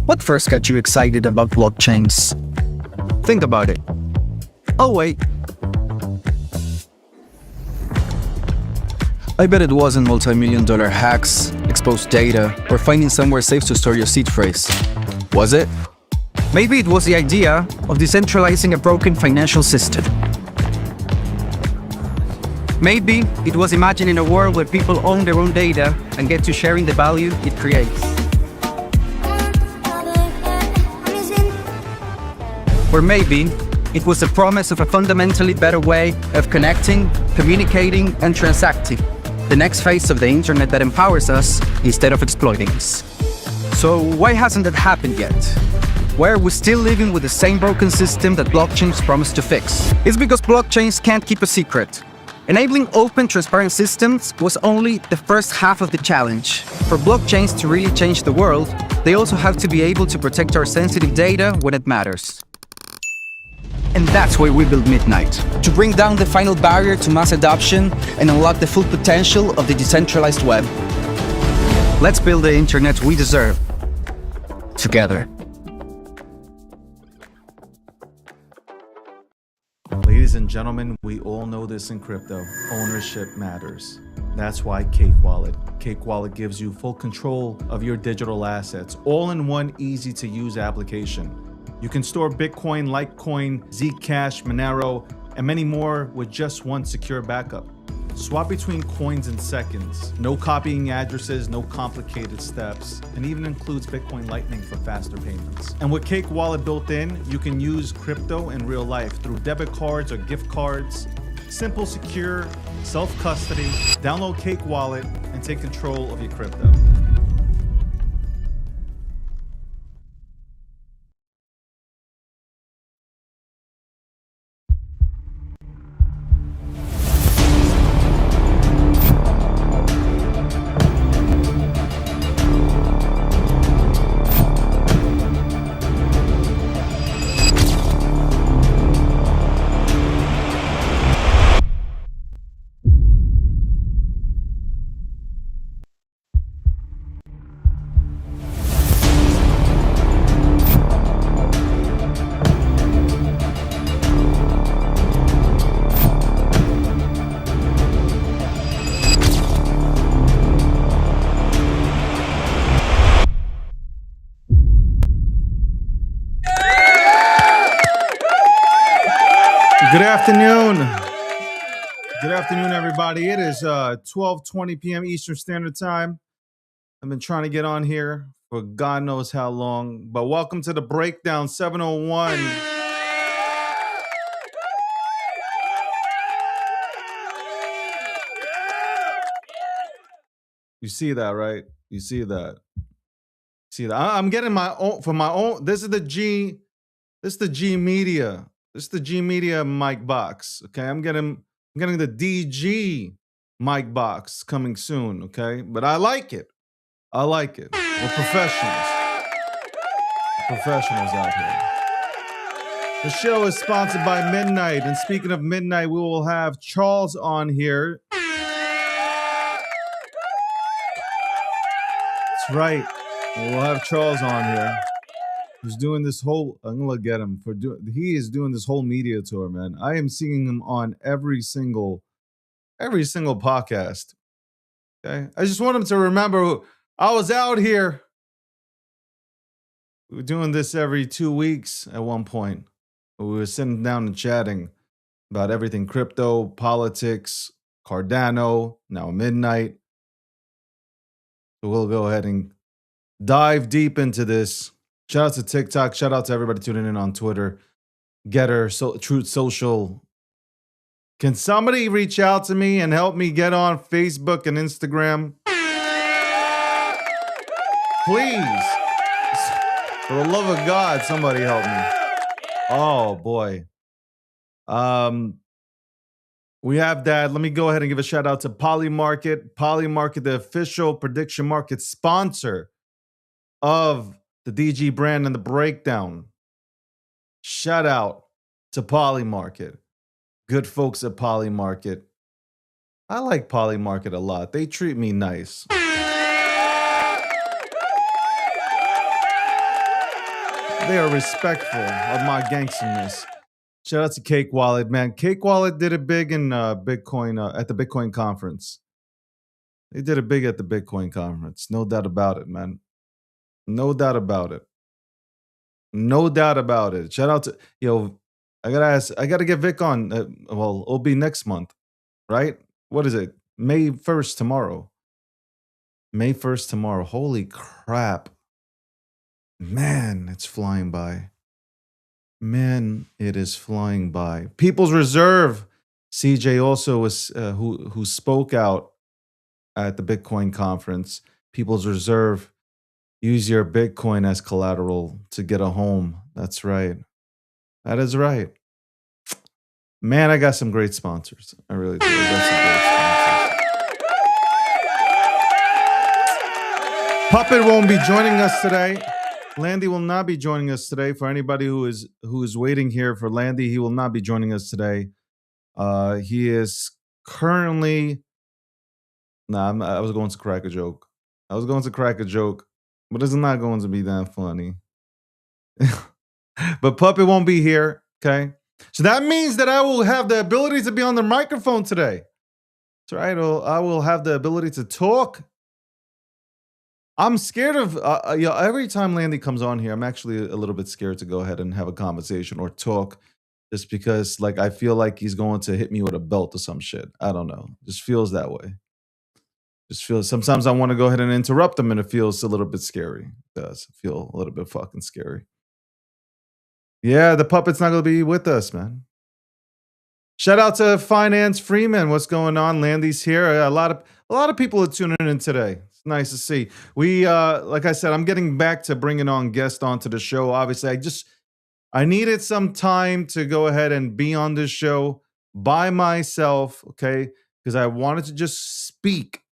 What first got you excited about blockchains? Think about it. Oh wait. I bet it wasn't multi-million-dollar hacks, exposed data, or finding somewhere safe to store your seed phrase. Was it? Maybe it was the idea of decentralizing a broken financial system. Maybe it was imagining a world where people own their own data and get to sharing the value it creates. Or maybe it was the promise of a fundamentally better way of connecting, communicating, and transacting. The next phase of the internet that empowers us instead of exploiting us. So why hasn't that happened yet? Why are we still living with the same broken system that blockchains promise to fix? It's because blockchains can't keep a secret. Enabling open, transparent systems was only the first half of the challenge. For blockchains to really change the world, they also have to be able to protect our sensitive data when it matters. And that's why we built Midnight, to bring down the final barrier to mass adoption and unlock the full potential of the decentralized web. Let's build the internet we deserve, together. Ladies and gentlemen, we all know this in crypto. Ownership matters. That's why Cake Wallet. Cake Wallet gives you full control of your digital assets, all in one easy-to-use application. You can store Bitcoin, Litecoin, Zcash, Monero, and many more with just one secure backup. Swap between coins in seconds. No copying addresses, no complicated steps, and even includes Bitcoin Lightning for faster payments. And with Cake Wallet built in, you can use crypto in real life through debit cards or gift cards. Simple, secure, self-custody. Download Cake Wallet and take control of your crypto. Good afternoon. Good afternoon, everybody. It is 12:20 p.m. Eastern Standard Time. I've been trying to get on here for God knows how long, but welcome to the Breakdown 701. You see that, right? You see that. See that? I'm getting my own for my own. This is the G Media. This is the G Media mic box. Okay, I'm getting the DG mic box coming soon. Okay, but I like it. I like it. We're professionals. We're professionals out here. The show is sponsored by Midnight, and speaking of Midnight, we will have Charles on here. That's right. We'll have Charles on here. He's doing this whole, I'm gonna look at him he is doing this whole media tour, man. I am seeing him on every single podcast. Okay. I just want him to remember I was out here. We were doing this every 2 weeks at one point. We were sitting down and chatting about everything crypto, politics, Cardano, now Midnight. So we'll go ahead and dive deep into this. Shout out to TikTok. Shout out to everybody tuning in on Twitter, Getter, Truth Social. Can somebody reach out to me and help me get on Facebook and Instagram? Please. For the love of God, somebody help me. Oh, boy. We have that. Let me go ahead and give a shout out to Polymarket. Polymarket, the official prediction market sponsor of the DG brand and the Breakdown. Shout out to Polymarket. Good folks at Polymarket. I like Polymarket a lot. They treat me nice. They are respectful of my gangsterness. Shout out to Cake Wallet, man. Cake Wallet did it big in Bitcoin at the Bitcoin conference. They did it big at the Bitcoin conference. No doubt about it, man. No doubt about it. No doubt about it. Shout out to I gotta ask. I gotta get Vic on. Well, it'll be next month, right? What is it? May 1st tomorrow. May 1st tomorrow. Holy crap, man! It's flying by. Man, it is flying by. People's Reserve. CJ also was who spoke out at the Bitcoin conference. People's Reserve. Use your Bitcoin as collateral to get a home. That's right. That is right. Man, I got some great sponsors. I really do. I got some great sponsors. Puppet won't be joining us today. Landy will not be joining us today. For anybody who is waiting here for Landy, he will not be joining us today. He is currently. I was going to crack a joke. But it's not going to be that funny. But Puppet won't be here. Okay. So that means that I will have the ability to be on the microphone today. That's right. I will have the ability to talk. I'm scared of, every time Landy comes on here, I'm actually a little bit scared to go ahead and have a conversation or talk just because, like, I feel like he's going to hit me with a belt or some shit. I don't know. Just feels that way. Sometimes I want to go ahead and interrupt him and it feels a little bit scary. It does feel a little bit fucking scary. Yeah, the puppet's not going to be with us, man. Shout out to Finance Freeman. What's going on? Landy's here. A lot of people are tuning in today. It's nice to see. We, like I said, I'm getting back to bringing on guests onto the show. Obviously, I needed some time to go ahead and be on this show by myself, okay? Because I wanted to just speak.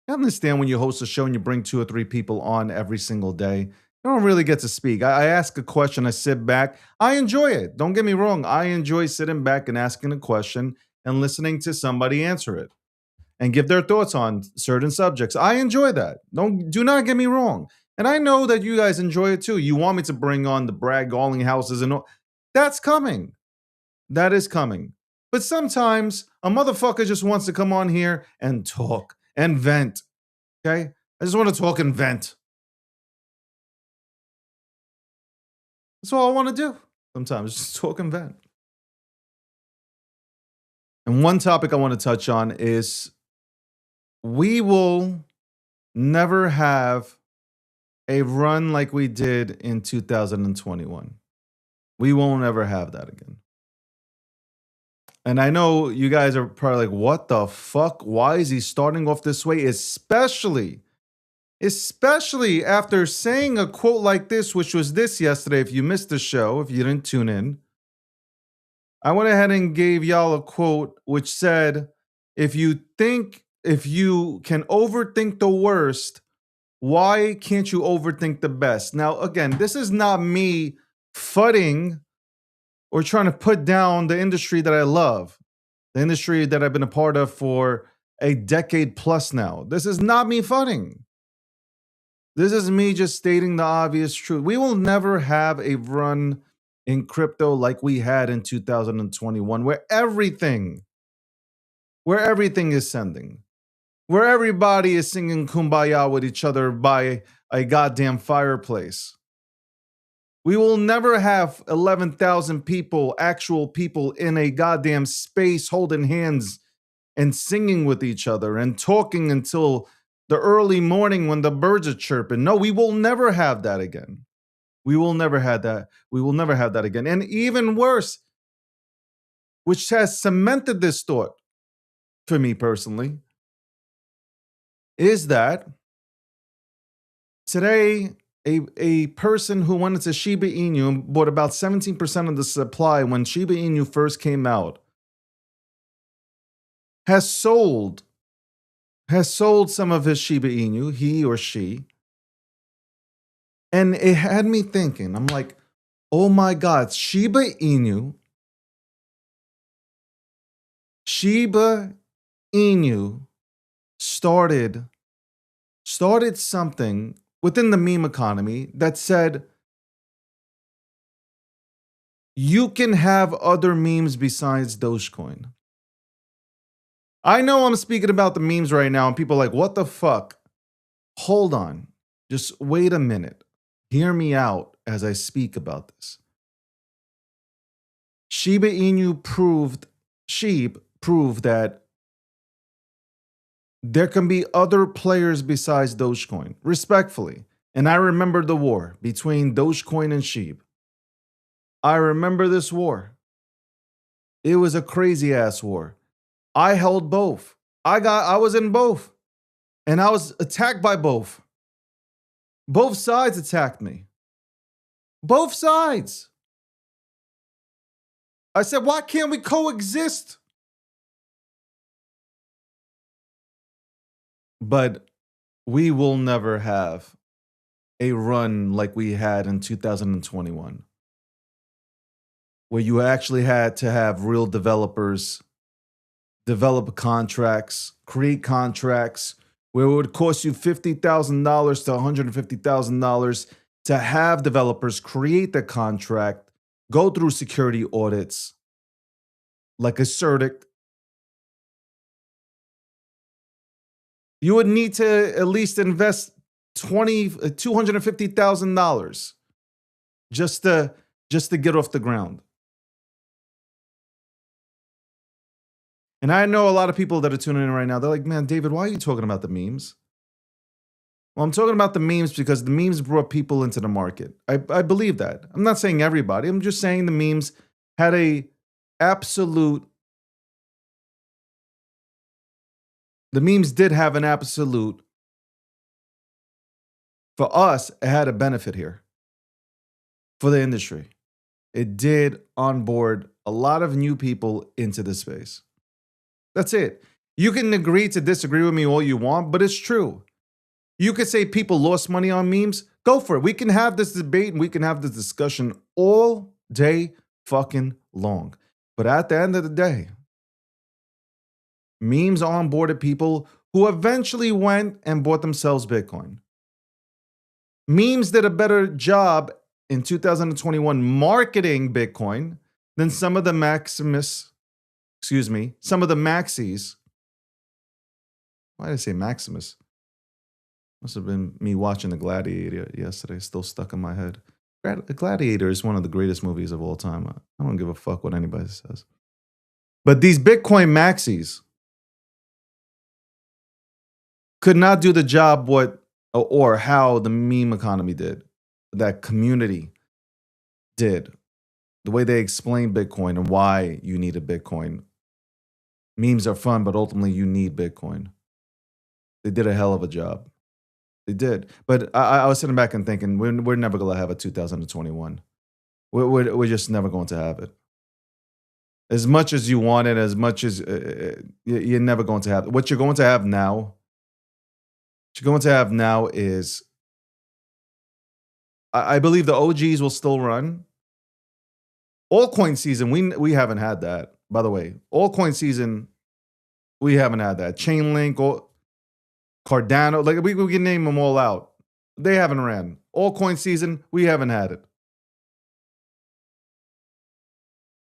I understand when you host a show and you bring 2 or 3 people on every single day, you don't really get to speak. I ask a question, I sit back. I enjoy it. Don't get me wrong. I enjoy sitting back and asking a question and listening to somebody answer it and give their thoughts on certain subjects. I enjoy that. Do not get me wrong. And I know that you guys enjoy it too. You want me to bring on the Brad Galling houses and all. That's coming. That is coming. But sometimes a motherfucker just wants to come on here and talk and vent. Okay? I just want to talk and vent. That's all I want to do. Sometimes just talk and vent. And one topic I want to touch on is we will never have a run like we did in 2021. We won't ever have that again. And I know you guys are probably like, what the fuck? Why is he starting off this way? Especially after saying a quote like this, which was this yesterday. If you missed the show, if you didn't tune in, I went ahead and gave y'all a quote which said, if you can overthink the worst, why can't you overthink the best? Now, again, this is not me fudding or trying to put down the industry that I love, the industry that I've been a part of for a decade plus now. This is not me fudding. This is me just stating the obvious truth. We will never have a run in crypto like we had in 2021, where everything is sending, where everybody is singing Kumbaya with each other by a goddamn fireplace. We will never have 11,000 people, actual people in a goddamn space holding hands and singing with each other and talking until the early morning when the birds are chirping. No, we will never have that again. We will never have that. We will never have that again. And even worse, which has cemented this thought for me personally, is that today a person who went into Shiba Inu and bought about 17% of the supply when Shiba Inu first came out has sold some of his Shiba Inu, he or she. And it had me thinking, I'm like, oh my God, Shiba Inu started something within the meme economy that said you can have other memes besides Dogecoin. I know I'm speaking about the memes right now, and people are like, what the fuck? Hold on. Just wait a minute. Hear me out as I speak about this. Shiba Inu Sheep proved that there can be other players besides Dogecoin, respectfully. And I remember the war between Dogecoin and Sheep. I remember this war. It was a crazy ass war. I held both. I was in both. And I was attacked by both. Both sides attacked me. Both sides. I said, why can't we coexist? But we will never have a run like we had in 2021, where you actually had to have real developers develop contracts, create contracts, where it would cost you $50,000 to $150,000 to have developers create the contract, go through security audits, like a CERTIC. You would need to at least invest $250,000 just to get off the ground. And I know a lot of people that are tuning in right now, they're like, man, David, why are you talking about the memes? Well, I'm talking about the memes because the memes brought people into the market. I believe that. I'm not saying everybody. I'm just saying the memes had the memes did have an absolute, for us, it had a benefit here for the industry. It did onboard a lot of new people into the space. That's it. You can agree to disagree with me all you want, but it's true. You could say people lost money on memes. Go for it. We can have this debate and we can have this discussion all day fucking long. But at the end of the day, memes onboarded people who eventually went and bought themselves Bitcoin. Memes did a better job in 2021 marketing Bitcoin than some of the Maxis. Why did I say Maximus? Must have been me watching The Gladiator yesterday, still stuck in my head. The Gladiator is one of the greatest movies of all time. I don't give a fuck what anybody says. But these Bitcoin Maxis could not do the job or how the meme economy did, that community did, the way they explain Bitcoin and why you need a Bitcoin. Memes are fun, but ultimately you need Bitcoin. They did a hell of a job. They did. But I was sitting back and thinking, we're never going to have a 2021. We're just never going to have it. As much as you want it, as much as you're never going to have it. What you're going to have now is, I believe the OGs will still run. Altcoin season, we haven't had that, by the way. Altcoin season, we haven't had that. Chainlink, or Cardano, like we can name them all out. They haven't ran. Altcoin season, we haven't had it.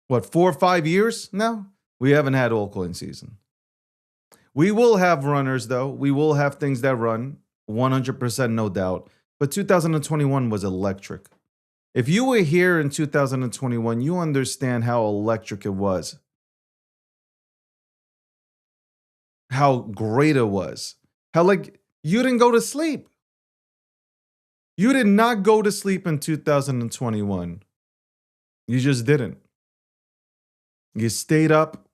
What, 4 or 5 years now? We haven't had altcoin season. We will have runners, though. We will have things that run, 100%, no doubt. But 2021 was electric. If you were here in 2021, you understand how electric it was. How great it was. How, like, you didn't go to sleep. You did not go to sleep in 2021. You just didn't. You stayed up.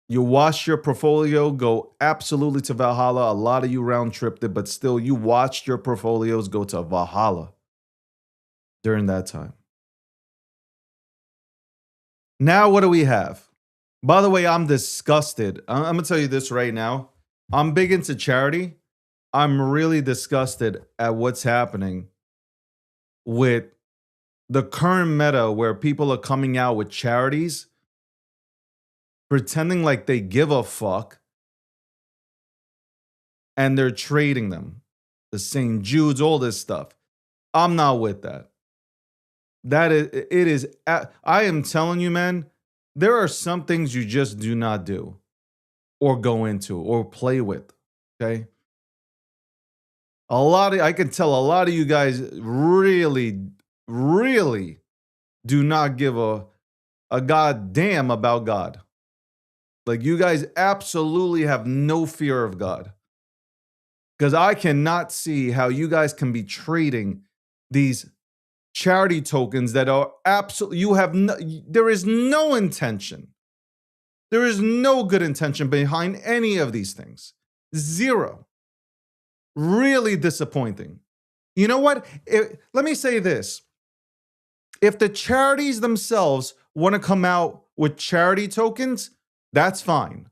You watched your portfolio go absolutely to Valhalla. A lot of you round-tripped it, but still, you watched your portfolios go to Valhalla during that time. Now, what do we have? By the way, I'm disgusted. I'm going to tell you this right now. I'm big into charity. I'm really disgusted at what's happening with the current meta where people are coming out with charities, pretending like they give a fuck, and they're trading them. the St. Jude's, all this stuff. I'm not with that. That is, it is, I am telling you, man, there are some things you just do not do or go into or play with. Okay. I can tell a lot of you guys really, really do not give a goddamn about God. Like, you guys absolutely have no fear of God. Because I cannot see how you guys can be trading these charity tokens that are absolutely, there is no intention. There is no good intention behind any of these things. Zero. Really disappointing. You know what? Let me say this. If the charities themselves want to come out with charity tokens, that's fine.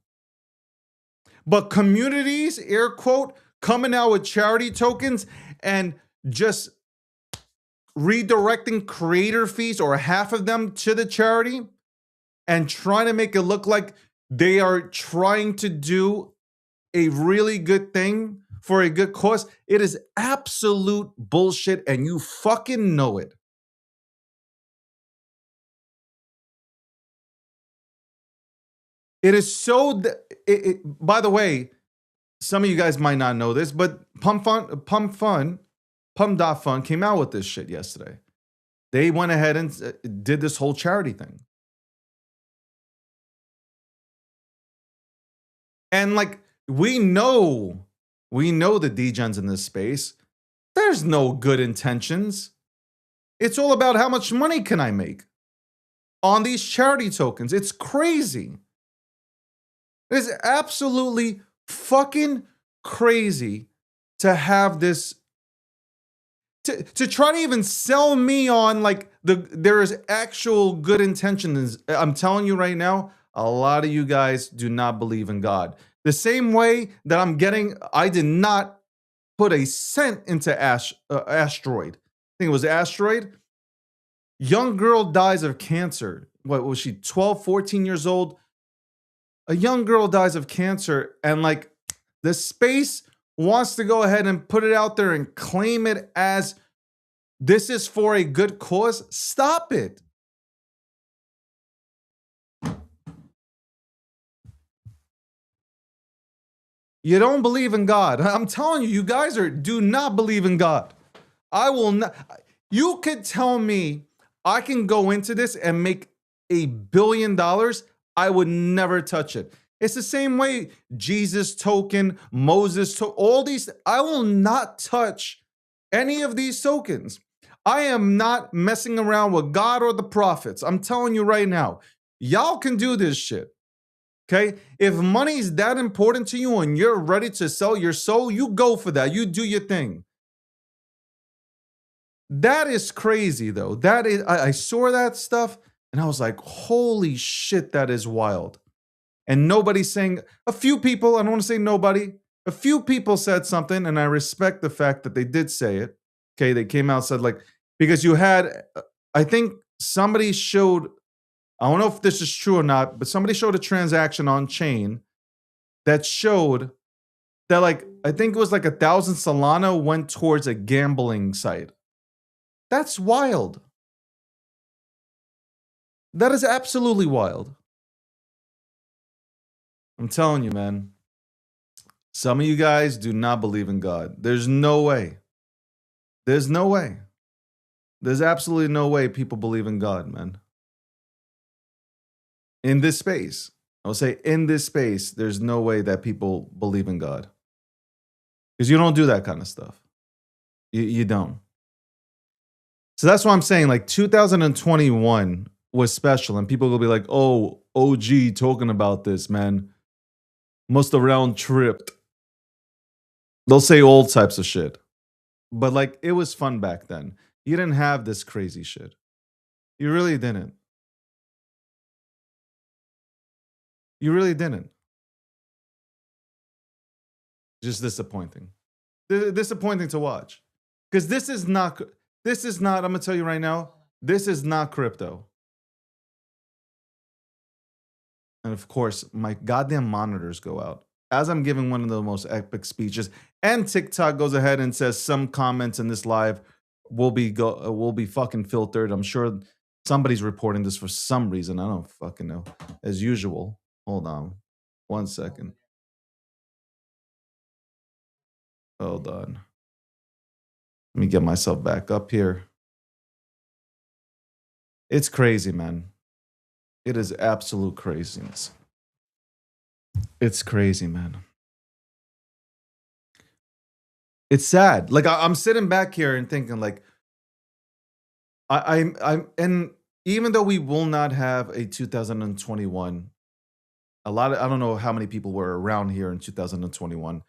But communities, air quote, coming out with charity tokens and just redirecting creator fees or half of them to the charity and trying to make it look like they are trying to do a really good thing for a good cause, it is absolute bullshit and you fucking know it. It is so, by the way, some of you guys might not know this, but Pump.Fun came out with this shit yesterday. They went ahead and did this whole charity thing. And like, we know the degens in this space. There's no good intentions. It's all about how much money can I make on these charity tokens. It's crazy. It's absolutely fucking crazy to have this, to try to even sell me on like there is actual good intentions. I'm telling you right now, a lot of you guys do not believe in God. The same way that I did not put a cent into Asteroid. I think it was Asteroid. Young girl dies of cancer. What was she, 12, 14 years old? A young girl dies of cancer, and like the space wants to go ahead and put it out there and claim it as this is for a good cause. Stop it. You don't believe in God. I'm telling you, you guys do not believe in God. I will not. You could tell me I can go into this and make $1 billion. I would never touch it. It's the same way Jesus token, Moses token, all these. I will not touch any of these tokens. I am not messing around with God or the prophets. I'm telling you right now, y'all can do this shit. Okay? If money is that important to you and you're ready to sell your soul, you go for that. You do your thing. That is crazy though. That is, I saw that stuff and I was like, holy shit, that is wild. And nobody's saying, a few people, I don't want to say nobody, a few people said something, and I respect the fact that they did say it. Okay, they came out and said, like, because you had, I think somebody showed, I don't know if this is true or not, but somebody showed a transaction on chain that showed that, like, I think it was like 1,000 Solana went towards a gambling site. That's wild. That is absolutely wild. I'm telling you, man. Some of you guys do not believe in God. There's no way. There's no way. There's absolutely no way people believe in God, man. In this space. I will say in this space, there's no way that people believe in God. Because you don't do that kind of stuff. You don't. So that's why I'm saying, like, 2021 was special. And people will be like, oh, OG talking about this, man. Must have round tripped. They'll say all types of shit. But like, it was fun back then. You didn't have this crazy shit. You really didn't. You really didn't. Just disappointing. Disappointing to watch. Because this is not, I'm going to tell you right now, this is not crypto. And of course, my goddamn monitors go out. as I'm giving one of the most epic speeches, and TikTok goes ahead and says some comments in this live will be fucking filtered. I'm sure somebody's reporting this for some reason. I don't fucking know. As usual. Hold on. 1 second. Hold on. Let me get myself back up here. It's crazy, man. It is absolute craziness. It's crazy, man. It's sad. Like I'm sitting back here and thinking, like, and even though we will not have a 2021, I don't know how many people were around here in 2021,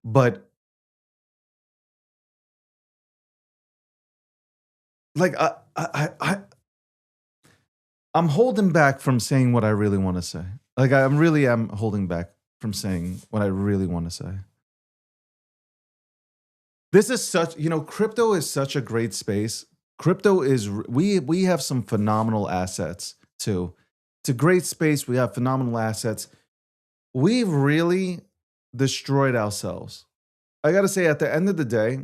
but like I'm holding back from saying what I really want to say. Like I really am holding back from saying what I really want to say. This is such, crypto is such a great space. Crypto is we have some phenomenal assets too. It's a great space. We have phenomenal assets. We've really destroyed ourselves. I got to say, at the end of the day,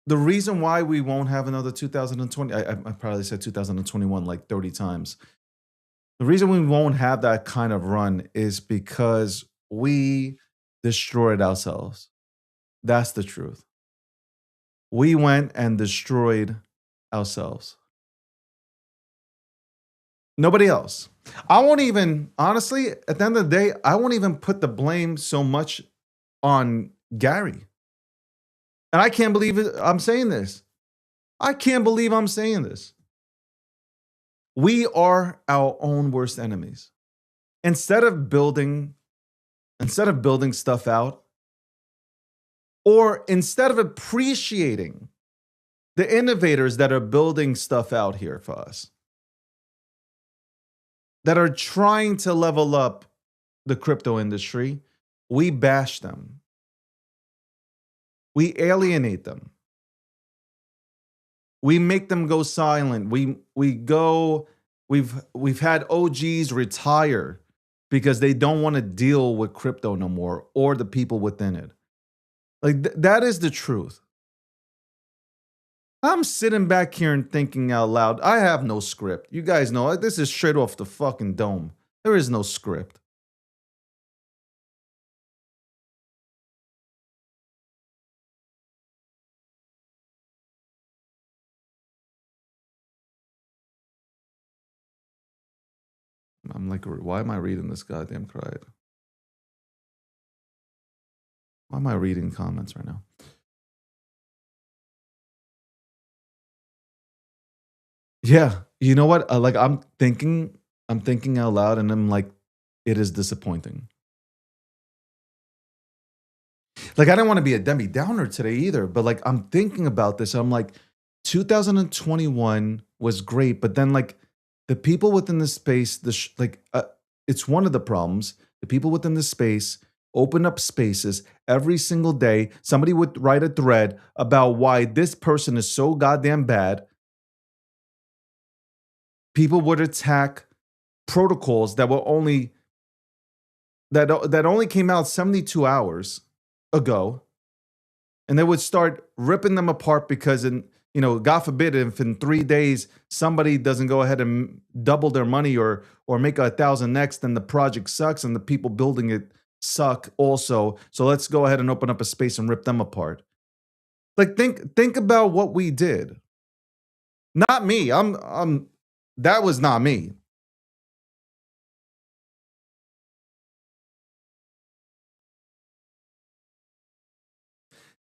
the reason why we won't have another 2020, I probably said 2021 like 30 times. The reason we won't have that kind of run is because we destroyed ourselves. That's the truth. We went and destroyed ourselves. Nobody else. I won't even, honestly, at the end of the day, I won't even put the blame so much on Gary. And I can't believe it, I'm saying this. I can't believe I'm saying this. We are our own worst enemies. Instead of building stuff out, or instead of appreciating the innovators that are building stuff out here for us, that are trying to level up the crypto industry, we bash them. We alienate them. We make them go silent. We've had OGs retire because they don't want to deal with crypto no more or the people within it. Like that is the truth. I'm sitting back here and thinking out loud. I have no script. You guys know this is straight off the fucking dome. There is no script. I'm like, why am I reading this goddamn crud? Why am I reading comments right now? Yeah, you know what? Like I'm thinking out loud, and I'm like, it is disappointing. Like I didn't want to be a Debbie Downer today either, but like I'm thinking about this. I'm like, 2021 was great, but then like the people within the space, it's one of the problems. The people within the space open up spaces every single day. Somebody would write a thread about why this person is so goddamn bad. People would attack protocols that were only that only came out 72 hours ago, and they would start ripping them apart because God forbid if in 3 days somebody doesn't go ahead and double their money or make 1,000x, then the project sucks and the people building it suck also. So let's go ahead and open up a space and rip them apart. Like think about what we did. Not me. That was not me.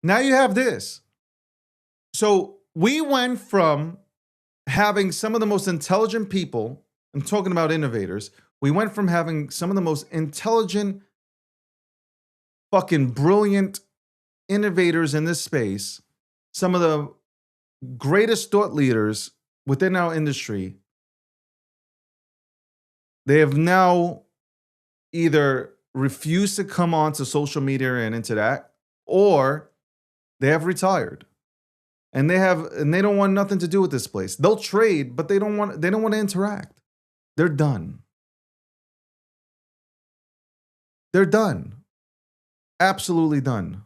Now you have this. So we went from having some of the most intelligent people, I'm talking about innovators, we went from having some of the most intelligent, fucking brilliant innovators in this space, some of the greatest thought leaders within our industry. They have now either refused to come onto social media and into that, or they have retired. And they don't want nothing to do with this place. They'll trade, but they don't want to interact. They're done. They're done. Absolutely done.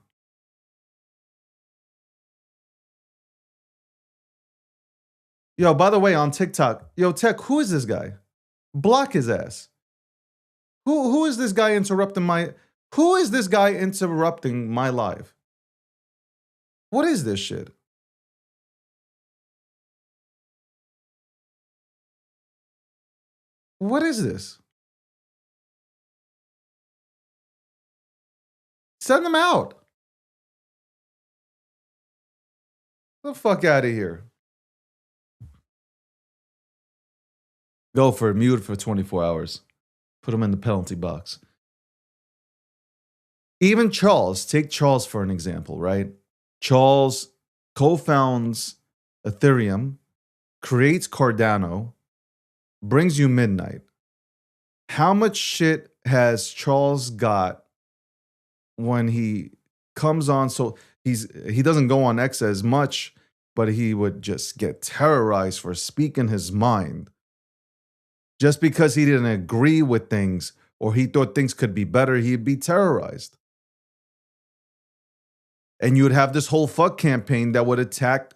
Yo, by the way, on TikTok, yo, Tech, who is this guy? Block his ass. Who is this guy interrupting my live? What is this shit? What is this? Send them out. Get the fuck out of here. Go for it. Mute for 24 hours. Put him in the penalty box. Even Charles, take Charles for an example, right? Charles co-founds Ethereum, creates Cardano, brings you Midnight. How much shit has Charles got when he comes on? So he doesn't go on X as much, but he would just get terrorized for speaking his mind. Just because he didn't agree with things or he thought things could be better, he'd be terrorized. And you would have this whole fuck campaign that would attack.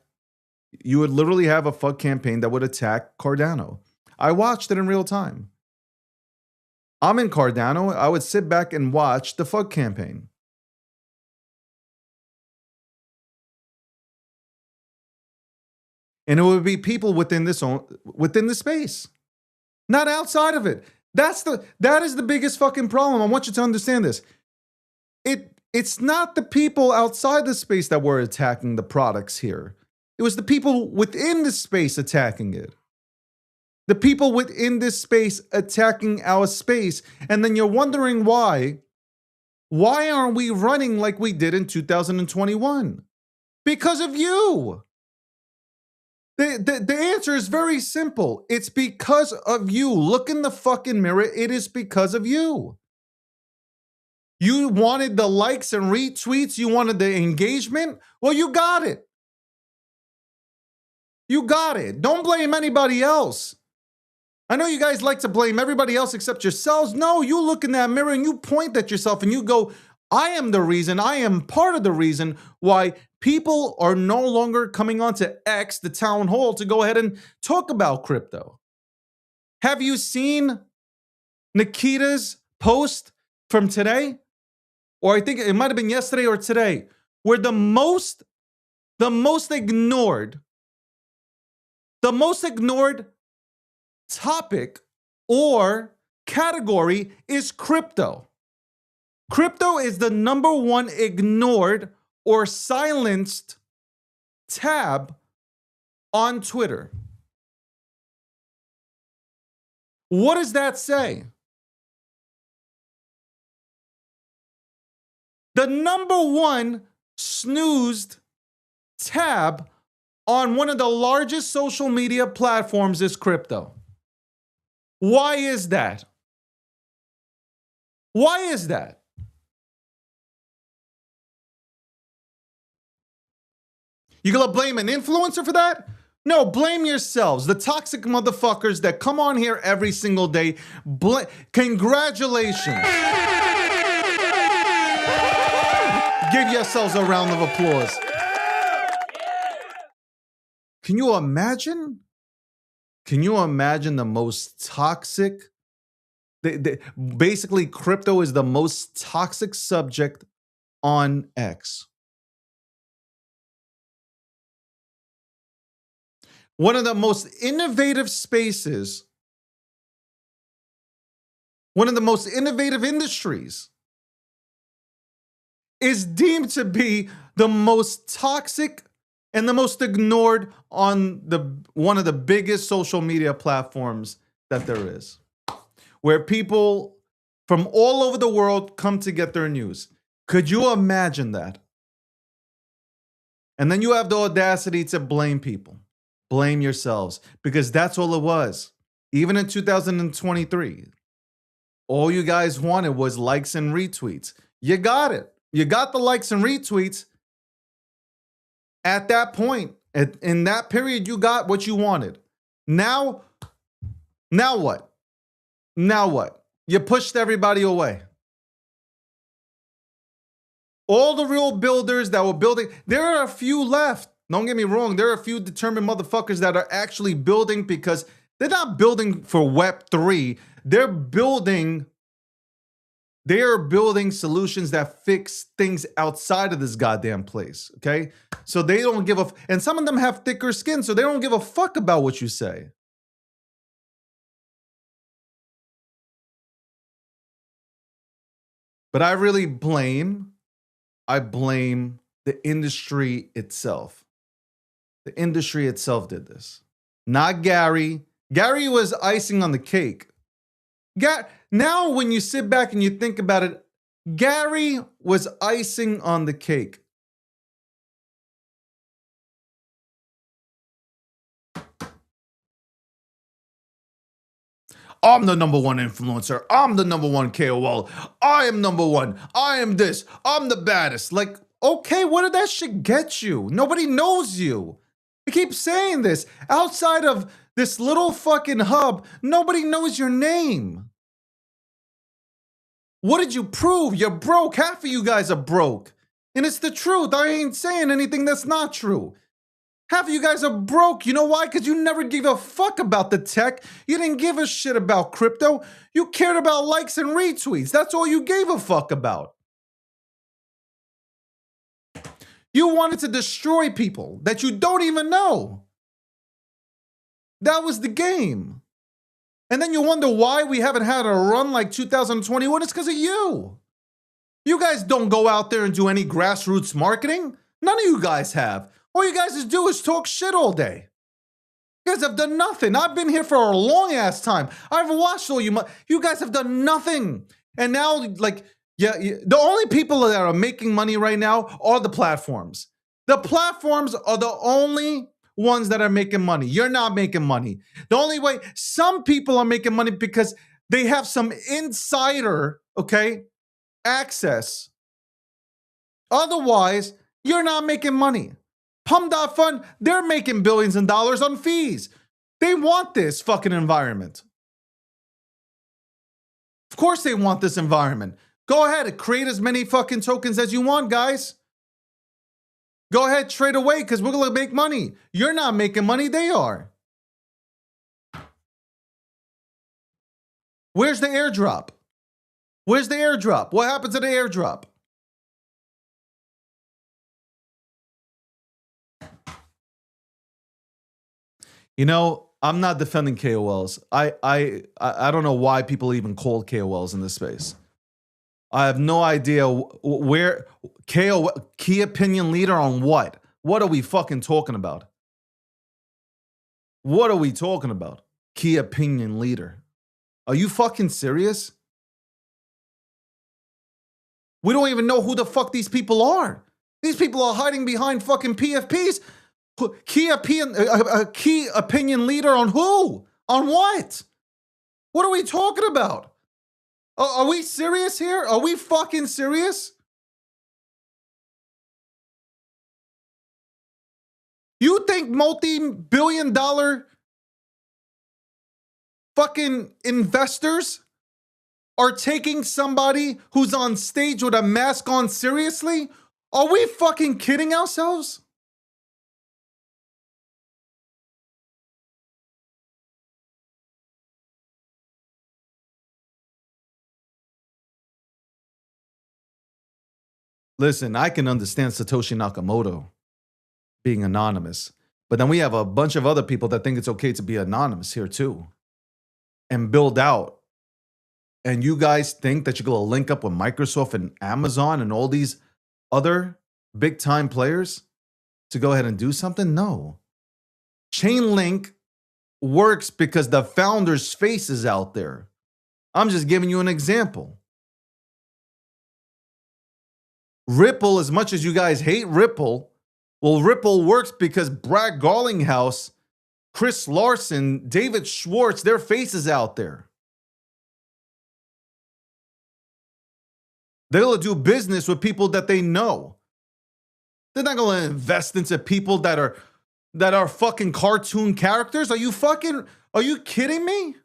You would literally have a fuck campaign that would attack Cardano. I watched it in real time. I'm in Cardano. I would sit back and watch the fuck campaign. And it would be people within the space, not outside of it. That is the biggest fucking problem. I want you to understand this. It's not the people outside the space that were attacking the products here. It was the people within the space attacking it. The people within this space attacking our space. And then you're wondering why. Why aren't we running like we did in 2021? Because of you. The answer is very simple. It's because of you. Look in the fucking mirror. It is because of you. You wanted the likes and retweets. You wanted the engagement. Well, you got it. You got it. Don't blame anybody else. I know you guys like to blame everybody else except yourselves. No, you look in that mirror and you point at yourself and you go, I am the reason. I am part of the reason why people are no longer coming onto X, the town hall, to go ahead and talk about crypto. Have you seen Nikita's post from today? Or I think it might have been yesterday or today, where the most ignored topic or category is crypto. Crypto is the number one ignored or silenced tab on Twitter. What does that say? The number one snoozed tab on one of the largest social media platforms is crypto. Why is that? Why is that? You gonna blame an influencer for that? No, blame yourselves. The toxic motherfuckers that come on here every single day. Congratulations. Give yourselves a round of applause. Can you imagine? Can you imagine the most toxic? Basically, crypto is the most toxic subject on X. One of the most innovative spaces, one of the most innovative industries, is deemed to be the most toxic and the most ignored on one of the biggest social media platforms that there is, where people from all over the world come to get their news. Could you imagine that? And then you have the audacity to blame people. Blame yourselves, because that's all it was. Even in 2023, all you guys wanted was likes and retweets. You got it. You got the likes and retweets. At that point, in that period, you got what you wanted. Now what? Now what? You pushed everybody away. All the real builders that were building, there are a few left. Don't get me wrong. There are a few determined motherfuckers that are actually building because they're not building for Web3. They're building solutions that fix things outside of this goddamn place, okay? So they don't give a and some of them have thicker skin, so they don't give a fuck about what you say. But I blame the industry itself. The industry itself did this. Not Gary. Gary was icing on the cake. Now, when you sit back and you think about it, Gary was icing on the cake. I'm the number one influencer. I'm the number one KOL. I am number one. I am this. I'm the baddest. Like, okay, what did that shit get you? Nobody knows you. I keep saying this. Outside of this little fucking hub, nobody knows your name. What did you prove? You're broke. Half of you guys are broke. And it's the truth. I ain't saying anything that's not true. Half of you guys are broke. You know why? Because you never gave a fuck about the tech. You didn't give a shit about crypto. You cared about likes and retweets. That's all you gave a fuck about. You wanted to destroy people that you don't even know. That was the game. And then you wonder why we haven't had a run like 2021. It's because of you. You guys don't go out there and do any grassroots marketing. None of you guys have. All you guys do is talk shit all day. You guys have done nothing. I've been here for a long ass time. I've watched all you. You guys have done nothing. And now, like, the only people that are making money right now are the platforms. The platforms are the only ones that are making money. You're not making money. The only way some people are making money because they have some insider, okay, access. Otherwise, you're not making money. Pum.fun, they're making billions of dollars on fees. They want this fucking environment. Of course they want this environment. Go ahead and create as many fucking tokens as you want, guys. Go ahead, trade away, because we're going to make money. You're not making money, they are. Where's the airdrop? Where's the airdrop? What happened to the airdrop? You know, I'm not defending KOLs. I don't know why people even call KOLs in this space. I have no idea where key opinion leader on what? What are we fucking talking about? What are we talking about? Key opinion leader. Are you fucking serious? We don't even know who the fuck these people are. These people are hiding behind fucking PFPs. Key opinion leader on who? On what? What are we talking about? Are we serious here? Are we fucking serious? You think multi-billion-dollar fucking investors are taking somebody who's on stage with a mask on seriously? Are we fucking kidding ourselves? Listen, I can understand Satoshi Nakamoto being anonymous, but then we have a bunch of other people that think it's okay to be anonymous here too and build out. And you guys think that you're going to link up with Microsoft and Amazon and all these other big time players to go ahead and do something? No. Chainlink works because the founder's face is out there. I'm just giving you an example. Ripple, as much as you guys hate Ripple, well, Ripple works because Brad Garlinghouse, Chris Larson, David Schwartz, their faces out there. They're going to do business with people that they know. They're not going to invest into people that are fucking cartoon characters. Are you kidding me?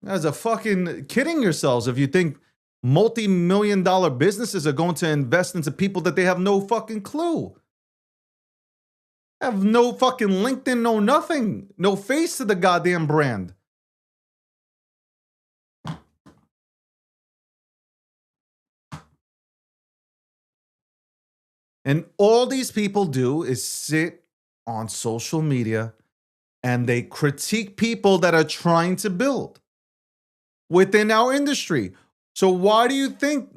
As a fucking kidding yourselves if you think multi-million-dollar businesses are going to invest into people that they have no fucking clue. Have no fucking LinkedIn, no nothing. No face to the goddamn brand. And all these people do is sit on social media and they critique people that are trying to build within our industry. So why do you think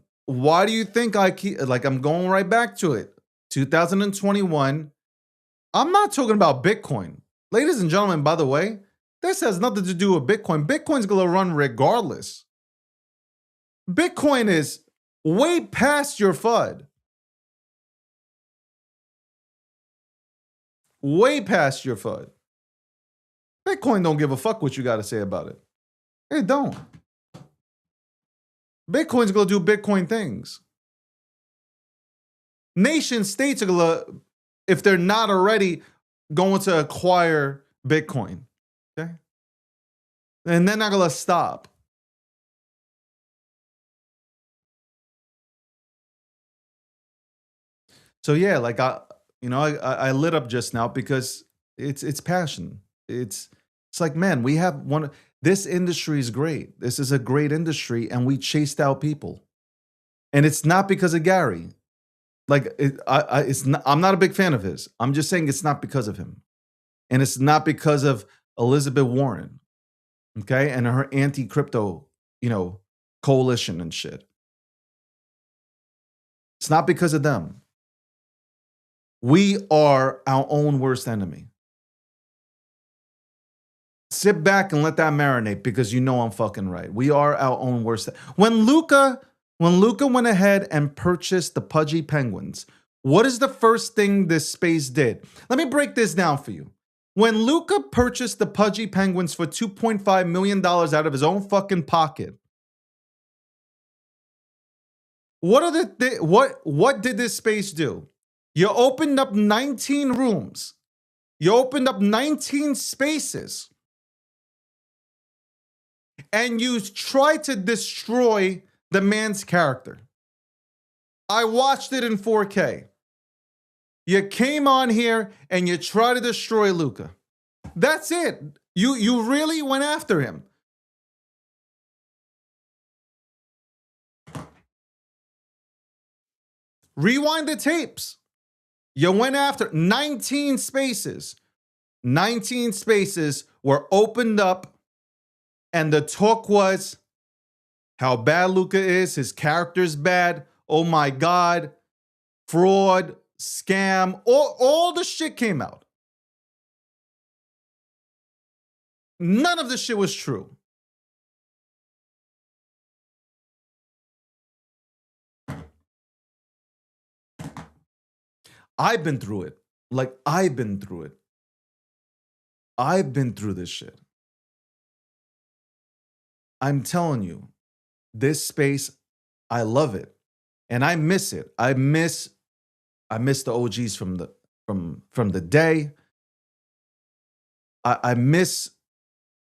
I keep, like, I'm going right back to it. 2021. I'm not talking about Bitcoin. Ladies and gentlemen, by the way, this has nothing to do with Bitcoin. Bitcoin's going to run regardless. Bitcoin is way past your FUD. Way past your FUD. Bitcoin don't give a fuck what you got to say about it. It don't. Bitcoin's going to do Bitcoin things. Nation states are going to, if they're not already, going to acquire Bitcoin. Okay? And they're not going to stop. So yeah, like I lit up just now because it's passion. It's like, man, we have one. This industry is great. This is a great industry, and we chased out people. And it's not because of Gary. Like it's not, I'm not a big fan of his. I'm just saying it's not because of him, and it's not because of Elizabeth Warren, okay, and her anti-crypto, coalition and shit. It's not because of them. We are our own worst enemy. Sit back and let that marinate because you know I'm fucking right. We are our own worst. When Luca went ahead and purchased the Pudgy Penguins, what is the first thing this space did? Let me break this down for you. When Luca purchased the Pudgy Penguins for $2.5 million out of his own fucking pocket, what did this space do? You opened up 19 rooms. You opened up 19 spaces. And you tried to destroy the man's character. I watched it in 4K. You came on here and you tried to destroy Luca. That's it. You really went after him. Rewind the tapes. You went after 19 spaces. 19 spaces were opened up, and the talk was how bad Luca is, his character's bad, oh my God, fraud, scam, all the shit came out. None of the shit was true. I've been through it. Like, I've been through it. I've been through this shit. I'm telling you, this space, I love it. And I miss it. I miss the OGs from the day. I miss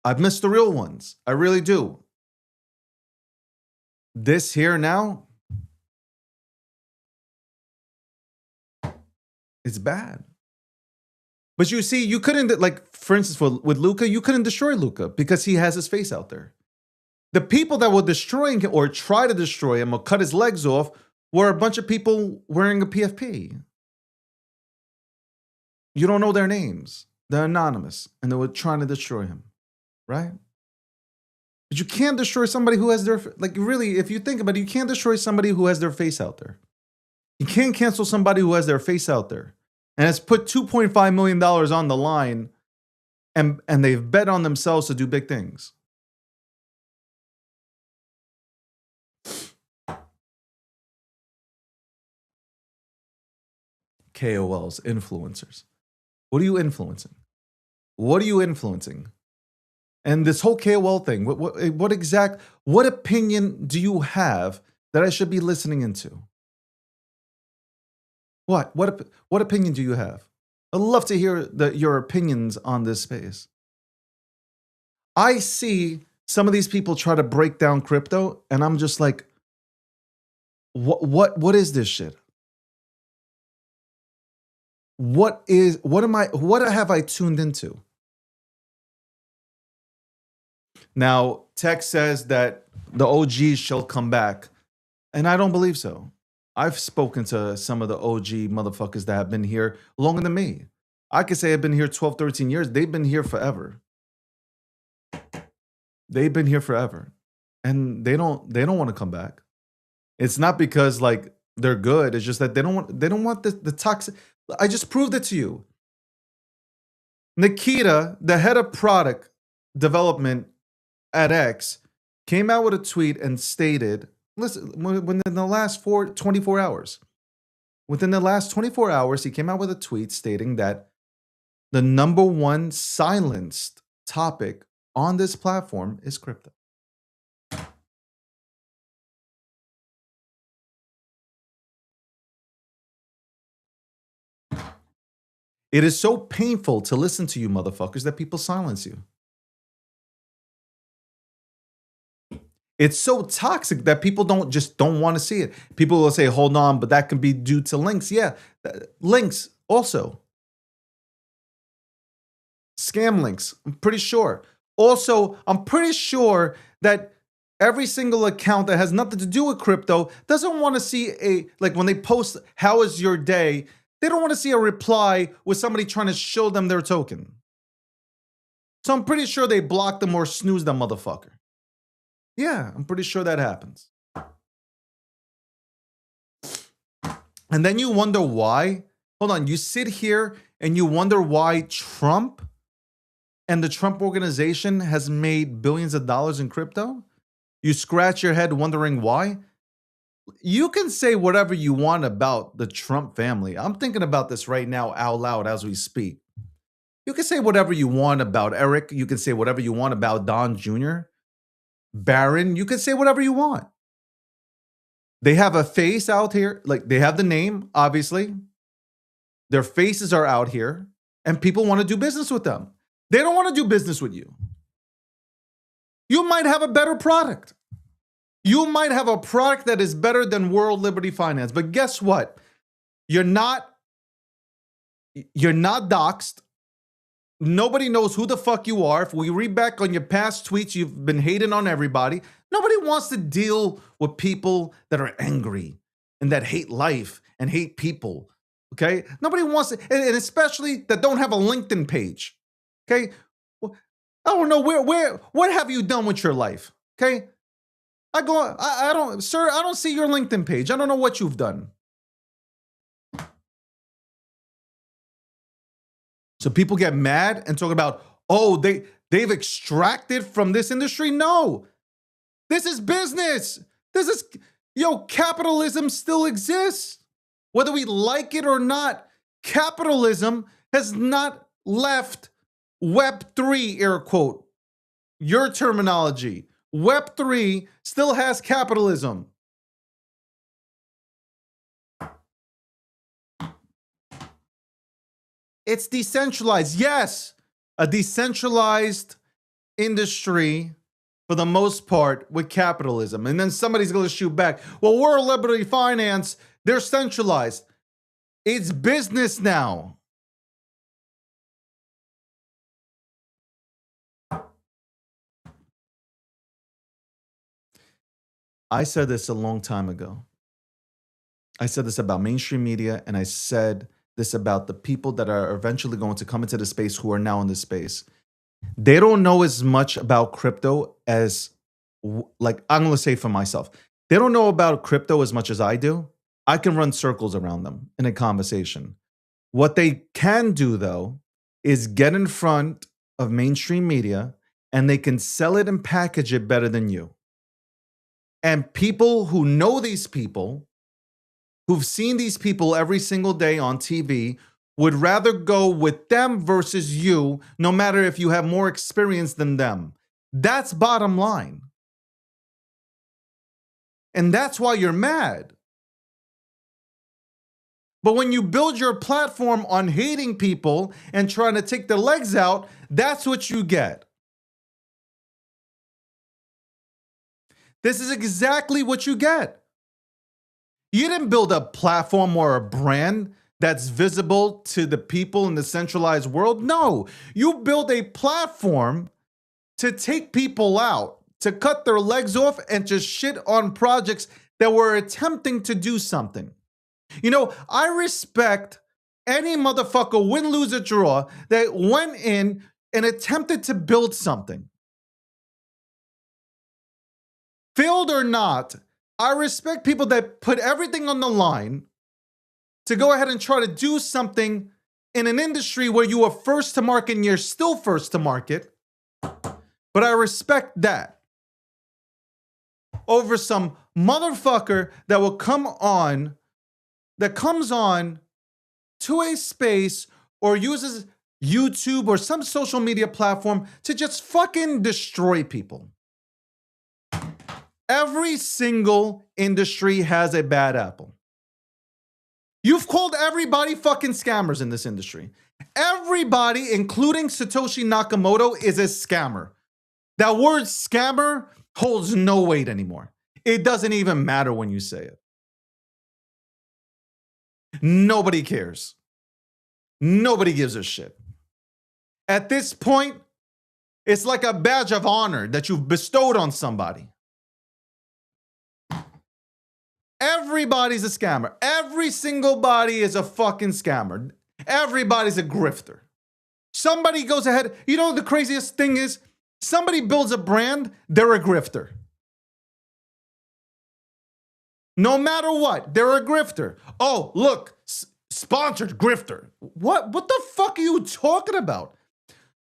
the real ones. I really do. This here now, it's bad. But you see, you couldn't, like, for instance, with Luca, you couldn't destroy Luca because he has his face out there. The people that were destroying him or try to destroy him or cut his legs off were a bunch of people wearing a PFP. You don't know their names. They're anonymous, and they were trying to destroy him, right? But you can't destroy somebody who has their, like, really, if you think about it, you can't destroy somebody who has their face out there. You can't cancel somebody who has their face out there and has put $2.5 million on the line, and they've bet on themselves to do big things. KOLs, influencers. What are you influencing? What are you influencing? And this whole KOL thing, what opinion do you have that I should be listening into? What opinion do you have? I'd love to hear your opinions on this space. I see some of these people try to break down crypto, and I'm just like, what is this shit? What have I tuned into? Now, Tech says that the OGs shall come back, and I don't believe so. I've spoken to some of the OG motherfuckers that have been here longer than me. I could say I've been here 12, 13 years. They've been here forever. They've been here forever. And they don't want to come back. It's not because like they're good. It's just that they don't want the toxic. I just proved it to you. Nikita, the head of product development at X, came out with a tweet and stated, listen, within the last 24 hours, within the last 24 hours, he came out with a tweet stating that the number one silenced topic on this platform is crypto. It is so painful to listen to you motherfuckers that people silence you. It's so toxic that people don't want to see it. People will say, hold on, but that can be due to links. Yeah, links also. Scam links, I'm pretty sure. Also, I'm pretty sure that every single account that has nothing to do with crypto doesn't want to see like when they post, how is your day? They don't want to see a reply with somebody trying to show them their token. So I'm pretty sure they block them or snooze them motherfucker. Yeah, I'm pretty sure that happens. And then you wonder why. Hold on, you sit here and you wonder why Trump and the Trump organization has made billions of dollars in crypto? You scratch your head wondering why? You can say whatever you want about the Trump family. I'm thinking about this right now out loud as we speak. You can say whatever you want about Eric. You can say whatever you want about Don Jr., Barron. You can say whatever you want. They have a face out here. Like they have the name, obviously. Their faces are out here and people want to do business with them. They don't want to do business with you. You might have a better product. You might have a product that is better than World Liberty Finance. But guess what? You're not doxxed. Nobody knows who the fuck you are. If we read back on your past tweets, you've been hating on everybody. Nobody wants to deal with people that are angry and that hate life and hate people. Okay? Nobody wants to, and especially that don't have a LinkedIn page. Okay? I don't know what have you done with your life? Okay? I don't see your LinkedIn page. I don't know what you've done. So people get mad and talk about, oh, they've extracted from this industry. No, this is business. Capitalism still exists. Whether we like it or not, capitalism has not left Web3, air quote, your terminology. Web3 still has capitalism. It's decentralized. Yes, a decentralized industry for the most part with capitalism. And then somebody's going to shoot back. Well, World Liberty Finance, they're centralized. It's business now. I said this a long time ago. I said this about mainstream media, and I said this about the people that are eventually going to come into the space who are now in this space. They don't know as much about crypto as, like, I'm going to say for myself. They don't know about crypto as much as I do. I can run circles around them in a conversation. What they can do, though, is get in front of mainstream media, and they can sell it and package it better than you. And people who know these people, who've seen these people every single day on TV, would rather go with them versus you, no matter if you have more experience than them. That's bottom line. And that's why you're mad. But when you build your platform on hating people and trying to take their legs out, that's what you get. This is exactly what you get. You didn't build a platform or a brand that's visible to the people in the centralized world. No, you build a platform to take people out, to cut their legs off and just shit on projects that were attempting to do something. You know, I respect any motherfucker, win, lose, or draw, that went in and attempted to build something. Failed or not, I respect people that put everything on the line to go ahead and try to do something in an industry where you are first to market and you're still first to market. But I respect that over some motherfucker that will comes on to a space or uses YouTube or some social media platform to just fucking destroy people. Every single industry has a bad apple. You've called everybody fucking scammers in this industry. Everybody, including Satoshi Nakamoto, is a scammer. That word scammer holds no weight anymore. It doesn't even matter when you say it. Nobody cares. Nobody gives a shit. At this point, it's like a badge of honor that you've bestowed on somebody. Everybody's a scammer. Every single body is a fucking scammer. Everybody's a grifter. Somebody goes ahead. You know what the craziest thing is? Somebody builds a brand, they're a grifter. No matter what, they're a grifter. Oh, look, sponsored grifter. What the fuck are you talking about?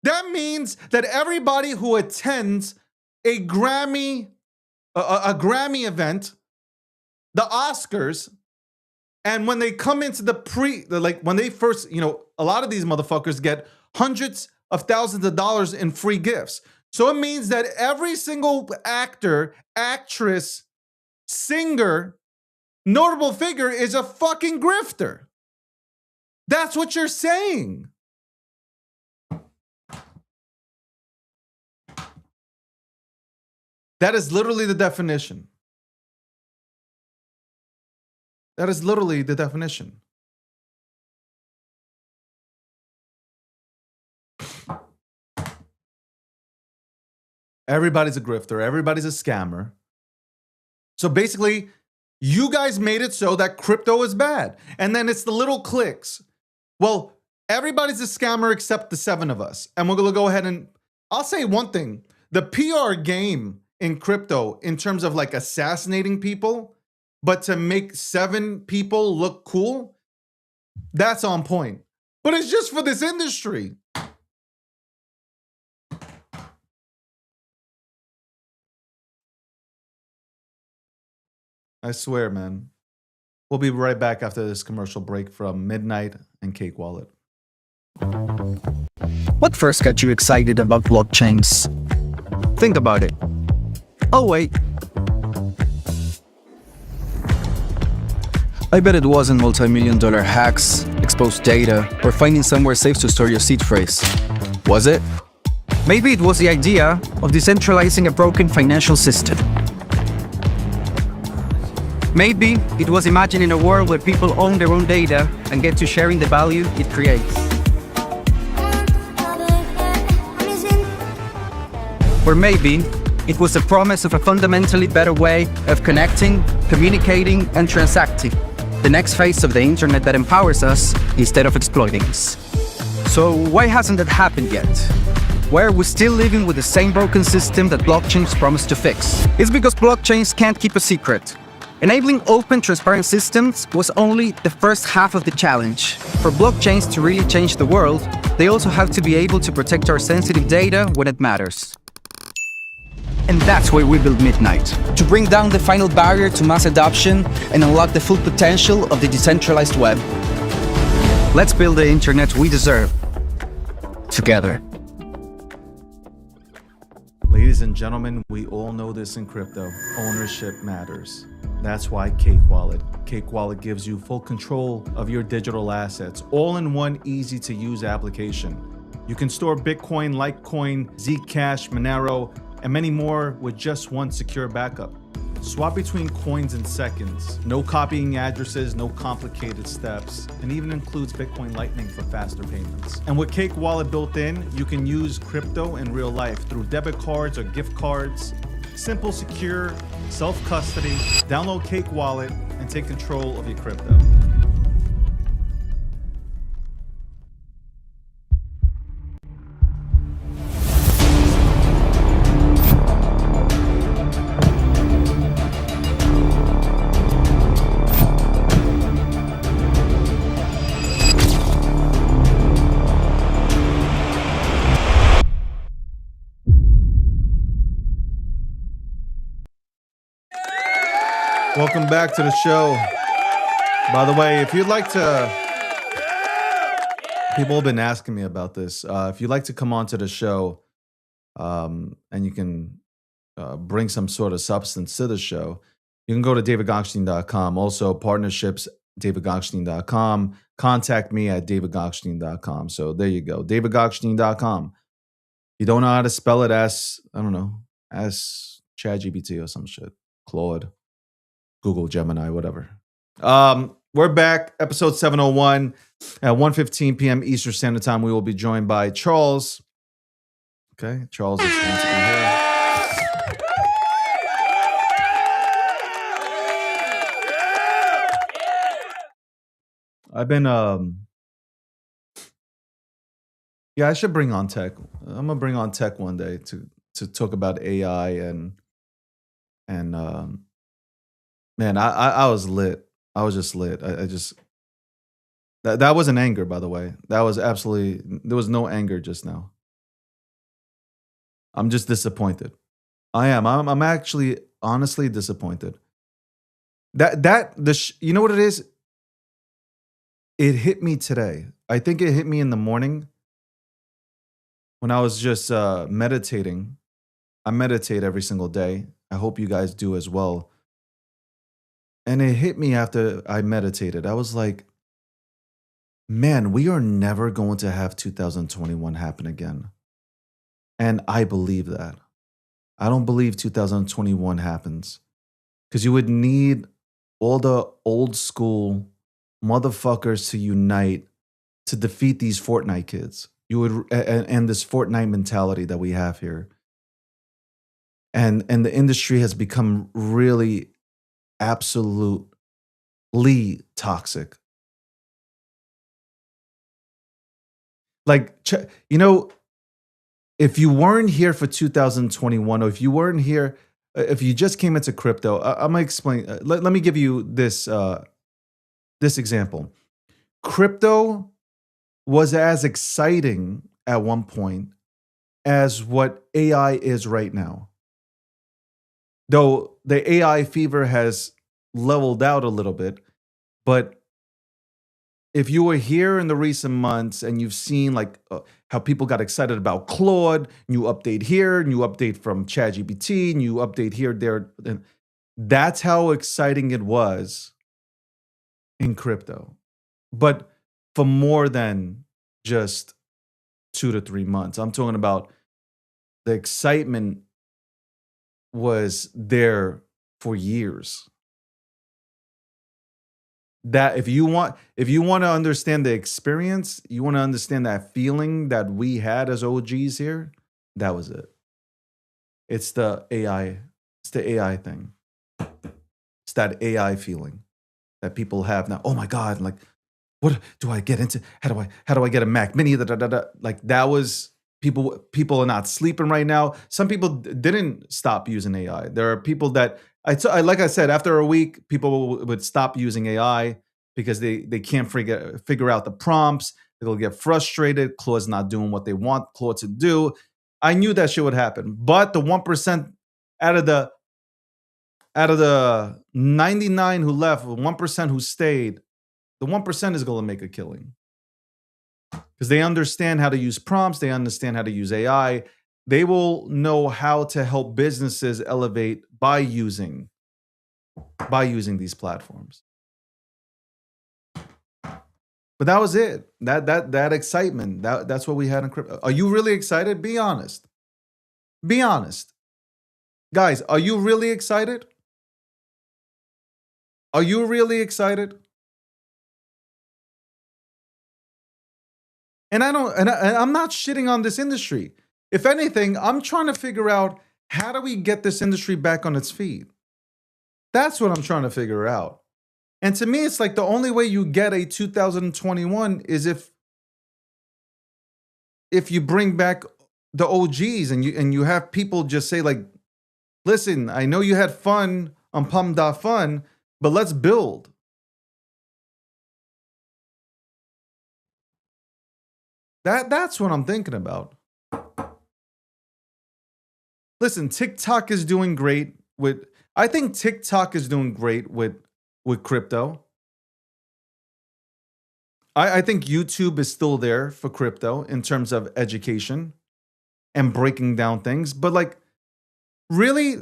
That means that everybody who attends a Grammy event, the Oscars, and when they come into when they first, a lot of these motherfuckers get hundreds of thousands of dollars in free gifts. So it means that every single actor, actress, singer, notable figure is a fucking grifter. That's what you're saying. That is literally the definition. That is literally the definition. Everybody's a grifter. Everybody's a scammer. So basically, you guys made it so that crypto is bad. And then it's the little clicks. Well, everybody's a scammer except the 7 of us. And we're going to go ahead and I'll say one thing. The PR game in crypto, in terms of like assassinating people, but to make 7 people look cool, that's on point. But it's just for this industry. I swear, man. We'll be right back after this commercial break from Midnight and Cake Wallet. What first got you excited about blockchains? Think about it. Oh, wait. I bet it wasn't multi-million-dollar hacks, exposed data, or finding somewhere safe to store your seed phrase. Was it? Maybe it was the idea of decentralizing a broken financial system. Maybe it was imagining a world where people own their own data and get to sharing the value it creates. Or maybe it was the promise of a fundamentally better way of connecting, communicating, and transacting. The next phase of the internet that empowers us instead of exploiting us. So why hasn't that happened yet? Why are we still living with the same broken system that blockchains promise to fix? It's because blockchains can't keep a secret. Enabling open, transparent systems was only the first half of the challenge. For blockchains to really change the world, they also have to be able to protect our sensitive data when it matters. And that's why we built Midnight, to bring down the final barrier to mass adoption and unlock the full potential of the decentralized web. Let's build the internet we deserve, together. Ladies and gentlemen, we all know this in crypto. Ownership matters. That's why Cake Wallet. Cake Wallet gives you full control of your digital assets, all in one easy-to-use application. You can store Bitcoin, Litecoin, Zcash, Monero, and many more with just one secure backup. Swap between coins in seconds. No copying addresses, no complicated steps, and even includes Bitcoin Lightning for faster payments. And with Cake Wallet built in, you can use crypto in real life through debit cards or gift cards. Simple, secure, self-custody. Download Cake Wallet and take control of your crypto. Welcome back to the show. By the way, if you'd like to, people have been asking me about this. If you'd like to come on to the show, and you can bring some sort of substance to the show, you can go to davidgoldstein.com. Also, partnerships, davidgoldstein.com. Contact me at davidgoldstein.com. So there you go, davidgoldstein.com. You don't know how to spell it, as ChatGPT or some shit, Claude, Google Gemini, whatever. We're back, episode 701 at 1:15 p.m. Eastern Standard Time. We will be joined by Charles. Okay, Charles is going to be here. I've been, yeah, I should bring on tech. I'm gonna bring on tech one day to talk about AI and man, I was lit. I was just lit. I just that wasn't anger, by the way. That was absolutely, there was no anger just now. I'm just disappointed. I am. I'm actually honestly disappointed. You know what it is? It hit me today. I think it hit me in the morning when I was just meditating. I meditate every single day. I hope you guys do as well. And it hit me after I meditated. I was like, man, we are never going to have 2021 happen again. And I believe that. I don't believe 2021 happens, because you would need all the old school motherfuckers to unite to defeat these Fortnite kids. You would, and this Fortnite mentality that we have here. And the industry has become really absolutely toxic. Like, if you weren't here for 2021, or if you weren't here, if you just came into crypto, I'm gonna explain. Let me give you this this example. Crypto was as exciting at one point as what AI is right now. Though the AI fever has leveled out a little bit, but if you were here in the recent months and you've seen like how people got excited about Claude, new update here, new update from ChatGPT, new update here, there, and that's how exciting it was in crypto. But for more than just 2 to 3 months, I'm talking about the excitement was there for years. That if you want to understand the experience, you want to understand that feeling that we had as OGs here, that was it. It's the AI. It's the AI thing. It's that AI feeling that people have now. Oh my God, like, what do I get into? How do I get a Mac Mini? Like, that was people are not sleeping right now. Some people didn't stop using AI. There are people that like I said, after a week, people would stop using AI because they can't figure out the prompts. They'll get frustrated. Claude's not doing what they want Claude to do. I knew that shit would happen. But the 1% out of the 99 who left, 1% who stayed, the 1% is going to make a killing. Because they understand how to use prompts. They understand how to use AI. They will know how to help businesses elevate by using these platforms. But that was it. That excitement. That's what we had in crypto. Are you really excited? Be honest. Be honest. Guys, are you really excited? Are you really excited? And I'm not shitting on this industry. If anything, I'm trying to figure out, how do we get this industry back on its feet? That's what I'm trying to figure out. And to me, it's like the only way you get a 2021 is if you bring back the OGs and you have people just say like, listen, I know you had fun on Pum.Fun, but let's build. That's what I'm thinking about. Listen, TikTok is doing great with, I think TikTok is doing great with crypto. I think YouTube is still there for crypto in terms of education and breaking down things. But like, really,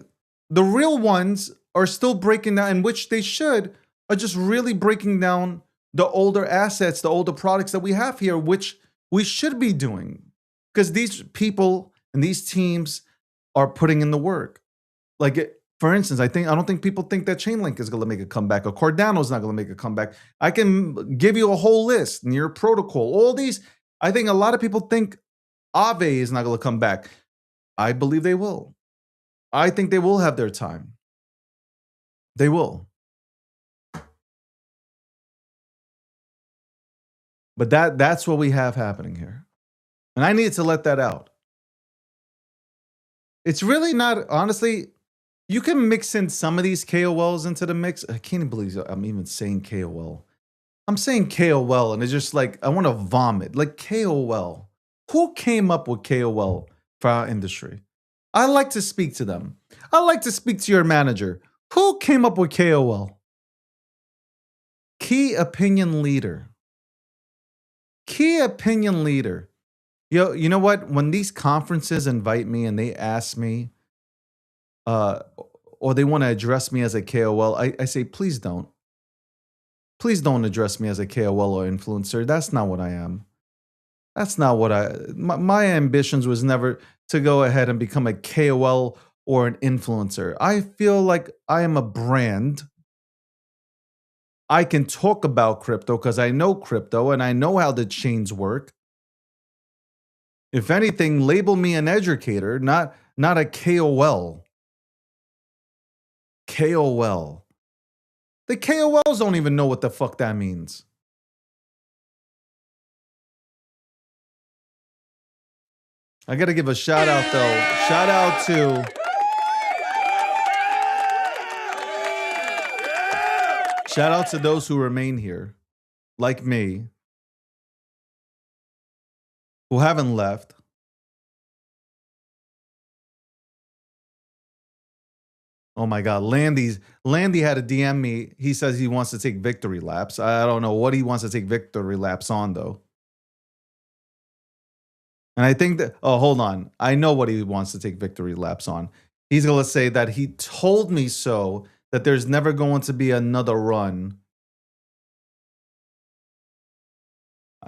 the real ones are still breaking down, and which they should, are just really breaking down the older assets, the older products that we have here, which we should be doing. Because these people and these teams are putting in the work. Like, for instance, I don't think people think that Chainlink is going to make a comeback, or Cardano is not going to make a comeback. I can give you a whole list. Near Protocol, all these. I think a lot of people think Aave is not going to come back. I believe they will. I think they will have their time. They will. But that's what we have happening here. And I needed to let that out. It's really not, honestly, you can mix in some of these KOLs into the mix. I can't believe I'm even saying KOL. I'm saying KOL, and it's just like, I want to vomit. Like, KOL. Who came up with KOL for our industry? I like to speak to them. I like to speak to your manager. Who came up with KOL? Key opinion leader. Key opinion leader. Yo, you know what? When these conferences invite me and they ask me, or they want to address me as a KOL, I say, please don't. Please don't address me as a KOL or influencer. That's not what I am. That's not what my ambitions was never to go ahead and become a KOL or an influencer. I feel like I am a brand. I can talk about crypto because I know crypto and I know how the chains work. If anything, label me an educator, not a KOL. KOL. The KOLs don't even know what the fuck that means. I got to give a shout out though. Shout out to those who remain here, like me, who haven't left. Oh my God, Landy had to DM me. He says he wants to take victory laps. I don't know what he wants to take victory laps on though. And I think that, oh, hold on. I know what he wants to take victory laps on. He's going to say that he told me so, that there's never going to be another run.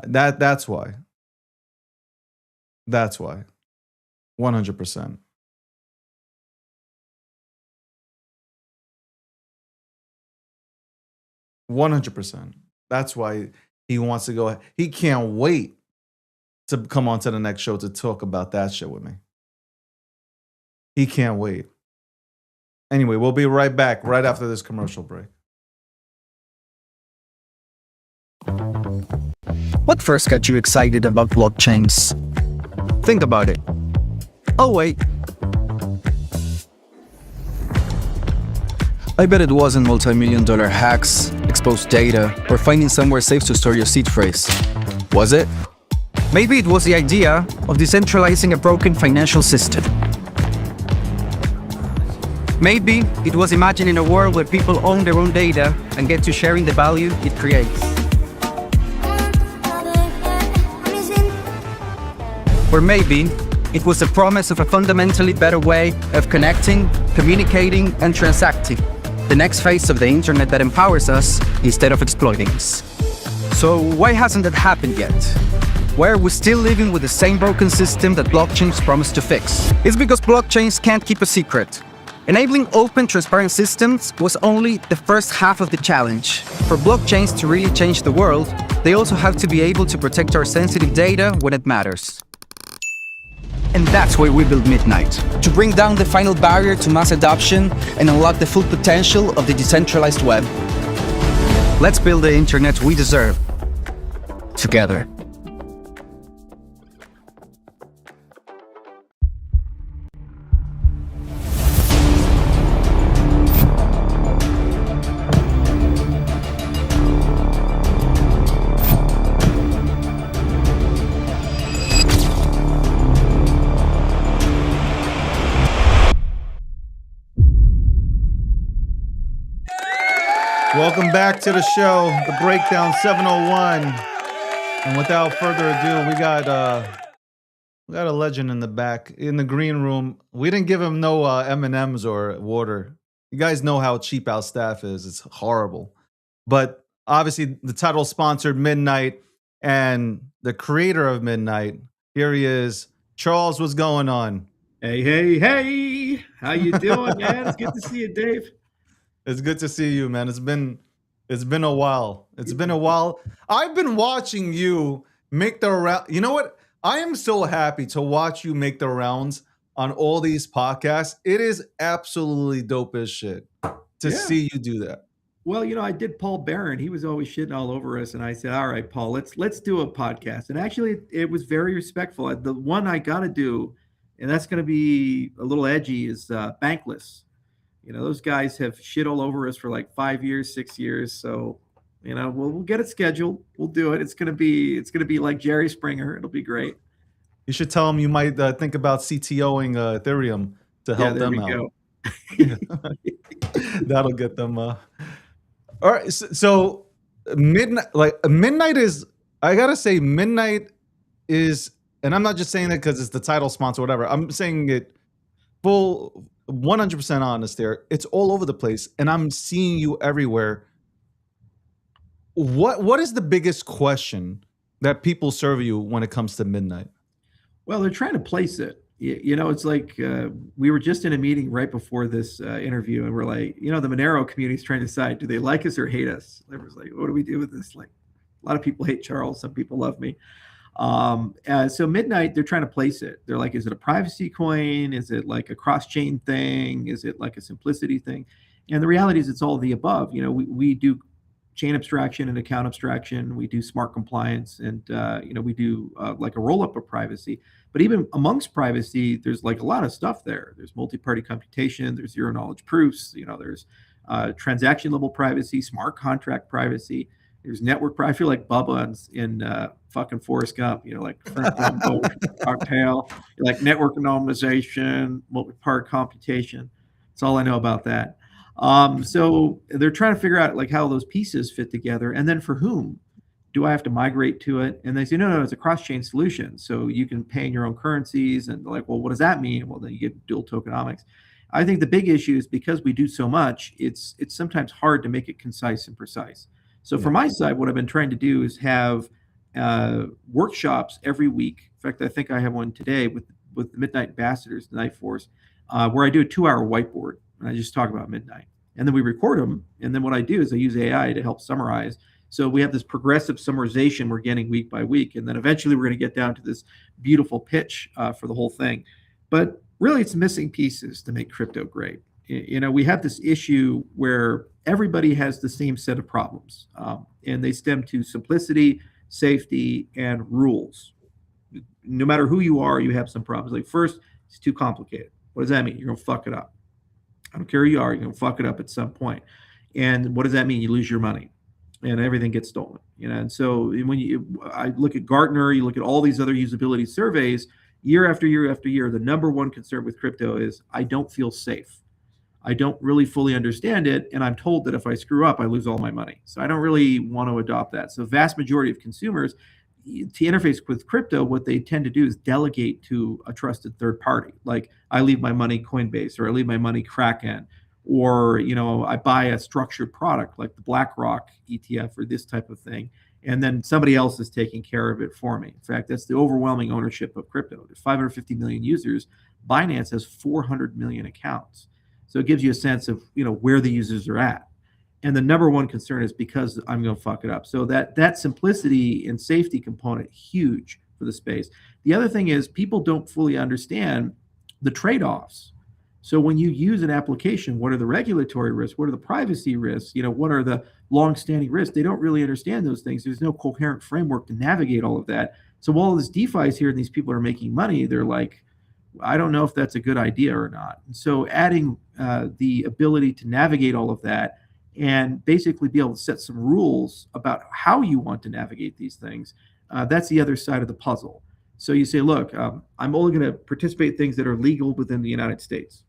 That's why. That's why. 100%. That's why he wants to go. He can't wait to come on to the next show to talk about that shit with me. He can't wait. Anyway, we'll be right back right after this commercial break. What first got you excited about blockchains? Think about it. Oh, wait. I bet it wasn't multi-million-dollar hacks, exposed data, or finding somewhere safe to store your seed phrase. Was it? Maybe it was the idea of decentralizing a broken financial system. Maybe it was imagining a world where people own their own data and get to sharing the value it creates. Or maybe it was the promise of a fundamentally better way of connecting, communicating, and transacting. The next phase of the internet that empowers us instead of exploiting us. So why hasn't that happened yet? Why are we still living with the same broken system that blockchains promise to fix? It's because blockchains can't keep a secret. Enabling open, transparent systems was only the first half of the challenge. For blockchains to really change the world, they also have to be able to protect our sensitive data when it matters. And that's why we built Midnight, to bring down the final barrier to mass adoption and unlock the full potential of the decentralized web. Let's build the internet we deserve, together. Welcome back to the show, the Breakdown 701. And without further ado, we got a legend in the back in the green room. We didn't give him no M&Ms or water. You guys know how cheap our staff is. It's horrible. But obviously, the title sponsored Midnight, and the creator of Midnight. Here he is, Charles. What's going on? Hey! How you doing, man? It's good to see you, Dave. It's good to see you, man. It's been a while. It's been a while. I've been watching you make the round. You know what? I am so happy to watch you make the rounds on all these podcasts. It is absolutely dope as shit to see you do that. Well, I did Paul Barron. He was always shitting all over us, and I said, "All right, Paul, let's do a podcast." And actually, it was very respectful. The one I got to do, and that's going to be a little edgy, is Bankless. Those guys have shit all over us for like 5 years, 6 years. So, we'll get it scheduled. We'll do it. It's gonna be like Jerry Springer. It'll be great. You should tell them you might think about CTOing Ethereum to help them out. That'll get them. All right. So Midnight is. I gotta say, Midnight is, and I'm not just saying that because it's the title sponsor, or whatever. I'm saying it full 100% honest there. It's all over the place, and I'm seeing you everywhere. What is the biggest question that people serve you when it comes to Midnight? Well, they're trying to place it. It's like we were just in a meeting right before this interview, and we're like, the Monero community is trying to decide, do they like us or hate us? Everyone's like, what do we do with this? Like, a lot of people hate Charles. Some people love me. So Midnight, they're trying to place it. They're like, is it a privacy coin? Is it like a cross-chain thing? Is it like a simplicity thing? And the reality is it's all of the above. We do chain abstraction and account abstraction. We do smart compliance, and we do like a roll-up of privacy. But even amongst privacy, there's like a lot of stuff there. There's multi-party computation. There's zero knowledge proofs. There's transaction level privacy, smart contract privacy. There's network. I feel like Bubba in fucking Forrest Gump. Like cocktail, like network anonymization, multi-part computation. That's all I know about that. So they're trying to figure out like how those pieces fit together, and then for whom do I have to migrate to it? And they say, no, it's a cross-chain solution. So you can pay in your own currencies, and they're like, well, what does that mean? Well, then you get dual tokenomics. I think the big issue is because we do so much, it's sometimes hard to make it concise and precise. So from my side, what I've been trying to do is have workshops every week. In fact, I think I have one today with the Midnight Ambassadors, the Night Force, where I do a 2-hour whiteboard, and I just talk about Midnight. And then we record them. And then what I do is I use AI to help summarize. So we have this progressive summarization we're getting week by week. And then eventually we're going to get down to this beautiful pitch for the whole thing. But really, it's missing pieces to make crypto great. We have this issue where everybody has the same set of problems, and they stem to simplicity, safety, and rules. No matter who you are, you have some problems. Like, first, it's too complicated. What does that mean? You're going to fuck it up. I don't care who you are, you're going to fuck it up at some point. And what does that mean? You lose your money and everything gets stolen. And so when I look at Gartner, you look at all these other usability surveys, year after year after year, the number one concern with crypto is I don't feel safe. I don't really fully understand it, and I'm told that if I screw up, I lose all my money. So I don't really want to adopt that. So vast majority of consumers, to interface with crypto, what they tend to do is delegate to a trusted third party. Like, I leave my money Coinbase, or I leave my money Kraken, or I buy a structured product like the BlackRock ETF or this type of thing, and then somebody else is taking care of it for me. In fact, that's the overwhelming ownership of crypto. There's 550 million users. Binance has 400 million accounts. So it gives you a sense of, where the users are at. And the number one concern is because I'm going to fuck it up. So that simplicity and safety component, huge for the space. The other thing is people don't fully understand the trade-offs. So when you use an application, what are the regulatory risks? What are the privacy risks? What are the long-standing risks? They don't really understand those things. There's no coherent framework to navigate all of that. So while this DeFi is here and these people are making money, they're like, I don't know if that's a good idea or not. And so adding the ability to navigate all of that and basically be able to set some rules about how you want to navigate these things, that's the other side of the puzzle. So you say, look, I'm only going to participate in things that are legal within the United States.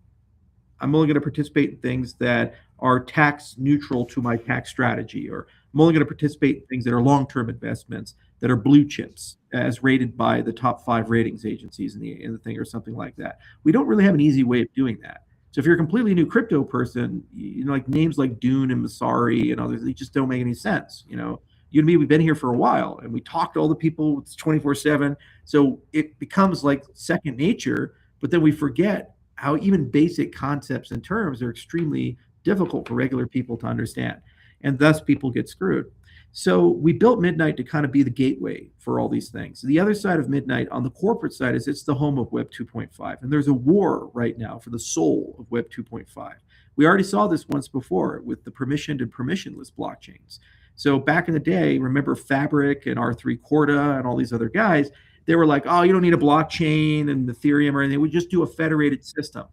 I'm only going to participate in things that are tax neutral to my tax strategy, or I'm only going to participate in things that are long-term investments that are blue chips as rated by the top 5 ratings agencies in the thing, or something like that. We don't really have an easy way of doing that. So if you're a completely new crypto person, like names like Dune and Masari and others, they just don't make any sense. You and me, we've been here for a while and we talk to all the people. It's 24/7. So it becomes like second nature, but then we forget how even basic concepts and terms are extremely difficult for regular people to understand. And thus people get screwed. So we built Midnight to kind of be the gateway for all these things. The other side of Midnight on the corporate side is it's the home of Web 2.5. And there's a war right now for the soul of Web 2.5. We already saw this once before with the permissioned and permissionless blockchains. So back in the day, remember Fabric and R3 Corda and all these other guys, they were like, oh, you don't need a blockchain and Ethereum or anything. We just do a federated system.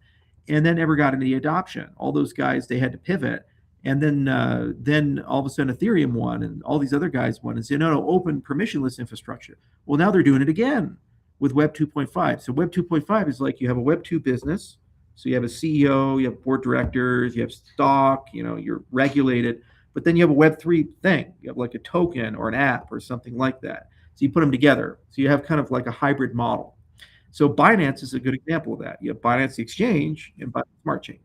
And then never got any adoption. All those guys, they had to pivot. And then all of a sudden Ethereum won and all these other guys won and said, no, open permissionless infrastructure. Well, now they're doing it again with Web 2.5. So Web 2.5 is like you have a Web 2 business. So you have a CEO, you have board directors, you have stock, you're regulated. But then you have a Web 3 thing. You have like a token or an app or something like that. So you put them together. So you have kind of like a hybrid model. So Binance is a good example of that. You have Binance the exchange and Binance Smart Chain.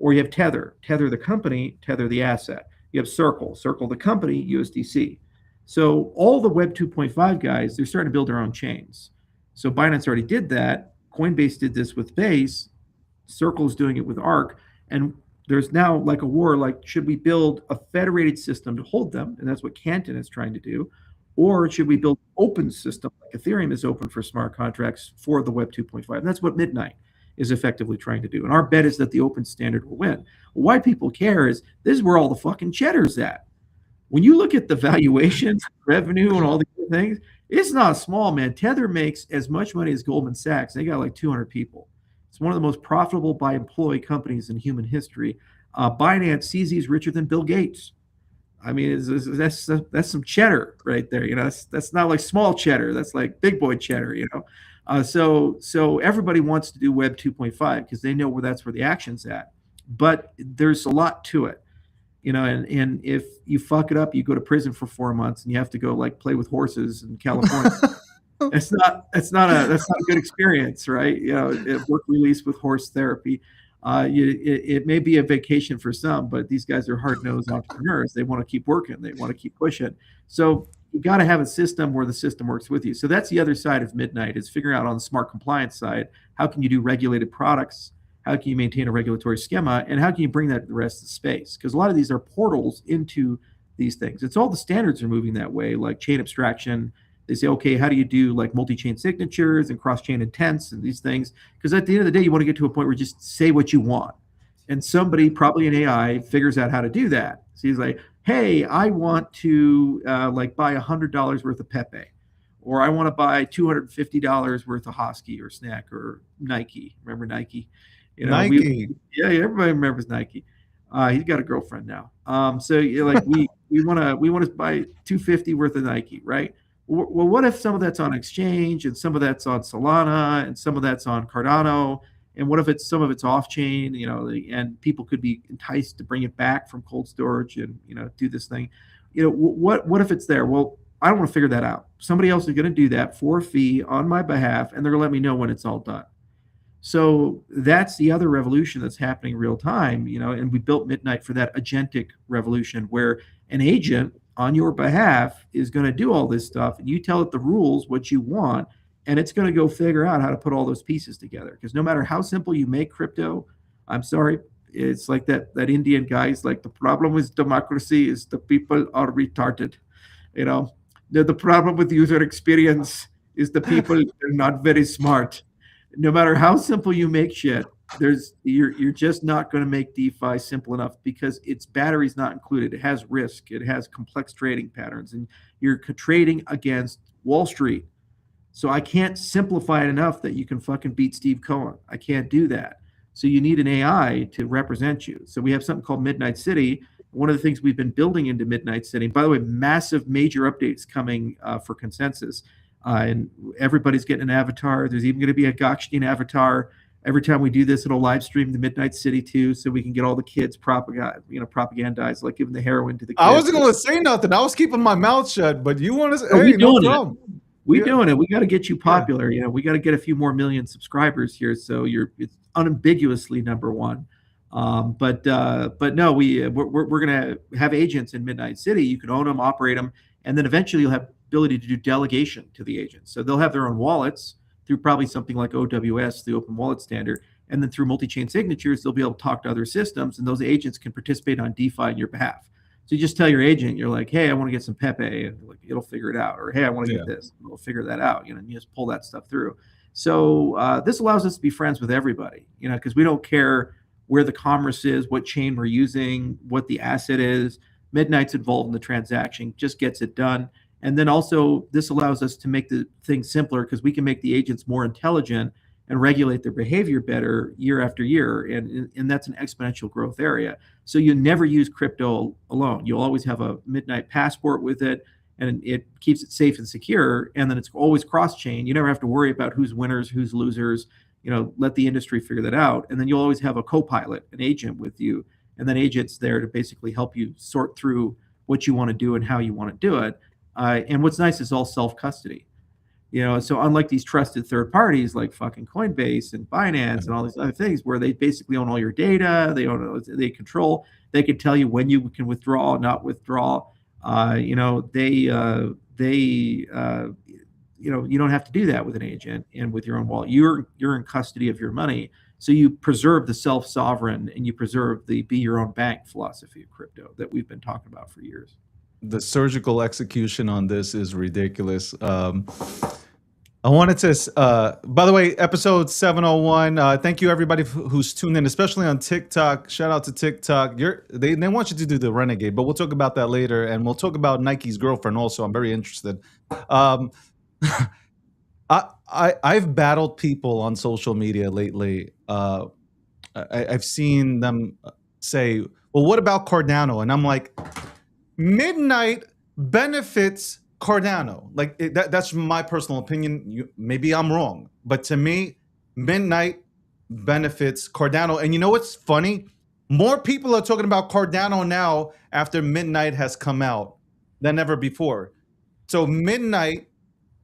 Or you have Tether the company, Tether the asset. You have Circle the company, USDC. So all the Web 2.5 guys, they're starting to build their own chains. So Binance already did that. Coinbase did this with Base. Circle is doing it with Arc. And there's now like a war, like should we build a federated system to hold them? And that's what Canton is trying to do. Or should we build an open system like Ethereum is open for smart contracts for the Web 2.5? And that's what Midnight is effectively trying to do. And our bet is that the open standard will win. Why people care is this is where all the fucking cheddar's at. When you look at the valuations, revenue, and all these things, it's not small, man. Tether makes as much money as Goldman Sachs. They got like 200 people. It's one of the most profitable by employee companies in human history. Binance sees he's richer than Bill Gates. I mean, that's some cheddar right there. That's not like small cheddar. That's like big boy cheddar. So everybody wants to do Web 2.5 because they know that's where the action's at. But there's a lot to it, and if you fuck it up, you go to prison for 4 months and you have to go like play with horses in California. That's not a good experience, right? Work release with horse therapy. It may be a vacation for some, but these guys are hard-nosed entrepreneurs. They want to keep working. They want to keep pushing. So you got to have a system where the system works with you. So that's the other side of Midnight, is figuring out on the smart compliance side, how can you do regulated products? How can you maintain a regulatory schema? And how can you bring that to the rest of the space? Because a lot of these are portals into these things. It's all the standards are moving that way, like chain abstraction. They say, okay, how do you do like multi-chain signatures and cross-chain intents and these things? Because at the end of the day, you want to get to a point where you just say what you want. And somebody, probably an AI, figures out how to do that. So he's like, hey, I want to buy $100 worth of Pepe, or I want to buy $250 worth of Hosky or Snack or Nike. Remember Nike? Nike. Everybody remembers Nike. He's got a girlfriend now. We want to buy $250 worth of Nike, right? Well, what if some of that's on exchange and some of that's on Solana and some of that's on Cardano, and what if some of it's off chain, and people could be enticed to bring it back from cold storage and do this thing, what if it's there? Well, I don't want to figure that out. Somebody else is going to do that for a fee on my behalf, and they're going to let me know when it's all done. So that's the other revolution that's happening real time, and we built Midnight for that agentic revolution where an agent on your behalf is going to do all this stuff, and you tell it the rules, what you want, and it's going to go figure out how to put all those pieces together. Because no matter how simple you make crypto, I'm sorry, It's like that Indian guy is like, the problem with democracy is the people are retarded. You know, the problem with user experience is the people are not very smart. No matter how simple you make shit, you're just not going to make DeFi simple enough because its battery's not included. It has risk. It has complex trading patterns, and you're trading against Wall Street. So I can't simplify it enough that you can fucking beat Steve Cohen. I can't do that. So you need an AI to represent you. So we have something called Midnight City. One of the things we've been building into Midnight City, by the way, massive major updates coming for consensus. And everybody's getting an avatar. There's even going to be a Gokhshtein avatar. Every time we do this, it'll live stream the Midnight City too, so we can get all the kids propagandized, like giving the heroin to the kids. I wasn't going to say nothing. I was keeping my mouth shut, but you want to say, hey, no problem. We're doing it. We got to get you popular. You know, we got to get a few more million subscribers here, so it's unambiguously number one. But no, we're gonna have agents in Midnight City. You can own them, operate them, and then eventually you'll have ability to do delegation to the agents. So they'll have their own wallets through probably something like OWS, the Open Wallet Standard, and then through multi-chain signatures, they'll be able to talk to other systems, and those agents can participate on DeFi on your behalf. So you just tell your agent, you're like, hey, I want to get some Pepe, and like, it'll figure it out. Or hey, I want to get this, and it'll figure that out. You know, and you just pull that stuff through. So this allows us to be friends with everybody, you know, because we don't care where the commerce is, what chain we're using, what the asset is. Midnight's involved in the transaction, just gets it done. And then also this allows us to make the thing simpler because we can make the agents more intelligent and regulate their behavior better year after year. And that's an exponential growth area. So you never use crypto alone. You'll always have a Midnight passport with it, and it keeps it safe and secure. And then it's always cross-chain. You never have to worry about who's winners, who's losers. You know, let the industry figure that out. And then you'll always have a co-pilot, an agent with you. And then agents there to basically help you sort through what you want to do and how you want to do it. And what's nice is all self-custody. You know, so unlike these trusted third parties like fucking Coinbase and Binance and all these other things where they basically own all your data, they control, they can tell you when you can withdraw, not withdraw. You know, you don't have to do that with an agent and with your own wallet. You're in custody of your money, so you preserve the self-sovereign and you preserve the be your own bank philosophy of crypto that we've been talking about for years. The surgical execution on this is ridiculous. I wanted to, by the way, episode 701. Thank you everybody who's tuned in, especially on TikTok. Shout out to TikTok. They want you to do the renegade, but we'll talk about that later, and we'll talk about Nike's girlfriend also. I'm very interested. I've battled people on social media lately. I've seen them say, "Well, what about Cardano?" And I'm like, Midnight benefits Cardano. Like that's my personal opinion. Maybe I'm wrong, but to me, Midnight benefits Cardano. And you know what's funny? More people are talking about Cardano now after Midnight has come out than ever before. So Midnight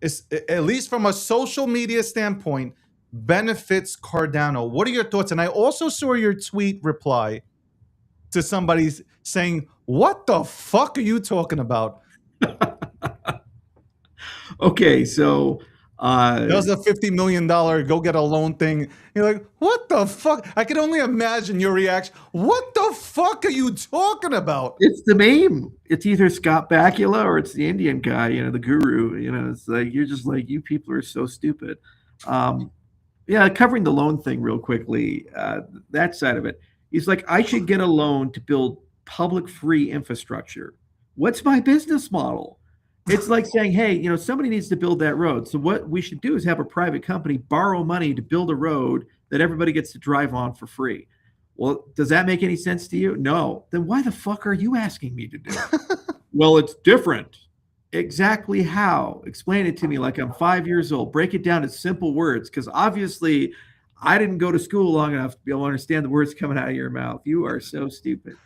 is, at least from a social media standpoint, benefits Cardano. What are your thoughts? And I also saw your tweet reply to somebody saying, "What the fuck are you talking about?" Okay, so that was a $50 million go get a loan thing. You're like, what the fuck? I can only imagine your reaction. What the fuck are you talking about? It's the meme. It's either Scott Bakula or it's the Indian guy, you know, the guru. You know, it's like you're just like, you people are so stupid. Yeah, covering the loan thing real quickly, that side of it. He's like, I should get a loan to build public free infrastructure. What's my business model? It's like saying, hey, you know, somebody needs to build that road. So what we should do is have a private company borrow money to build a road that everybody gets to drive on for free. Well, does that make any sense to you? No. Then why the fuck are you asking me to do it? Well, it's different. Exactly how? Explain it to me like I'm 5 years old. Break it down in simple words, because obviously I didn't go to school long enough to be able to understand the words coming out of your mouth. You are so stupid.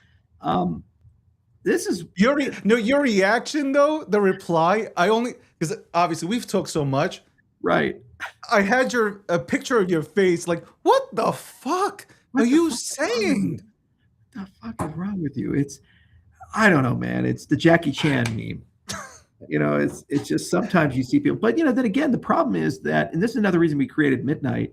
This is your reaction though, the reply. Because obviously we've talked so much, right? I had a picture of your face, like, what the fuck are you saying? What the fuck is wrong with you? I don't know, man. It's the Jackie Chan meme. You know, it's just sometimes you see people, but you know, then again, the problem is that, and this is another reason we created Midnight.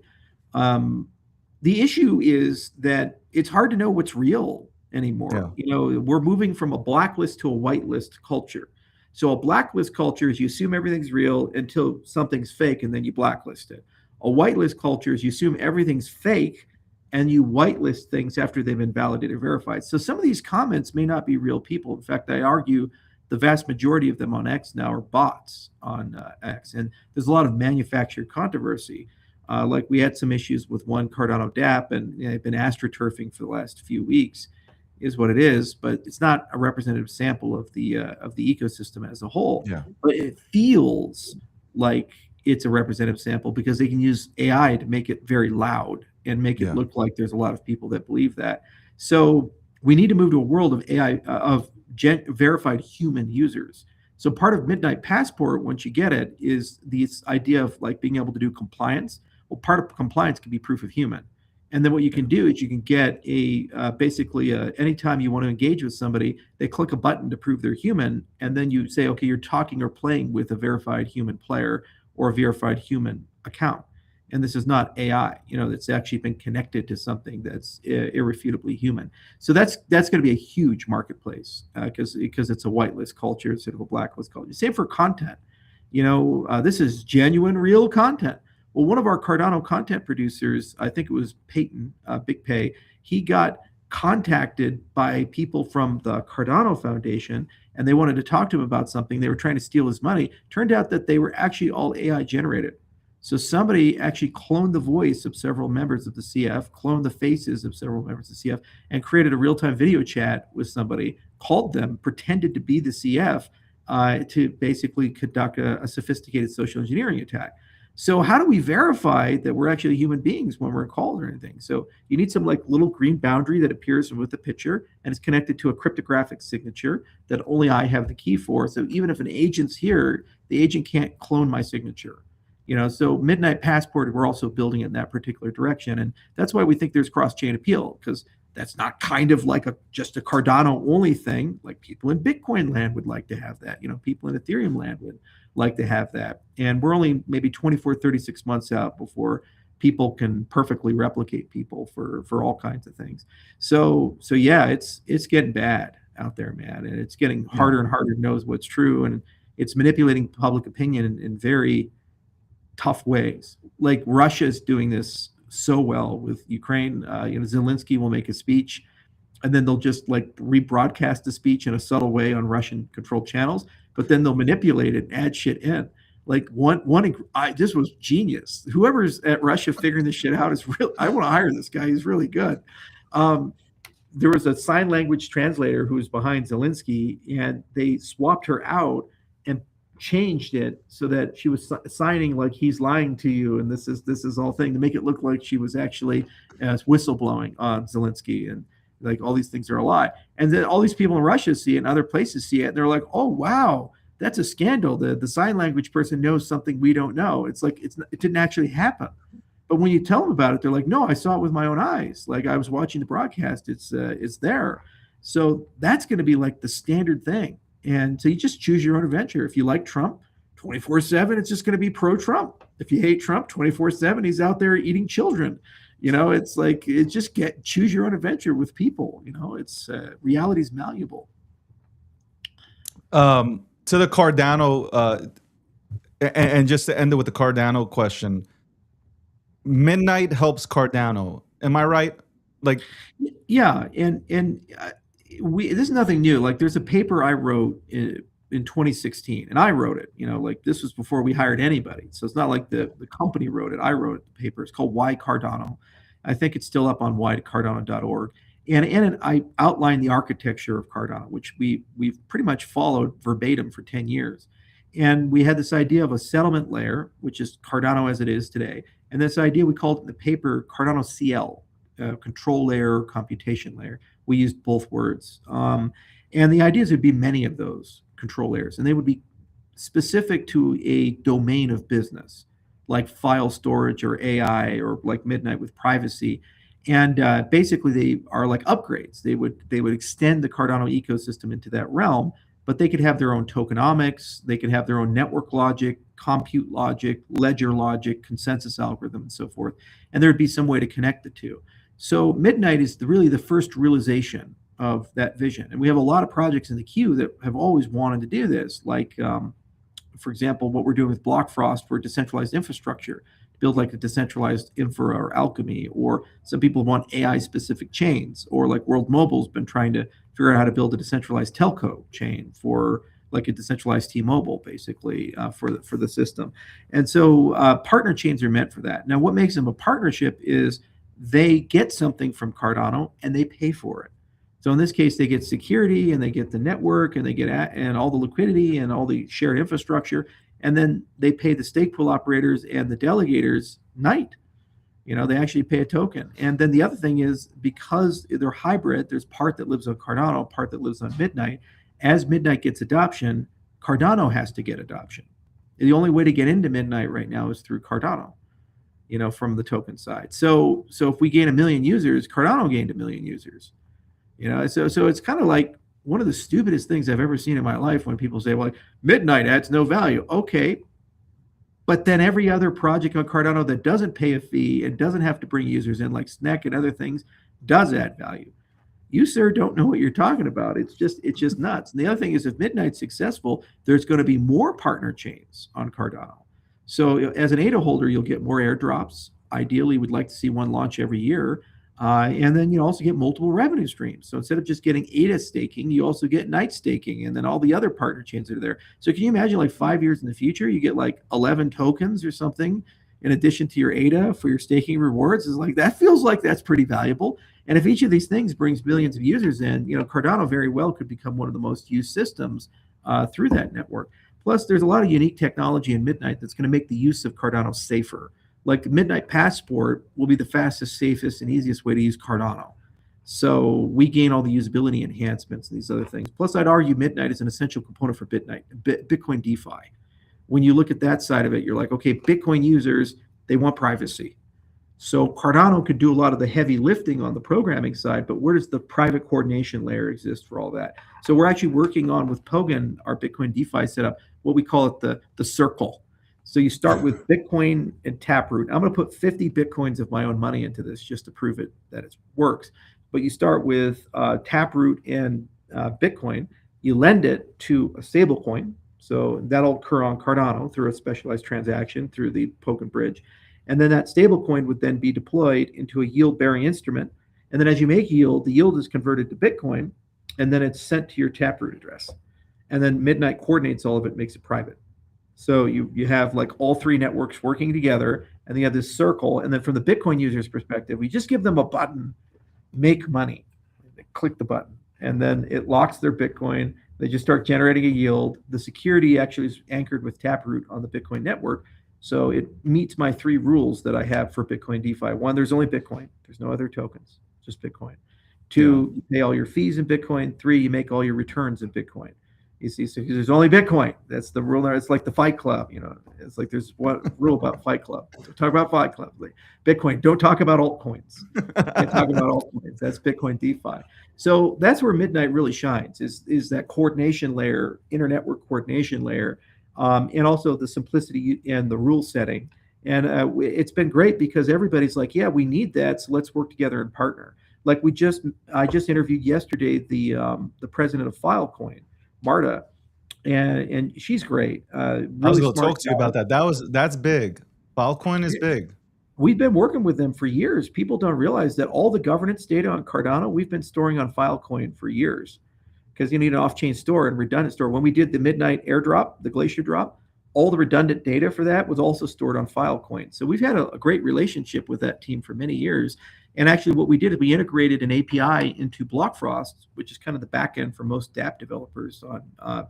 The issue is that it's hard to know what's real anymore. Yeah. We're moving from a blacklist to a whitelist culture. So a blacklist culture is you assume everything's real until something's fake and then you blacklist it. A whitelist culture is you assume everything's fake and you whitelist things after they've been validated or verified. So some of these comments may not be real people. In fact, I argue the vast majority of them on X now are bots on X. And there's a lot of manufactured controversy. Like we had some issues with one Cardano DApp, and they've been astroturfing for the last few weeks, is what it is. But it's not a representative sample of the ecosystem as a whole. Yeah. But it feels like it's a representative sample because they can use AI to make it very loud and make it look like there's a lot of people that believe that. So we need to move to a world of AI of verified human users. So part of Midnight Passport, once you get it, is this idea of like being able to do compliance. Well, part of compliance can be proof of human. And then what you can do is you can get basically anytime you want to engage with somebody, they click a button to prove they're human. And then you say, okay, you're talking or playing with a verified human player or a verified human account. And this is not AI, that's actually been connected to something that's irrefutably human. So that's going to be a huge marketplace because it's a whitelist culture instead of a blacklist culture. Same for content. This is genuine, real content. Well, one of our Cardano content producers, I think it was Peyton Big Pay, he got contacted by people from the Cardano Foundation, and they wanted to talk to him about something. They were trying to steal his money. Turned out that they were actually all AI generated. So somebody actually cloned the voice of several members of the CF, cloned the faces of several members of the CF, and created a real-time video chat with somebody, called them, pretended to be the CF to basically conduct a sophisticated social engineering attack. So how do we verify that we're actually human beings when we're called or anything? So you need some like little green boundary that appears with the picture and it's connected to a cryptographic signature that only I have the key for. So even if an agent's here, the agent can't clone my signature. So Midnight Passport, we're also building it in that particular direction. And that's why we think there's cross-chain appeal, because that's not kind of like just a Cardano only thing. Like people in Bitcoin land would like to have that. People in Ethereum land would like to have that. And we're only maybe 24, 36 months out before people can perfectly replicate people for all kinds of things. So yeah, it's getting bad out there, man. And it's getting harder and harder to know what's true. And it's manipulating public opinion in very tough ways. Like Russia's doing this so well with Ukraine. Zelensky will make a speech and then they'll just like rebroadcast the speech in a subtle way on Russian controlled channels, but then they'll manipulate it and add shit in. Like this was genius. Whoever's at Russia figuring this shit out is real. I want to hire this guy. He's really good. There was a sign language translator who was behind Zelensky, and they swapped her out and changed it so that she was signing like he's lying to you, and this is all thing to make it look like she was actually whistleblowing on Zelensky, and like all these things are a lie. And then all these people in Russia see it and other places see it, and they're like, oh wow, that's a scandal. The sign language person knows something we don't know. It's like it didn't actually happen. But when you tell them about it, they're like, no, I saw it with my own eyes. Like I was watching the broadcast. It's there. So that's going to be like the standard thing. And so you just choose your own adventure. If you like Trump, 24/7, it's just going to be pro-Trump. If you hate Trump, 24/7, he's out there eating children. It's like choose your own adventure with people. It's reality's malleable. To the Cardano, and just to end it with the Cardano question, Midnight helps Cardano. Am I right? Like, yeah, and this is nothing new. Like there's a paper I wrote in 2016, and I wrote it. Like this was before we hired anybody, so it's not like the company wrote it. I wrote the paper. It's called Why Cardano. I think it's still up on whycardano.org. And I outlined the architecture of Cardano, which we've pretty much followed verbatim for 10 years. And we had this idea of a settlement layer, which is Cardano as it is today. And this idea, we called it in the paper Cardano CL, control layer, computation layer. We used both words. And the ideas would be many of those control layers, and they would be specific to a domain of business, like file storage or AI, or like Midnight with privacy. And basically, they are like upgrades. They would extend the Cardano ecosystem into that realm, but they could have their own tokenomics, they could have their own network logic, compute logic, ledger logic, consensus algorithm, and so forth. And there'd be some way to connect the two. So Midnight is really the first realization of that vision. And we have a lot of projects in the queue that have always wanted to do this, like, for example, what we're doing with Blockfrost for decentralized infrastructure, build like a decentralized infra or Alchemy, or some people want AI specific chains, or like World Mobile's been trying to figure out how to build a decentralized telco chain for like a decentralized T-Mobile, basically, for the system. And so partner chains are meant for that. Now, what makes them a partnership is they get something from Cardano and they pay for it. So in this case, they get security and they get the network and they get and all the liquidity and all the shared infrastructure, and then they pay the stake pool operators and the delegators night. They actually pay a token. And then the other thing is, because they're hybrid, there's part that lives on Cardano, part that lives on Midnight. As Midnight gets adoption, Cardano has to get adoption. The only way to get into Midnight right now is through Cardano, from the token side. So if we gain 1 million users, Cardano gained 1 million users. So it's kind of like one of the stupidest things I've ever seen in my life when people say, well, Midnight adds no value. Okay. But then every other project on Cardano that doesn't pay a fee and doesn't have to bring users in, like Snek and other things, does add value. You, sir, don't know what you're talking about. It's just nuts. And the other thing is, if Midnight's successful, there's going to be more partner chains on Cardano. So as an ADA holder, you'll get more airdrops. Ideally, we'd like to see one launch every year. And then you also get multiple revenue streams. So instead of just getting ADA staking, you also get night staking, and then all the other partner chains that are there. So can you imagine, like 5 years in the future, you get like 11 tokens or something in addition to your ADA for your staking rewards? Is like, that feels like that's pretty valuable. And if each of these things brings millions of users in, Cardano very well could become one of the most used systems through that network. Plus, there's a lot of unique technology in Midnight that's going to make the use of Cardano safer. Like the Midnight Passport will be the fastest, safest, and easiest way to use Cardano. So we gain all the usability enhancements and these other things. Plus, I'd argue Midnight is an essential component for Bitcoin DeFi. When you look at that side of it, you're like, okay, Bitcoin users, they want privacy. So Cardano could do a lot of the heavy lifting on the programming side, but where does the private coordination layer exist for all that? So we're actually working on, with Pogan, our Bitcoin DeFi setup, what we call it the circle. So you start with Bitcoin and Taproot. I'm going to put 50 Bitcoins of my own money into this just to prove it that it works. But you start with Taproot and Bitcoin. You lend it to a stable coin. So that'll occur on Cardano through a specialized transaction through the Pogan bridge. And then that stable coin would then be deployed into a yield-bearing instrument. And then as you make yield, the yield is converted to Bitcoin, and then it's sent to your Taproot address. And then Midnight coordinates all of it, makes it private. So you have like all three networks working together, and then you have this circle. And then from the Bitcoin user's perspective, we just give them a button, make money. They click the button, and then it locks their Bitcoin. They just start generating a yield. The security actually is anchored with Taproot on the Bitcoin network. So it meets my 3 rules that I have for Bitcoin DeFi. 1, there's only Bitcoin. There's no other tokens, just Bitcoin. 2, you pay all your fees in Bitcoin. 3, you make all your returns in Bitcoin. You see, so there's only Bitcoin. That's the rule. It's like the Fight Club. It's like there's one rule about Fight Club. So talk about Fight Club. Like Bitcoin. Don't talk about altcoins. Can't talk about altcoins. That's Bitcoin DeFi. So that's where Midnight really shines. Is that coordination layer, inter-network coordination layer, and also the simplicity and the rule setting. And it's been great because everybody's like, yeah, we need that. So let's work together and partner. Like I just interviewed yesterday the president of Filecoin, Marta, and she's great. Really I was going to talk to you about that. That's big. Filecoin is big. We've been working with them for years. People don't realize that all the governance data on Cardano, we've been storing on Filecoin for years, because you need an off-chain store and redundant store. When we did the Midnight airdrop, the Glacier drop, all the redundant data for that was also stored on Filecoin. So we've had a great relationship with that team for many years. And actually what we did is we integrated an API into Blockfrost, which is kind of the backend for most dApp developers on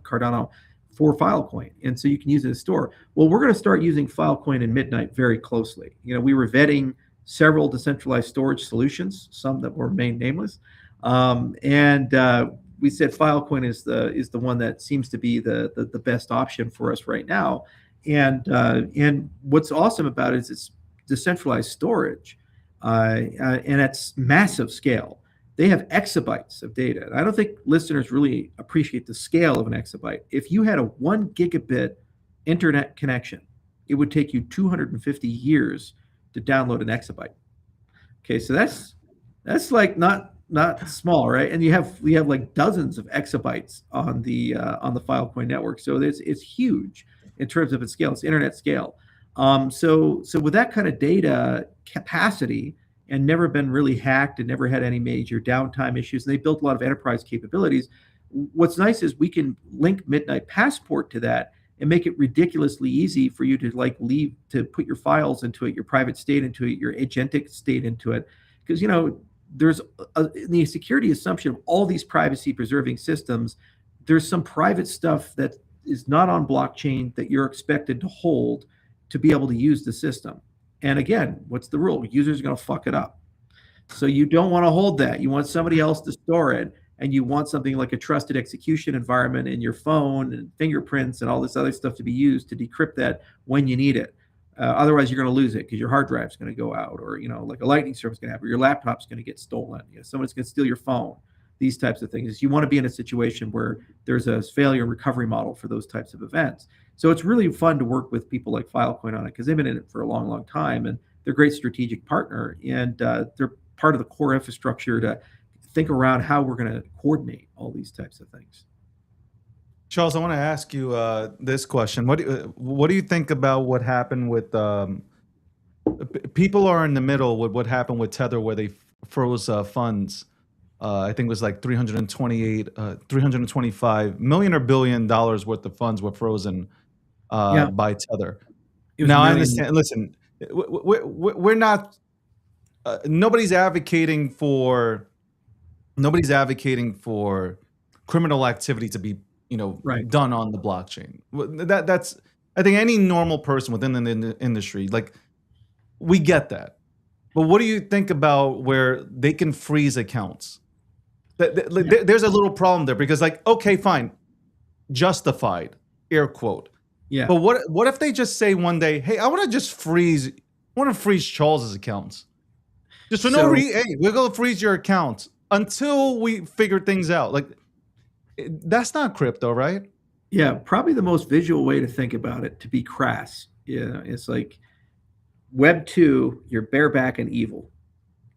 Cardano, for Filecoin. And so you can use it as a store. Well, we're going to start using Filecoin and Midnight very closely. We were vetting several decentralized storage solutions, some that were remain nameless. We said Filecoin is the one that seems to be the best option for us right now. And what's awesome about it is it's decentralized storage, and it's massive scale. They have exabytes of data. I don't think listeners really appreciate the scale of an exabyte. If you had a 1 gigabit internet connection, it would take you 250 years to download an exabyte. Okay, so that's like not small, right? And we have like dozens of exabytes on the Filecoin network. So it's huge in terms of its scale. It's internet scale. So with that kind of data capacity and never been really hacked and never had any major downtime issues, and they built a lot of enterprise capabilities. What's nice is we can link Midnight Passport to that and make it ridiculously easy for you to like leave to put your files into it, your private state into it, your agentic state into it, because there's the security assumption of all these privacy preserving systems. There's some private stuff that is not on blockchain that you're expected to hold to be able to use the system. And again, what's the rule? Users are going to fuck it up. So you don't want to hold that. You want somebody else to store it. And you want something like a trusted execution environment in your phone and fingerprints and all this other stuff to be used to decrypt that when you need it. Otherwise, you're going to lose it because your hard drive's going to go out, or like a lightning storm is going to happen, or your laptop's going to get stolen. Someone's going to steal your phone. These types of things. You want to be in a situation where there's a failure and recovery model for those types of events. So it's really fun to work with people like Filecoin on it because they've been in it for a long, long time, and they're a great strategic partner, and they're part of the core infrastructure to think around how we're going to coordinate all these types of things. Charles, I want to ask you this question. What do you think about what happened with people are in the middle with what happened with Tether, where they froze funds? I think it was like 325 million or $1 billion worth of funds were frozen by Tether. Now I understand. Listen, we're not. Nobody's advocating for criminal activity to be done on the blockchain. That's I think any normal person within the industry, like, we get that. But what do you think about where they can freeze accounts? There's a little problem there because, like, okay, fine, justified, air quote. Yeah. But what if they just say one day, hey, I want to freeze Charles's accounts. Just for no reason. Hey, we're going to freeze your accounts until we figure things out. Like, that's not crypto, right? Yeah, probably the most visual way to think about it, to be crass. Yeah, it's like Web 2, you're bareback and evil.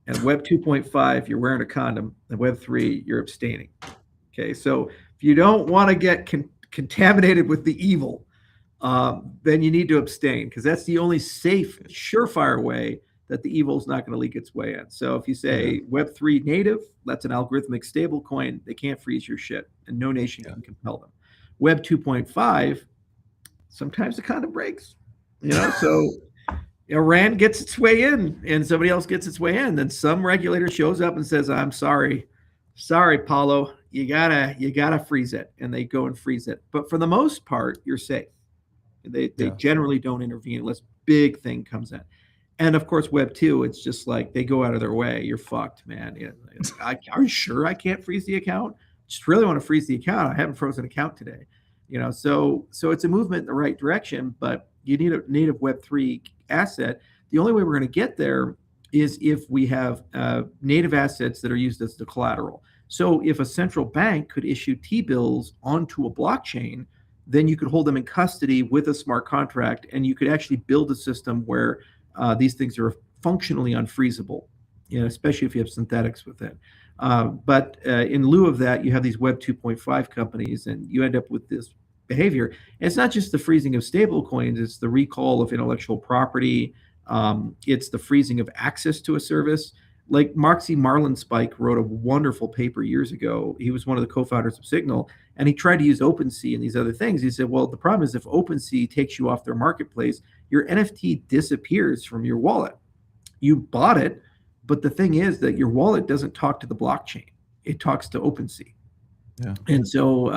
And Web 2.5, you're wearing a condom. And Web 3, you're abstaining. Okay, so if you don't want to get contaminated with the evil, then you need to abstain, because that's the only safe, surefire way that the evil is not going to leak its way in. So if you say Web3 native, that's an algorithmic stable coin, they can't freeze your shit, and no nation can compel them. Web 2.5, sometimes the condom breaks, so Iran gets its way in and somebody else gets its way in. Then some regulator shows up and says, I'm sorry, Paulo, you gotta freeze it. And they go and freeze it. But for the most part, you're safe. They generally don't intervene unless big thing comes in. And of course, Web 2, it's just like they go out of their way. You're fucked, man. Are you sure I can't freeze the account? Just really want to freeze the account. I haven't frozen an account today. So it's a movement in the right direction, but you need a native Web3 asset. The only way we're going to get there is if we have native assets that are used as the collateral. So if a central bank could issue T-bills onto a blockchain, then you could hold them in custody with a smart contract, and you could actually build a system where these things are functionally unfreezable, especially if you have synthetics with it. But in lieu of that, you have these Web 2.5 companies, and you end up with this behavior. And it's not just the freezing of stable coins, it's the recall of intellectual property. It's the freezing of access to a service. Like Marcy Marlinspike wrote a wonderful paper years ago. He was one of the co-founders of Signal, and he tried to use OpenSea and these other things. He said, well, the problem is if OpenSea takes you off their marketplace, your NFT disappears from your wallet. You bought it, but the thing is that your wallet doesn't talk to the blockchain. It talks to OpenSea. Yeah. And so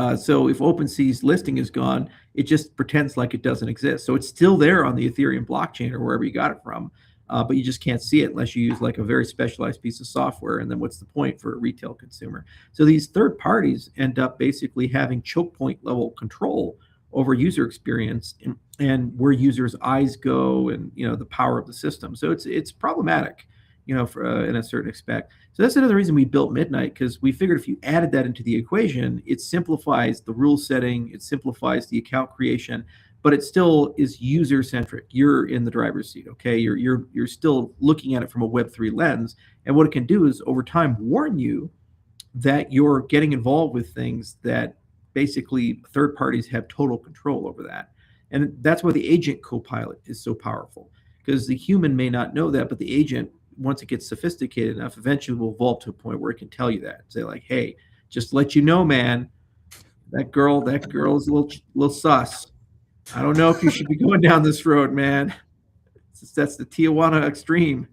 if OpenSea's listing is gone, it just pretends like it doesn't exist. So it's still there on the Ethereum blockchain or wherever you got it from, but you just can't see it unless you use like a very specialized piece of software. And then what's the point for a retail consumer? So these third parties end up basically having choke point level control over user experience and where users' eyes go, and the power of the system. So it's problematic. in a certain expect. So that's another reason we built Midnight, because we figured if you added that into the equation, it simplifies the rule setting, it simplifies the account creation, but it still is user centric. You're in the driver's seat, okay? You're still looking at it from a Web3 lens, and what it can do is over time warn you that you're getting involved with things that basically third parties have total control over that. And that's why the agent co-pilot is so powerful, because the human may not know that, but the agent, once it gets sophisticated enough, eventually will evolve to a point where it can tell you that. Say like, hey, just let you know, man, that girl is a little sus. I don't know if you should be going down this road, man. That's the Tijuana extreme.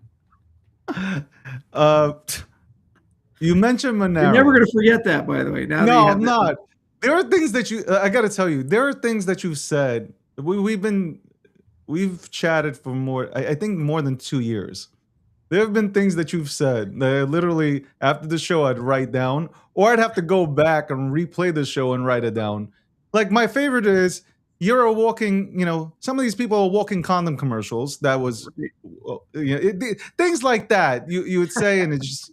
You mentioned Monero. You're never going to forget that, by the way. Now no, I'm not. There are things that I got to tell you, there are things that you've said. We've chatted for I think more than 2 years. There have been things that you've said that literally after the show I'd write down, or I'd have to go back and replay the show and write it down. Like my favorite is, you're a walking, some of these people are walking condom commercials. That was, things like that you would say, and it just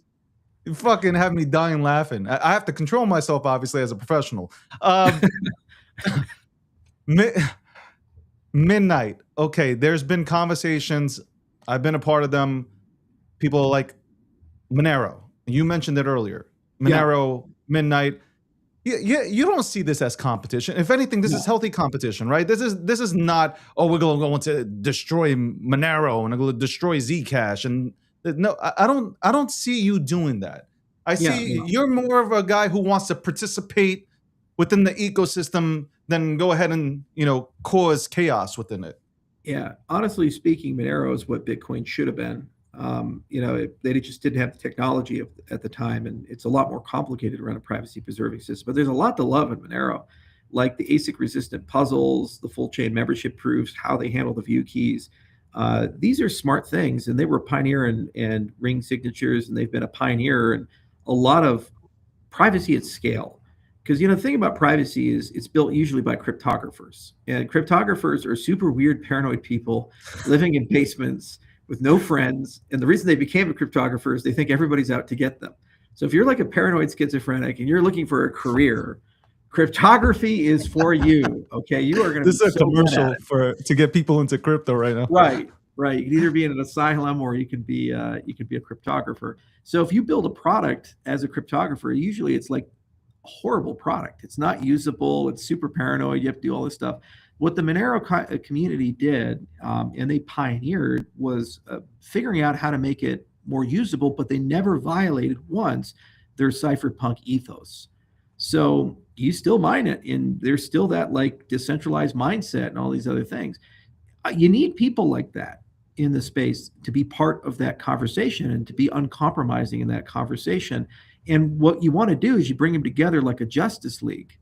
you fucking have me dying laughing. I have to control myself, obviously, as a professional. Midnight. Okay, there's been conversations. I've been a part of them. People like Monero. You mentioned it earlier. Monero, Midnight. You don't see this as competition. If anything, this is healthy competition, right? This is not, we're going to destroy Monero and going to destroy Zcash. And no, I don't see you doing that. I see you're more of a guy who wants to participate within the ecosystem than go ahead and cause chaos within it. Yeah, honestly speaking, Monero is what Bitcoin should have been. They just didn't have the technology at the time, and it's a lot more complicated to run a privacy preserving system. But there's a lot to love in Monero, like the ASIC resistant puzzles, the full chain membership proofs, how they handle the view keys. These are smart things, and they were a pioneer in ring signatures, and they've been a pioneer in a lot of privacy at scale. Because the thing about privacy is it's built usually by cryptographers, and cryptographers are super weird, paranoid people living in basements with no friends. And the reason they became a cryptographer is they think everybody's out to get them. So if you're like a paranoid schizophrenic and you're looking for a career, cryptography is for you. Okay, you are going to. This is a commercial to get people into crypto right now. Right. You can either be in an asylum or you could be a cryptographer. So if you build a product as a cryptographer, usually it's like a horrible product. It's not usable. It's super paranoid. You have to do all this stuff. What the Monero community did, and they pioneered, was figuring out how to make it more usable, but they never violated once their cypherpunk ethos. So you still mine it, and there's still that like decentralized mindset and all these other things. You need people like that in the space to be part of that conversation and to be uncompromising in that conversation. And what you want to do is you bring them together like a Justice League.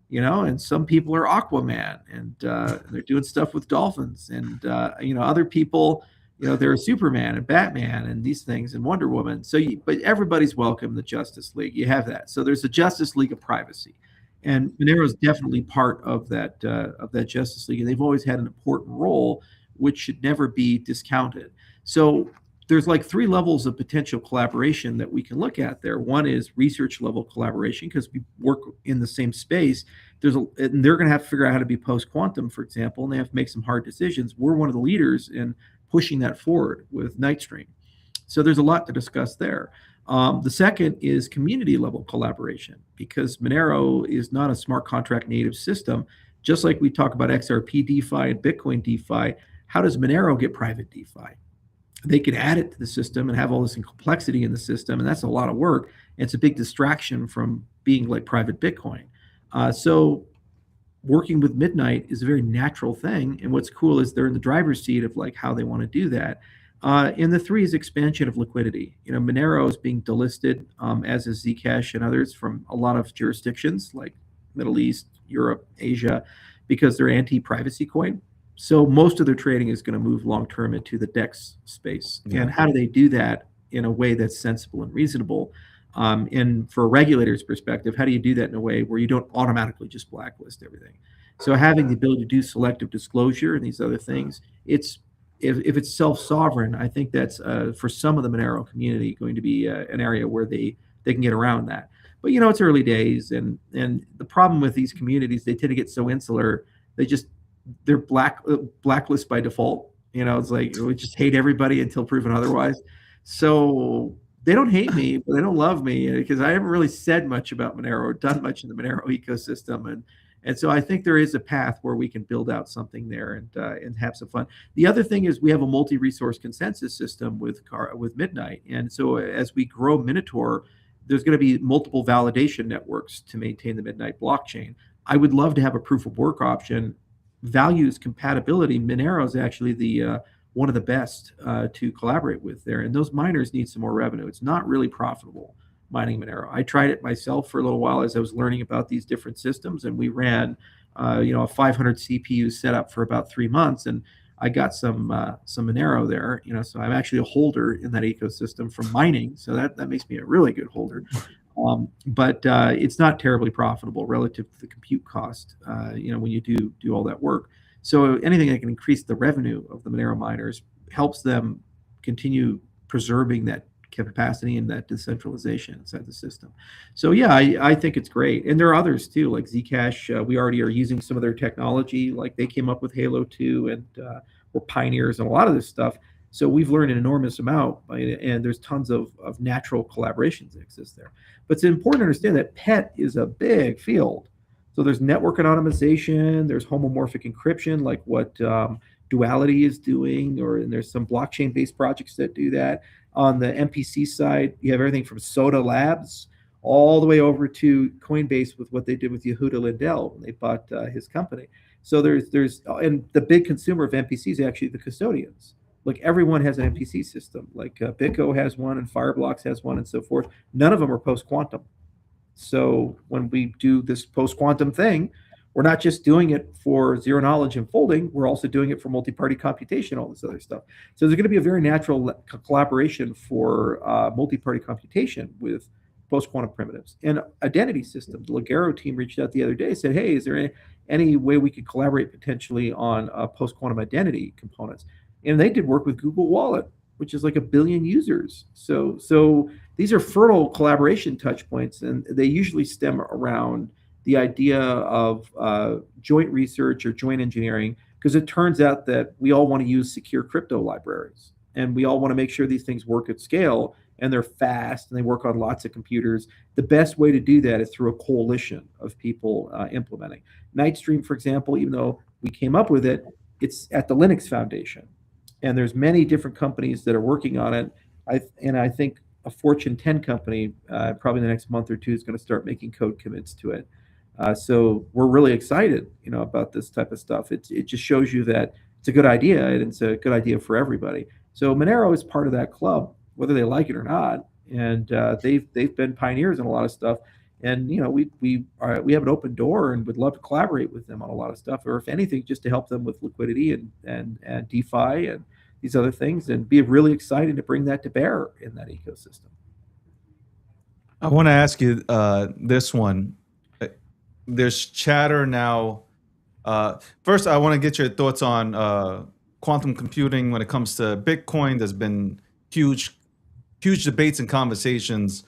And some people are Aquaman, and they're doing stuff with dolphins, and other people, they're Superman and Batman and these things and Wonder Woman. So, but everybody's welcome in the Justice League. You have that. So there's a Justice League of privacy, and Monero is definitely part of that Justice League, and they've always had an important role, which should never be discounted. So there's like 3 levels of potential collaboration that we can look at there. One is research level collaboration, because we work in the same space. And they're going to have to figure out how to be post-quantum, for example, and they have to make some hard decisions. We're one of the leaders in pushing that forward with Nightstream. So there's a lot to discuss there. The second is community level collaboration, because Monero is not a smart contract native system. Just like we talk about XRP DeFi and Bitcoin DeFi, how does Monero get private DeFi? They could add it to the system and have all this complexity in the system, and that's a lot of work. It's a big distraction from being like private Bitcoin. So working with Midnight is a very natural thing, and what's cool is they're in the driver's seat of like how they want to do that. And the 3 is expansion of liquidity. Monero is being delisted, as is Zcash and others, from a lot of jurisdictions like Middle East, Europe, Asia, because they're anti-privacy coin. So most of their trading is going to move long-term into the DEX space. Yeah. And how do they do that in a way that's sensible and reasonable? And for a regulator's perspective, how do you do that in a way where you don't automatically just blacklist everything? So having the ability to do selective disclosure and these other things, it's if it's self-sovereign, I think that's for some of the Monero community going to be an area where they can get around that. But it's early days, and the problem with these communities, they tend to get so insular. They just they're blacklist by default. It's like we just hate everybody until proven otherwise. So they don't hate me, but they don't love me because I haven't really said much about Monero or done much in the Monero ecosystem, and so I think there is a path where we can build out something there and have some fun. The other thing is we have a multi-resource consensus system with Midnight, and so as we grow Minotaur, there's going to be multiple validation networks to maintain the Midnight blockchain. I would love to have a proof of work option. Values compatibility. Monero is actually the one of the best to collaborate with there, and those miners need some more revenue. It's not really profitable mining Monero. I tried it myself for a little while as I was learning about these different systems, and we ran, a 500 CPU setup for about 3 months, and I got some Monero there. So I'm actually a holder in that ecosystem from mining, so that makes me a really good holder. But it's not terribly profitable relative to the compute cost. When you do all that work. So anything that can increase the revenue of the Monero miners helps them continue preserving that capacity and that decentralization inside the system. So yeah, I think it's great. And there are others too, like Zcash. We already are using some of their technology. Like they came up with Halo 2 and we're pioneers in a lot of this stuff. So we've learned an enormous amount, and there's tons of natural collaborations that exist there. But it's important to understand that PET is a big field. So there's network anonymization, there's homomorphic encryption, like what Duality is doing, and there's some blockchain-based projects that do that. On the MPC side, you have everything from Soda Labs all the way over to Coinbase with what they did with Yehuda Lindell when they bought his company. So and the big consumer of MPC is actually the custodians. Like everyone has an MPC system. Like BitGo has one, and Fireblocks has one, and so forth. None of them are post-quantum. So when we do this post-quantum thing, we're not just doing it for zero knowledge and folding, we're also doing it for multi-party computation, all this other stuff. So there's going to be a very natural collaboration for multi-party computation with post-quantum primitives. And identity systems, the Ligero team reached out the other day and said, hey, is there any way we could collaborate potentially on post-quantum identity components? And they did work with Google Wallet, which is like 1 billion users. So these are fertile collaboration touch points, and they usually stem around the idea of joint research or joint engineering, because it turns out that we all want to use secure crypto libraries, and we all want to make sure these things work at scale and they're fast and they work on lots of computers. The best way to do that is through a coalition of people implementing. Nightstream, for example, even though we came up with it, it's at the Linux Foundation. And there's many different companies that are working on it. I think a Fortune 10 company, probably in the next month or two, is going to start making code commits to it. So we're really excited, about this type of stuff. It just shows you that it's a good idea, and it's a good idea for everybody. So Monero is part of that club, whether they like it or not. And they've been pioneers in a lot of stuff. And we have an open door and would love to collaborate with them on a lot of stuff, or if anything, just to help them with liquidity and DeFi and these other things, and be really excited to bring that to bear in that ecosystem. I want to ask you this one. There's chatter now. First, I want to get your thoughts on quantum computing when it comes to Bitcoin. There's been huge debates and conversations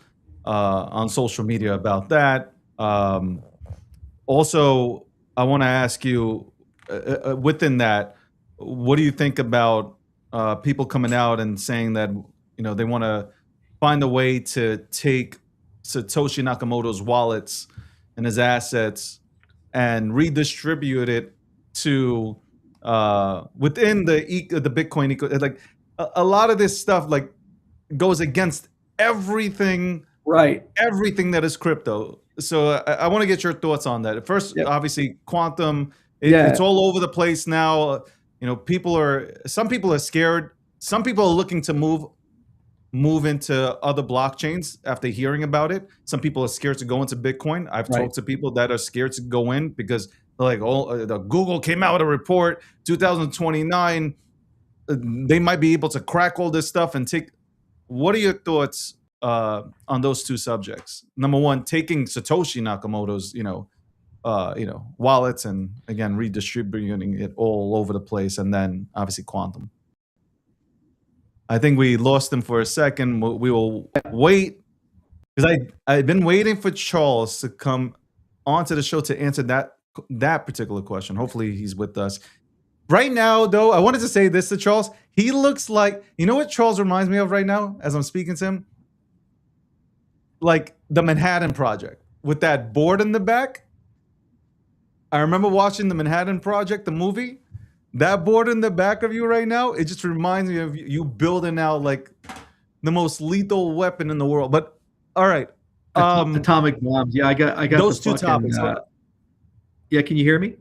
on social media about that. Also, I want to ask you, within that, what do you think about people coming out and saying that they want to find a way to take Satoshi Nakamoto's wallets and his assets and redistribute it to within the Bitcoin eco? Like a lot of this stuff like goes against everything. Right. Everything that is crypto. So I want to get your thoughts on that. First, Yep. obviously, quantum, Yeah. it's all over the place now. Some people are scared. Some people are looking to move into other blockchains after hearing about it. Some people are scared to go into Bitcoin. I've Right. talked to people that are scared to go in because they're like, the Google came out with a report, 2029, they might be able to crack all this stuff and take. What are your thoughts on those two subjects? Number one, taking Satoshi Nakamoto's, wallets and again redistributing it all over the place, and then obviously quantum. I think we lost him for a second. We will wait because I've been waiting for Charles to come onto the show to answer that particular question. Hopefully he's with us. Right now, though, I wanted to say this to Charles. He looks like, you know what Charles reminds me of right now as I'm speaking to him? Like the Manhattan Project with that board in the back. I remember watching the Manhattan Project, the movie. That board in the back of you right now, it just reminds me of you building out like the most lethal weapon in the world. But all right. Atomic bombs. Yeah, I got those the two fucking, topics. yeah, can you hear me?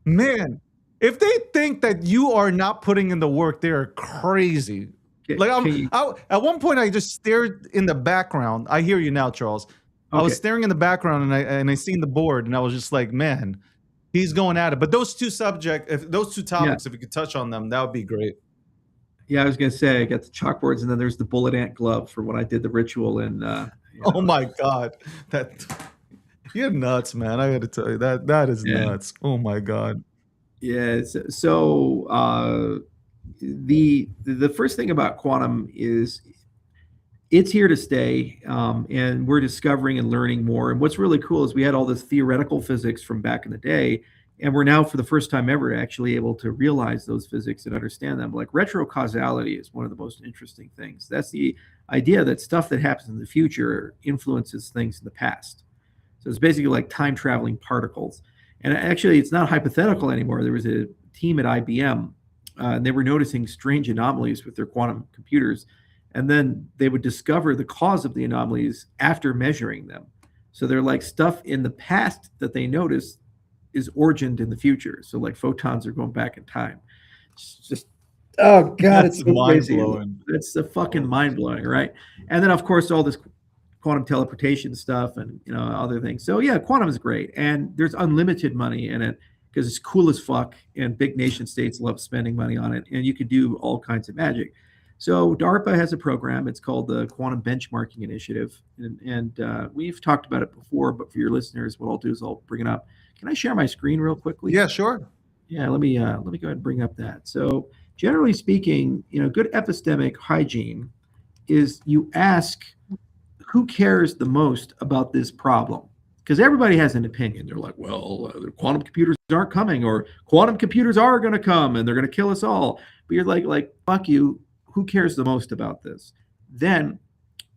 Man, if they think that you are not putting in the work, they're crazy. Like at one point, I just stared in the background. I hear you now, Charles. I was staring in the background and I seen the board and I was just like, man, he's going at it. But those two topics, if you could touch on them, that would be great. Yeah, I was gonna say I got the chalkboards and then there's the bullet ant glove for when I did the ritual and. Oh my God, you're nuts, man! I got to tell you that is nuts. Oh my God. Yeah. So the first thing about quantum is it's here to stay, and we're discovering and learning more. And what's really cool is we had all this theoretical physics from back in the day, and we're now, for the first time ever, actually able to realize those physics and understand them. Like retrocausality is one of the most interesting things. That's the idea that stuff that happens in the future influences things in the past. So it's basically like time traveling particles. And actually, it's not hypothetical anymore. There was a team at IBM, and they were noticing strange anomalies with their quantum computers. And then they would discover the cause of the anomalies after measuring them. So they're like stuff in the past that they noticed is origined in the future. So like photons are going back in time. It's just, oh God, it's so crazy. It's the fucking mind blowing, right? And then of course all this quantum teleportation stuff and other things. So yeah, quantum is great, and there's unlimited money in it because it's cool as fuck, and big nation states love spending money on it, and you could do all kinds of magic. So DARPA has a program. It's called the Quantum Benchmarking Initiative, and we've talked about it before. But for your listeners, what I'll do is I'll bring it up. Can I share my screen real quickly? Yeah, sure. Yeah, let me go ahead and bring up that. So generally speaking, good epistemic hygiene is you ask who cares the most about this problem, because everybody has an opinion. They're like, well, the quantum computers aren't coming, or quantum computers are going to come and they're going to kill us all. But you're like, fuck you. Who cares the most about this? Then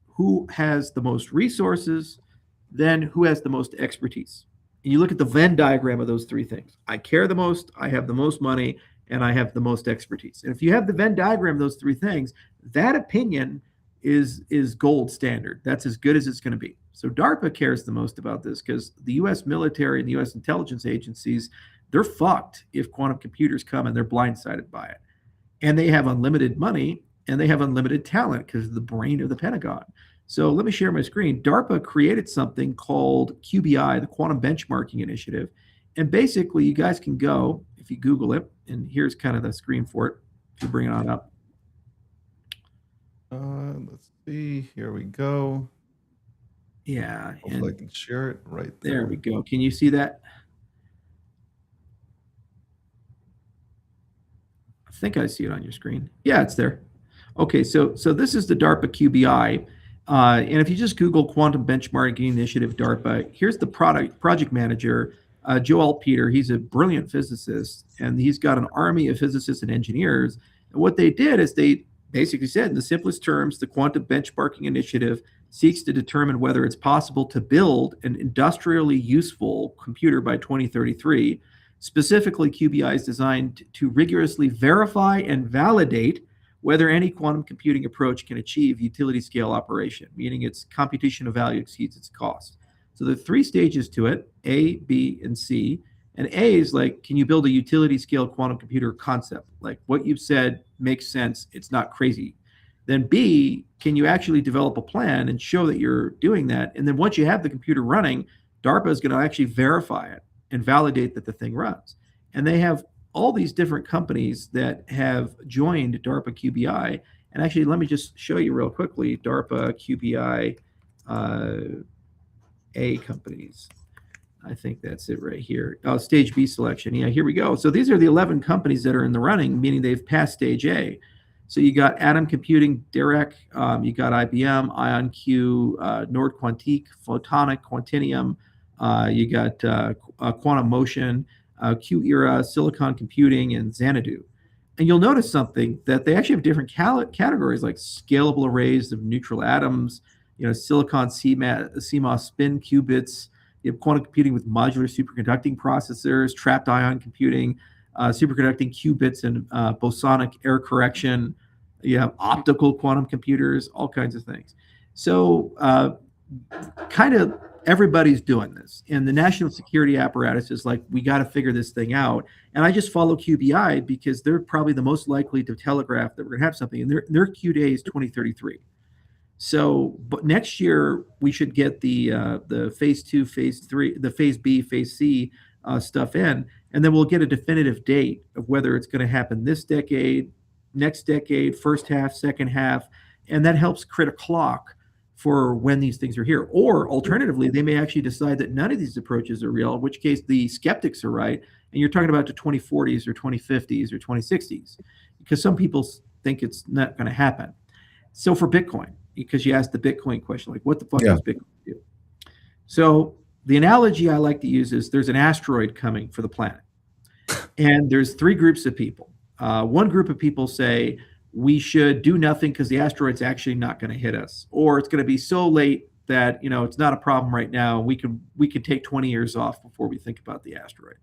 who has the most resources? Then who has the most expertise? And you look at the Venn diagram of those three things. I care the most, I have the most money, and I have the most expertise. And if you have the Venn diagram of those three things, that opinion is gold standard. That's as good as it's going to be. So DARPA cares the most about this because the U.S. military and the U.S. intelligence agencies, they're fucked if quantum computers come and they're blindsided by it. And they have unlimited money and they have unlimited talent because of the brain of the Pentagon. So let me share my screen. DARPA created something called QBI, the Quantum Benchmarking Initiative. And basically, you guys can go, if you Google it, and here's kind of the screen for it, if you bring it on up. Let's see. Here we go. Yeah. Hopefully I can share it right there. There we go. Can you see that? I think I see it on your screen. Yeah, it's there. Okay, so this is the DARPA QBI. And if you just Google Quantum Benchmarking Initiative DARPA, here's the project manager, Joel Peter. He's a brilliant physicist, and he's got an army of physicists and engineers. And what they did is they basically said, in the simplest terms, the Quantum Benchmarking Initiative seeks to determine whether it's possible to build an industrially useful computer by 2033. Specifically, QBI is designed to rigorously verify and validate whether any quantum computing approach can achieve utility scale operation, meaning its computation of value exceeds its cost. So there are three stages to it, A, B, and C. And A is like, can you build a utility scale quantum computer concept? Like what you've said makes sense. It's not crazy. Then B, can you actually develop a plan and show that you're doing that? And then once you have the computer running, DARPA is going to actually verify it and validate that the thing runs. And they have all these different companies that have joined DARPA QBI. And actually, let me just show you real quickly, DARPA QBI A companies. I think that's it right here. Oh, stage B selection. Yeah, here we go. So these are the 11 companies that are in the running, meaning they've passed stage A. So you got Atom Computing, Dirac, you got IBM, IonQ, Nord Quantique, Photonic, Quantinium, you got Quantum Motion, Q-Era, Silicon Computing, and Xanadu. And you'll notice something that they actually have different categories like scalable arrays of neutral atoms, silicon CMOS spin qubits. You have quantum computing with modular superconducting processors, trapped ion computing, superconducting qubits, and bosonic error correction. You have optical quantum computers, all kinds of things. So kind of everybody's doing this. And the national security apparatus is like, we got to figure this thing out. And I just follow QBI because they're probably the most likely to telegraph that we're going to have something. And their Q day is 2033. So, but next year we should get the phase 2, phase 3, the phase B, phase C stuff in, and then we'll get a definitive date of whether it's going to happen this decade, next decade, first half, second half, and that helps create a clock for when these things are here. Or alternatively, they may actually decide that none of these approaches are real, in which case the skeptics are right, and you're talking about the 2040s or 2050s or 2060s, because some people think it's not going to happen. So for Bitcoin, because you asked the Bitcoin question, like what the fuck does Bitcoin do? So the analogy I like to use is there's an asteroid coming for the planet. And there's three groups of people. One group of people say we should do nothing because the asteroid's actually not going to hit us, or it's going to be so late that it's not a problem right now. We could take 20 years off before we think about the asteroid.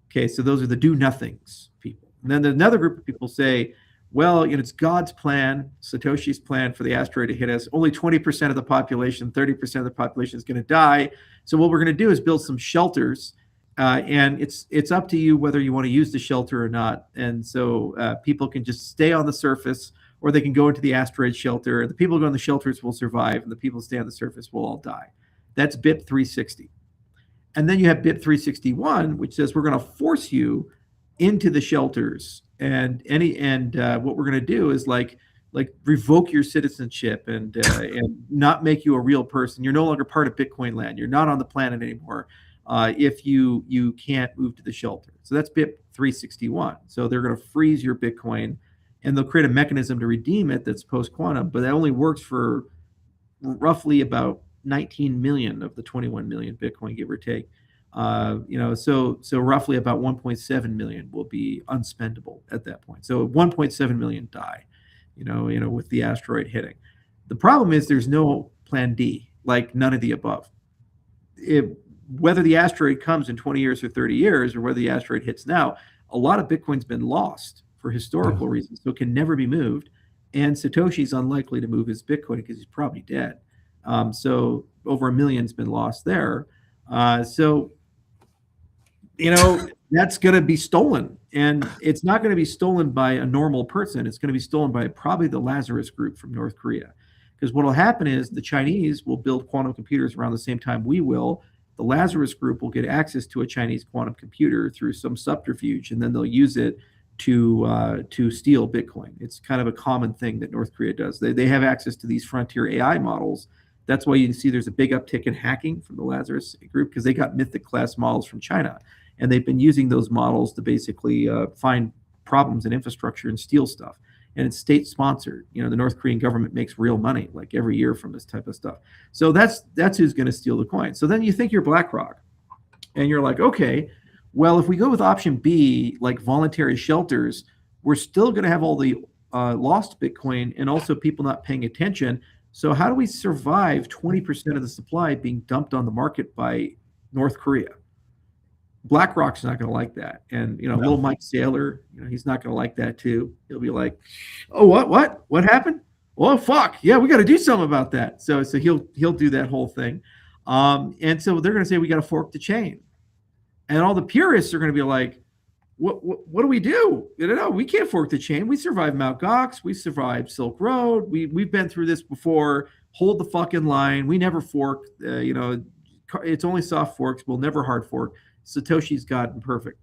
Okay, so those are the do nothings people. And then another group of people say, well, it's God's plan, Satoshi's plan for the asteroid to hit us. Only 20% of the population, 30% of the population is going to die. So what we're going to do is build some shelters, and it's up to you whether you want to use the shelter or not. And so people can just stay on the surface, or they can go into the asteroid shelter. The people who go in the shelters will survive, and the people who stay on the surface will all die. That's BIP 360. And then you have BIP 361, which says we're going to force you into the shelters, and what we're going to do is like revoke your citizenship and not make you a real person. You're no longer part of Bitcoin land. You're not on the planet anymore if you can't move to the shelter. So that's BIP 361. So they're going to freeze your Bitcoin, and they'll create a mechanism to redeem it that's post-quantum, but that only works for roughly about 19 million of the 21 million Bitcoin, give or take. So roughly about 1.7 million will be unspendable at that point. So 1.7 million die, with the asteroid hitting. The problem is there's no plan D, like none of the above. Whether the asteroid comes in 20 years or 30 years, or whether the asteroid hits now, a lot of Bitcoin's been lost for historical reasons, so it can never be moved. And Satoshi's unlikely to move his Bitcoin because he's probably dead. So over 1 million's been lost there. That's going to be stolen, and it's not going to be stolen by a normal person. It's going to be stolen by probably the Lazarus group from North Korea, because what will happen is the Chinese will build quantum computers around the same time we will. The Lazarus group will get access to a Chinese quantum computer through some subterfuge, and then they'll use it to steal Bitcoin. It's kind of a common thing that North Korea does. They have access to these frontier AI models. That's why you can see there's a big uptick in hacking from the Lazarus group, because they got mythic class models from China. And they've been using those models to basically find problems in infrastructure and steal stuff. And it's state sponsored. The North Korean government makes real money like every year from this type of stuff. So that's who's going to steal the coin. So then you think you're BlackRock, and you're like, okay, well, if we go with option B, like voluntary shelters, we're still going to have all the lost Bitcoin and also people not paying attention. So how do we survive 20% of the supply being dumped on the market by North Korea? BlackRock's not going to like that. And, little Mike Saylor, he's not going to like that too. He'll be like, oh, what happened? Oh, fuck. Yeah, we got to do something about that. So he'll do that whole thing. And so they're going to say, we got to fork the chain. And all the purists are going to be like, what do we do? We can't fork the chain. We survived Mt. Gox. We survived Silk Road. We've been through this before. Hold the fucking line. We never fork. It's only soft forks. We'll never hard fork. Satoshi's gotten perfect.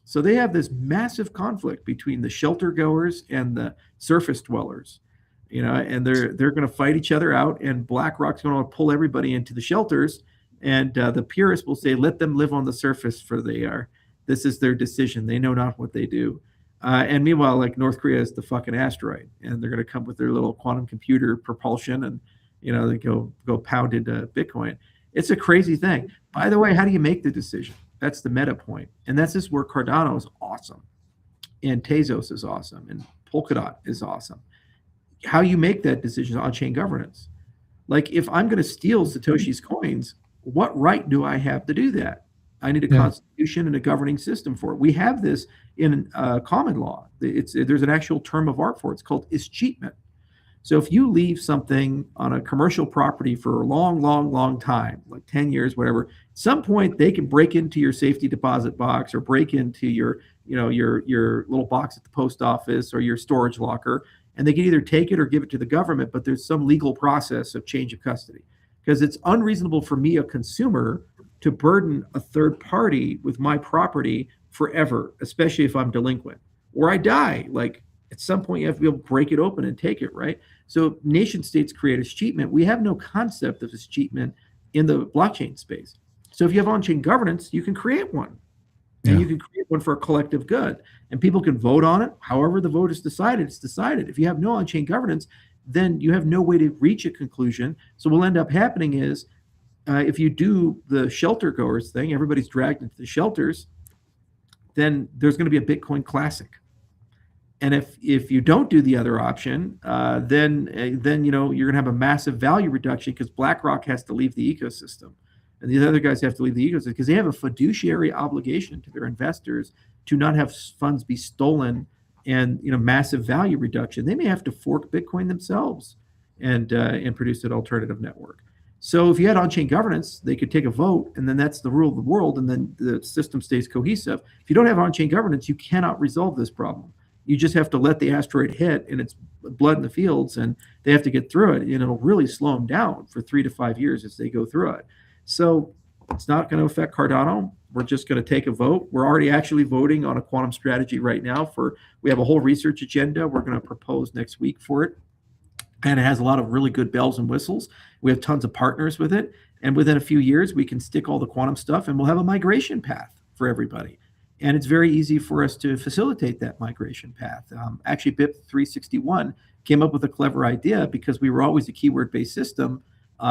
So they have this massive conflict between the shelter goers and the surface dwellers, and they're going to fight each other out, and BlackRock's going to pull everybody into the shelters, and the purists will say, let them live on the surface, for they are. This is their decision. They know not what they do. And meanwhile, like North Korea is the fucking asteroid, and they're going to come with their little quantum computer propulsion, and they go pound into Bitcoin. It's a crazy thing. By the way, how do you make the decision? That's the meta point, and that's just where Cardano is awesome, and Tezos is awesome, and Polkadot is awesome. How you make that decision on chain governance. Like if I'm going to steal Satoshi's coins, what right do I have to do that? I need a constitution and a governing system for it. We have this in common law. There's an actual term of art for it. It's called escheatment. So if you leave something on a commercial property for a long, long, long time, like 10 years, whatever, at some point they can break into your safety deposit box or break into your little box at the post office or your storage locker, and they can either take it or give it to the government, but there's some legal process of change of custody. Because it's unreasonable for me, a consumer, to burden a third party with my property forever, especially if I'm delinquent or I die. Like at some point, you have to be able to break it open and take it, right? So nation states create escheatment. We have no concept of escheatment in the blockchain space. So if you have on-chain governance, you can create one. And you can create one for a collective good. And people can vote on it. However the vote is decided, it's decided. If you have no on-chain governance, then you have no way to reach a conclusion. So what will end up happening is if you do the shelter goers thing, everybody's dragged into the shelters, then there's going to be a Bitcoin classic. And if you don't do the other option, then you're going to have a massive value reduction because BlackRock has to leave the ecosystem. And these other guys have to leave the ecosystem because they have a fiduciary obligation to their investors to not have funds be stolen and massive value reduction. They may have to fork Bitcoin themselves and produce an alternative network. So if you had on-chain governance, they could take a vote, and then that's the rule of the world, and then the system stays cohesive. If you don't have on-chain governance, you cannot resolve this problem. You just have to let the asteroid hit, and it's blood in the fields, and they have to get through it, and it'll really slow them down for 3 to 5 years as they go through it. So it's not going to affect Cardano. We're just going to take a vote. We're already actually voting on a quantum strategy right now. We have a whole research agenda we're going to propose next week for it. And it has a lot of really good bells and whistles. We have tons of partners with it. And within a few years, we can stick all the quantum stuff and we'll have a migration path for everybody. And it's very easy for us to facilitate that migration path. Actually, BIP 361 came up with a clever idea because we were always a keyword-based system.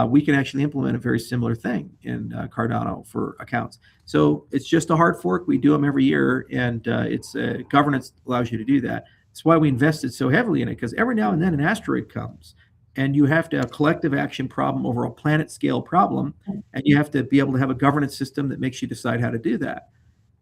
We can actually implement a very similar thing in Cardano for accounts. So it's just a hard fork. We do them every year, and it's governance allows you to do that. That's why we invested so heavily in it, because every now and then an asteroid comes, and you have to have a collective action problem over a planet scale problem, and you have to be able to have a governance system that makes you decide how to do that.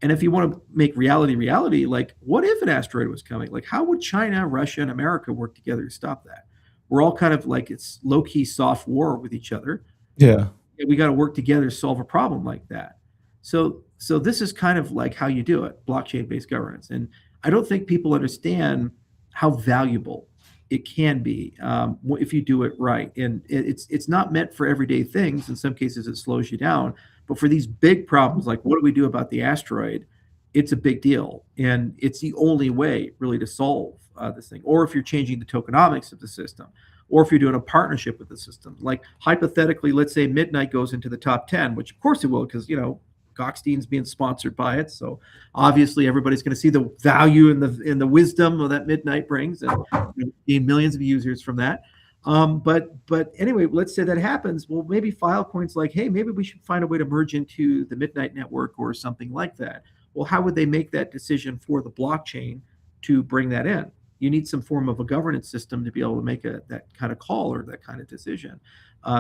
And if you want to make reality, like what if an asteroid was coming? Like how would China, Russia, and America work together to stop that? We're all kind of like it's low-key soft war with each other. Yeah. We got to work together to solve a problem like that. So this is kind of like how you do it, blockchain-based governance. And I don't think people understand how valuable it can be if you do it right. And it's not meant for everyday things. In some cases, it slows you down. But for these big problems, like what do we do about the asteroid? It's a big deal. And it's the only way really to solve this thing. Or if you're changing the tokenomics of the system, or if you're doing a partnership with the system. Like hypothetically, let's say Midnight goes into the top 10, which of course it will, because, Goxstein's being sponsored by it. So obviously everybody's going to see the value and the wisdom that Midnight brings and gain millions of users from that. But anyway, let's say that happens. Well, maybe Filecoin's like, hey, maybe we should find a way to merge into the Midnight network or something like that. Well, how would they make that decision for the blockchain to bring that in? You need some form of a governance system to be able to make that kind of call or that kind of decision.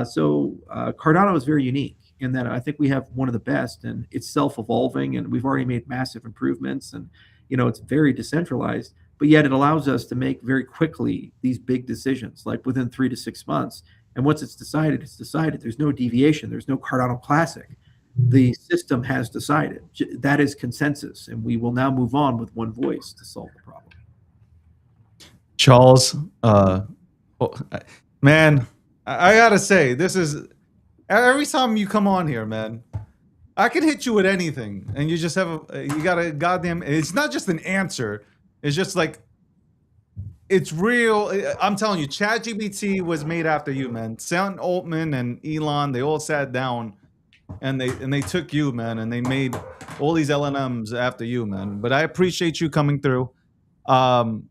So Cardano is very unique in that I think we have one of the best, and it's self-evolving, and we've already made massive improvements, and it's very decentralized, but yet it allows us to make very quickly these big decisions, like within 3 to 6 months. And once it's decided, it's decided. There's no deviation. There's no Cardano Classic. The system has decided. That is consensus, and we will now move on with one voice to solve the problem. Charles, man, I gotta say, this is every time you come on here, man, I can hit you with anything, and you just have you got a goddamn. It's not just an answer. It's just like it's real. I'm telling you, ChatGPT was made after you, man. Sam Altman and Elon, they all sat down, and they took you, man, and they made all these LLMs after you, man. But I appreciate you coming through. Um,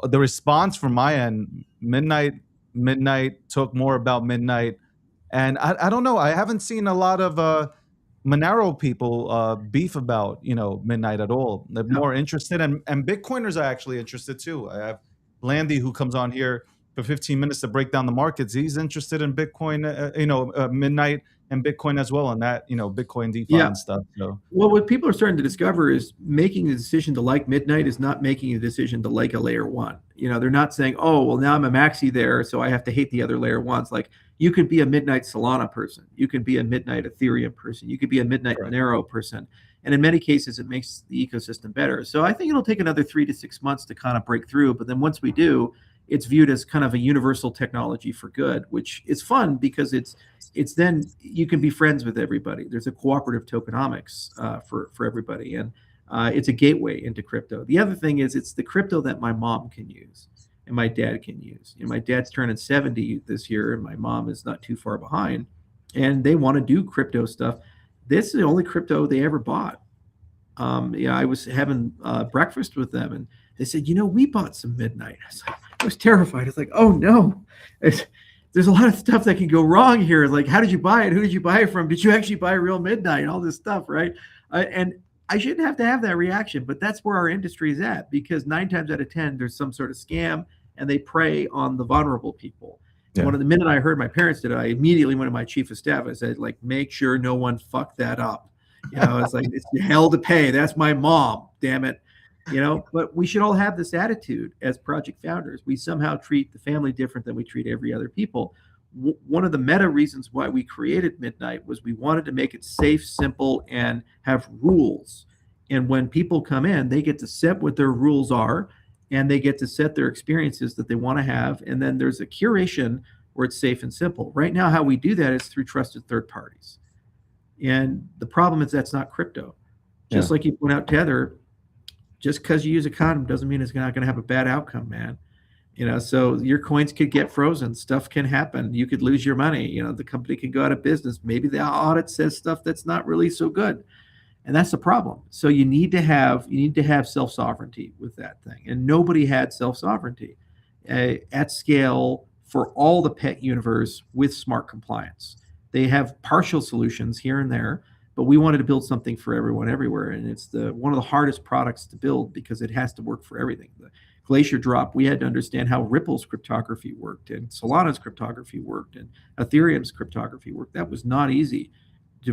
the response from my end, midnight took more about midnight, and I don't know. I haven't seen a lot of Monero people beef about midnight at all. They're Yeah. more interested, and Bitcoiners are actually interested too. I have Landy who comes on here for 15 minutes to break down the markets. He's interested in Bitcoin, midnight and Bitcoin as well, and that Bitcoin DeFi Yeah. and stuff. So Well, what people are starting to discover is making the decision to like midnight is not making a decision to like a layer one. They're not saying, oh, well, now I'm a maxi there, so I have to hate the other layer ones. Like you could be a midnight Solana person, you could be a midnight Ethereum person, you could be a midnight correct. Monero person. And in many cases, it makes the ecosystem better. So I think it'll take another 3 to 6 months to kind of break through. But then once we do, it's viewed as kind of a universal technology for good, which is fun because it's then you can be friends with everybody. There's a cooperative tokenomics for everybody, and it's a gateway into crypto. The other thing is it's the crypto that my mom can use and my dad can use. My dad's turning 70 this year, and my mom is not too far behind, and they want to do crypto stuff. This is the only crypto they ever bought. I was having breakfast with them, and they said, we bought some midnight. I was terrified. It's like, oh no, there's a lot of stuff that can go wrong here. Like, how did you buy it? Who did you buy it from? Did you actually buy real midnight? All this stuff, right? And I shouldn't have to have that reaction, but that's where our industry is at, because 9 times out of 10, there's some sort of scam, and they prey on the vulnerable people. Yeah. The minute I heard my parents did it, I immediately went to my chief of staff. I said, like, make sure no one fucked that up. It's like, it's hell to pay. That's my mom, damn it. But we should all have this attitude as project founders. We somehow treat the family different than we treat every other people. One of the meta reasons why we created Midnight was we wanted to make it safe, simple, and have rules. And when people come in, they get to set what their rules are, and they get to set their experiences that they want to have. And then there's a curation where it's safe and simple. Right now, how we do that is through trusted third parties. And the problem is that's not crypto. Just like you point out, Tether, just because you use a condom doesn't mean it's not going to have a bad outcome, man. So your coins could get frozen. Stuff can happen. You could lose your money. The company can go out of business. Maybe the audit says stuff that's not really so good. And that's the problem. So you need to have self-sovereignty with that thing. And nobody had self-sovereignty at scale for all the pet universe with smart compliance. They have partial solutions here and there, but we wanted to build something for everyone everywhere. And it's one of the hardest products to build because it has to work for everything. The Glacier drop, we had to understand how Ripple's cryptography worked, and Solana's cryptography worked, and Ethereum's cryptography worked. That was not easy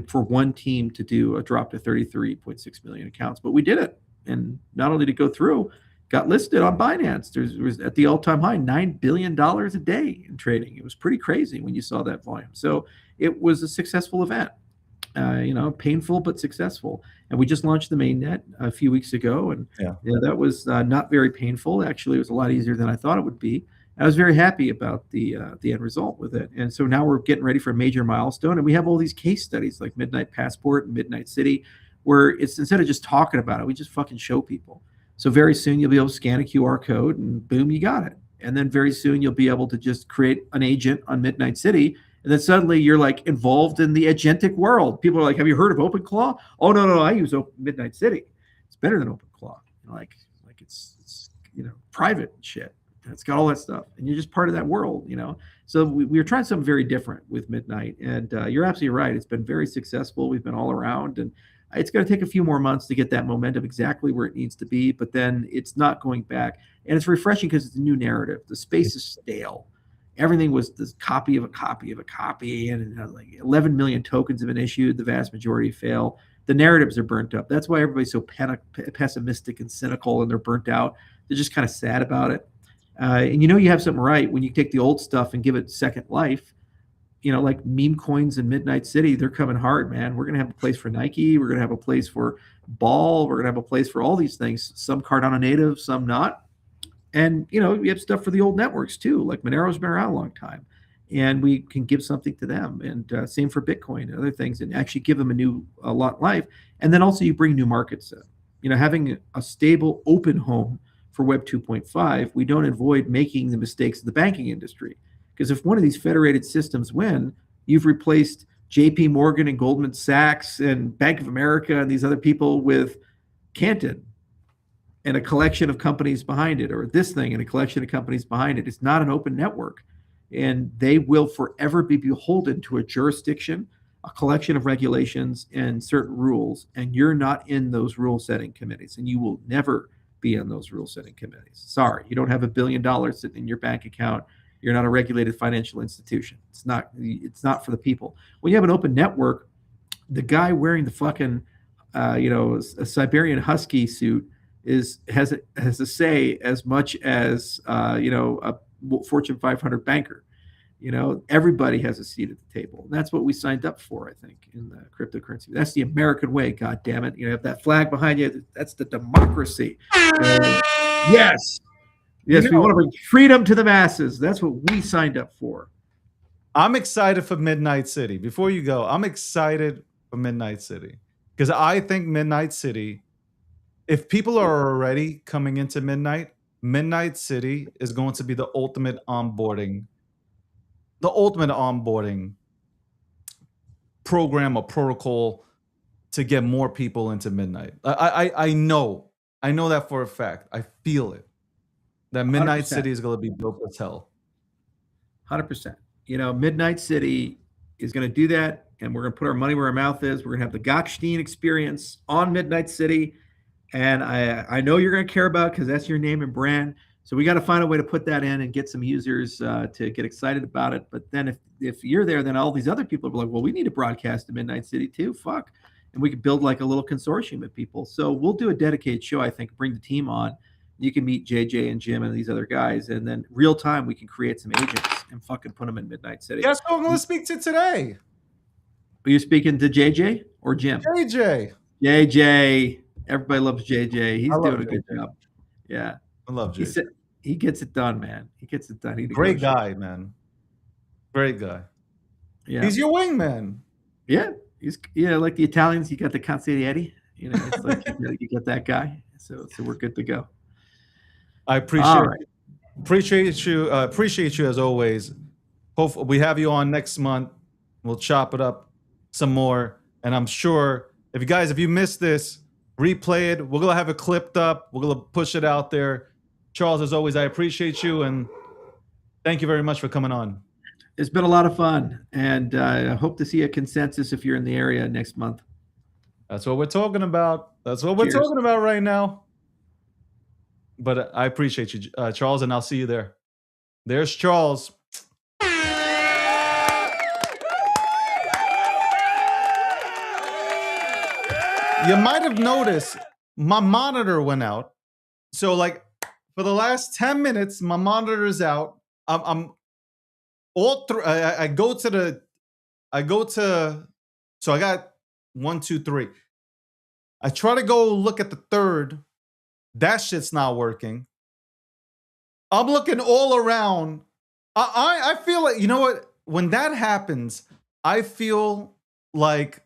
for one team to do a drop to 33.6 million accounts, but we did it. And not only to go through, got listed on Binance. There was at the all-time high, $9 billion a day in trading. It was pretty crazy when you saw that volume. So it was a successful event. Painful but successful. And we just launched the mainnet a few weeks ago, and that was not very painful. Actually, it was a lot easier than I thought it would be. I was very happy about the end result with it. And so now we're getting ready for a major milestone, and we have all these case studies like Midnight Passport and Midnight City, where it's instead of just talking about it, we just fucking show people. So very soon you'll be able to scan a QR code, and boom, you got it. And then very soon you'll be able to just create an agent on Midnight City. And then suddenly you're like involved in the agentic world. People are like, have you heard of OpenClaw? Oh, no, I use Midnight City. It's better than OpenClaw. Like it's private shit. It's got all that stuff. And you're just part of that world, So we were trying something very different with Midnight. And you're absolutely right. It's been very successful. We've been all around. And it's going to take a few more months to get that momentum exactly where it needs to be. But then it's not going back. And it's refreshing because it's a new narrative. The space is stale. Everything was this copy of a copy of a copy, and like 11 million tokens have been issued. The vast majority fail. The narratives are burnt up. That's why everybody's so pessimistic and cynical, and they're burnt out. They're just kind of sad about it. And you have something right when you take the old stuff and give it second life. Like meme coins in Midnight City, they're coming hard, man. We're going to have a place for Nike. We're going to have a place for Ball. We're going to have a place for all these things. Some Cardano native, some not. And, we have stuff for the old networks too, like Monero's been around a long time, and we can give something to them. And same for Bitcoin and other things, and actually give them a new lot life. And then also you bring new markets in. Having a stable, open home for Web 2.5, we don't avoid making the mistakes of the banking industry. Because if one of these federated systems win, you've replaced JP Morgan and Goldman Sachs and Bank of America and these other people with Canton. and a collection of companies behind it, or this thing and a collection of companies behind it. It's not an open network. And they will forever be beholden to a jurisdiction, a collection of regulations, and certain rules. And you're not in those rule setting committees, and you will never be in those rule setting committees. Sorry, you don't have $1 billion sitting in your bank account. You're not a regulated financial institution. It's not for the people. When you have an open network, the guy wearing the fucking a Siberian Husky suit has a say as much as a Fortune 500 banker. Everybody has a seat at the table. And that's what we signed up for, I think, in the cryptocurrency. That's the American way. God damn it! You have that flag behind you. That's the democracy. Yes, we want to bring freedom to the masses. That's what we signed up for. I'm excited for Midnight City. Before you go, I'm excited for Midnight City because I think Midnight City, if people are already coming into Midnight City is going to be the ultimate onboarding program or protocol to get more people into Midnight. I know that for a fact. I feel it. That Midnight 100%. City is going to be built as hell. 100%. Midnight City is going to do that, and we're going to put our money where our mouth is. We're going to have the Gottstein experience on Midnight City, and I know you're going to care about it because that's your name and brand. So we got to find a way to put that in and get some users to get excited about it. But then if you're there, then all these other people are like, well, we need to broadcast to Midnight City too. Fuck. And we could build like a little consortium of people. So we'll do a dedicated show, I think, bring the team on. You can meet JJ and Jim and these other guys. And then real time, we can create some agents and fucking put them in Midnight City. Guess who I'm going to speak to today? Are you speaking to JJ or Jim? JJ. Everybody loves JJ. He's doing a good job. Yeah. I love JJ. He gets it done, man. He gets it done. Great guy, man. Great guy. Yeah. He's your wingman. Yeah. Like the Italians, you got the Consigliere. It's like you got that guy. So we're good to go. I appreciate you as always. Hopefully we have you on next month. We'll chop it up some more. And I'm sure if you missed this, replay it. We're gonna have it clipped up. We're gonna push it out there. Charles, as always, I appreciate you and thank you very much for coming on. It's been a lot of fun, and I hope to see a consensus if you're in the area next month. That's what we're talking about. We're talking about right now. But I appreciate you, Charles, and I'll see you there. There's Charles. You might have noticed my monitor went out. So for the last 10 minutes, my monitor is out. I'm all through. I got 1, 2, 3. I try to go look at the third. That shit's not working. I'm looking all around. I feel like, you know what? When that happens, I feel like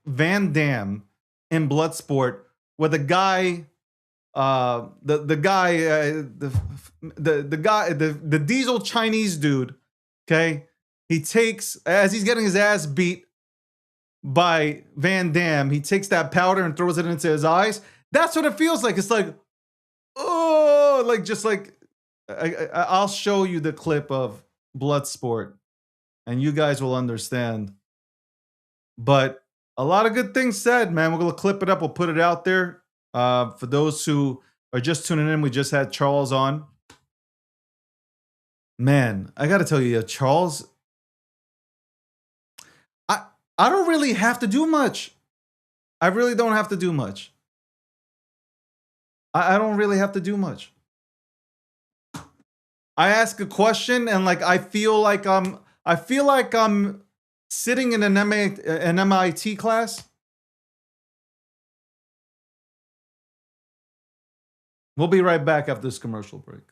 Van Damme in Bloodsport, where the guy, the diesel Chinese dude, okay, he takes, as he's getting his ass beat by Van Damme, he takes that powder and throws it into his eyes. That's what it feels like. It's like, oh, I'll show you the clip of Bloodsport, and you guys will understand. But a lot of good things said, man. We're gonna clip it up. We'll put it out there. For those who are just tuning in, we just had Charles on. Man, I gotta tell you, Charles, I don't really have to do much. I really don't have to do much. I don't really have to do much. I ask a question and I feel like I'm sitting in an MIT class. We'll be right back after this commercial break.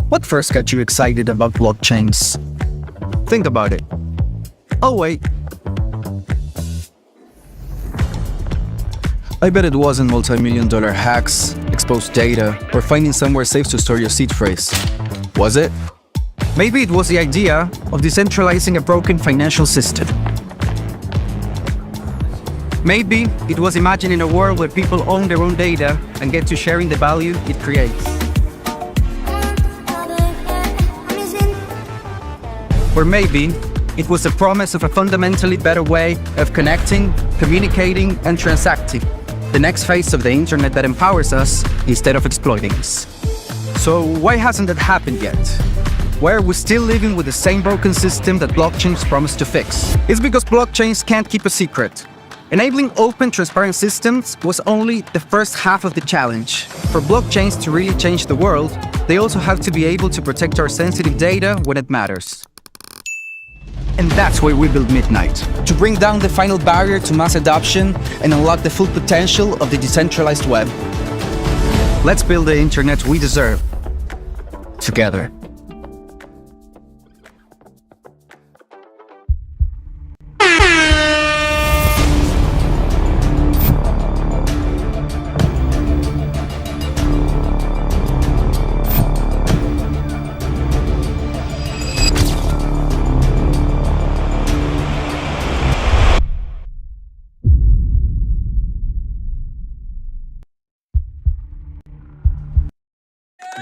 What first got you excited about blockchains? Think about it. Oh wait. I bet it wasn't multi-million-dollar hacks, exposed data, or finding somewhere safe to store your seed phrase. Was it? Maybe it was the idea of decentralizing a broken financial system. Maybe it was imagining a world where people own their own data and get to sharing the value it creates. Or maybe it was the promise of a fundamentally better way of connecting, communicating, and transacting. The next phase of the internet that empowers us instead of exploiting us. So why hasn't that happened yet? Why are we still living with the same broken system that blockchains promise to fix? It's because blockchains can't keep a secret. Enabling open, transparent systems was only the first half of the challenge. For blockchains to really change the world, they also have to be able to protect our sensitive data when it matters. And that's where we build Midnight, to bring down the final barrier to mass adoption and unlock the full potential of the decentralized web. Let's build the internet we deserve, together.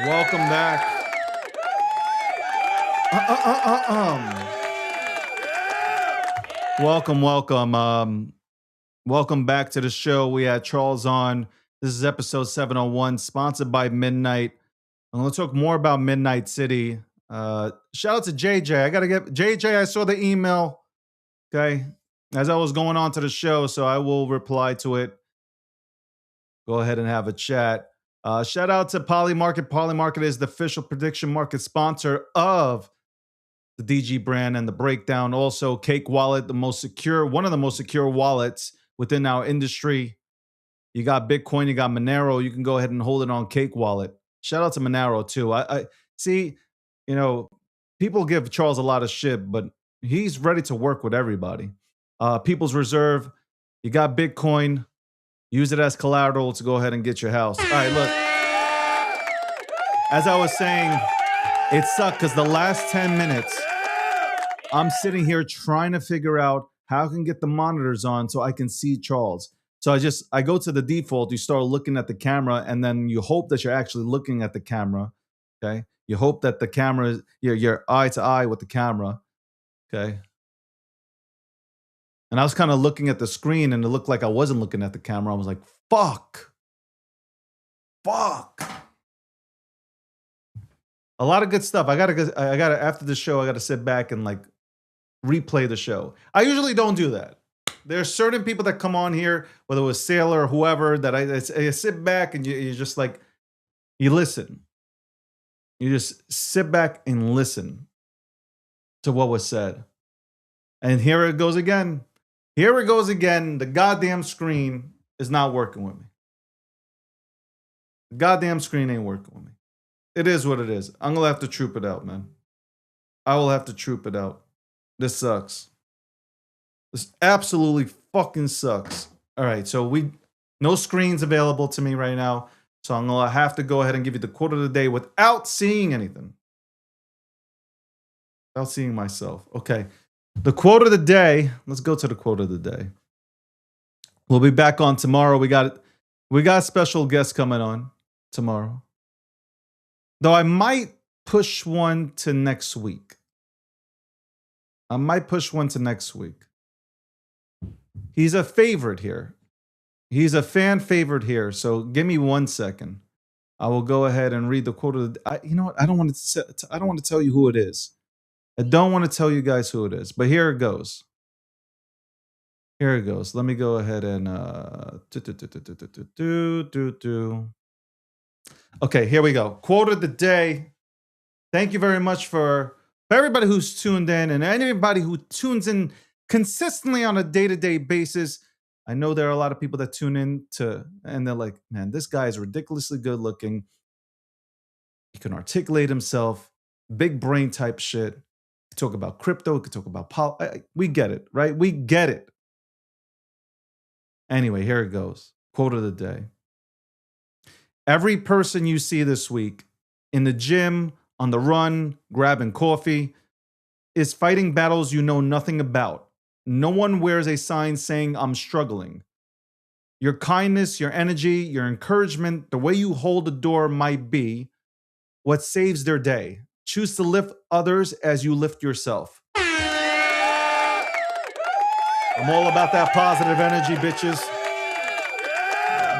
Welcome back. Welcome. Welcome back to the show. We had Charles on. This is episode 701, sponsored by Midnight. I'm going to talk more about Midnight City. Shout out to JJ. I got to get JJ. I saw the email. Okay. As I was going on to the show, so I will reply to it. Go ahead and have a chat. Shout out to Polymarket. Polymarket is the official prediction market sponsor of the DG brand and the breakdown. Also, Cake Wallet, one of the most secure wallets within our industry. You got Bitcoin, you got Monero. You can go ahead and hold it on Cake Wallet. Shout out to Monero too. I see, people give Charles a lot of shit, but he's ready to work with everybody. People's Reserve, you got Bitcoin. Use it as collateral to go ahead and get your house. All right, look. As I was saying, it sucked because the last 10 minutes, I'm sitting here trying to figure out how I can get the monitors on so I can see Charles. So I go to the default, you start looking at the camera, and then you hope that you're actually looking at the camera, okay? You hope that the camera, you're eye to eye with the camera, okay? And I was kind of looking at the screen and it looked like I wasn't looking at the camera. I was like, fuck. A lot of good stuff. I gotta, after the show, I gotta sit back and like replay the show. I usually don't do that. There are certain people that come on here, whether it was Sailor or whoever, that I sit back and you just like, you listen. You just sit back and listen to what was said. And here it goes again. The goddamn screen is not working with me. The goddamn screen ain't working with me. It is what it is. I'm going to have to troop it out, man. I will have to troop it out. This sucks. This absolutely fucking sucks. All right, so no screens available to me right now. So I'm going to have to go ahead and give you the quote of the day without seeing anything. Without seeing myself. Okay. The quote of the day. Let's go to the quote of the day. We'll be back on tomorrow. We got special guests coming on tomorrow. Though I might push one to next week. He's a favorite here. He's a fan favorite here. So give me 1 second. I will go ahead and read the quote of the day. You know what? I don't want to tell you who it is. I don't want to tell you guys who it is, but here it goes. Let me go ahead and Okay, here we go. Quote of the day. Thank you very much for everybody who's tuned in and anybody who tunes in consistently on a day-to-day basis. I know there are a lot of people that tune in and they're like, man, this guy is ridiculously good looking. He can articulate himself, big brain type shit. He can talk about crypto, he can talk about we get it, right? We get it. Anyway, here it goes. Quote of the day. Every person you see this week in the gym, on the run, grabbing coffee, is fighting battles you know nothing about. No one wears a sign saying, I'm struggling. Your kindness, your energy, your encouragement, the way you hold the door might be what saves their day. Choose to lift others as you lift yourself. I'm all about that positive energy, bitches.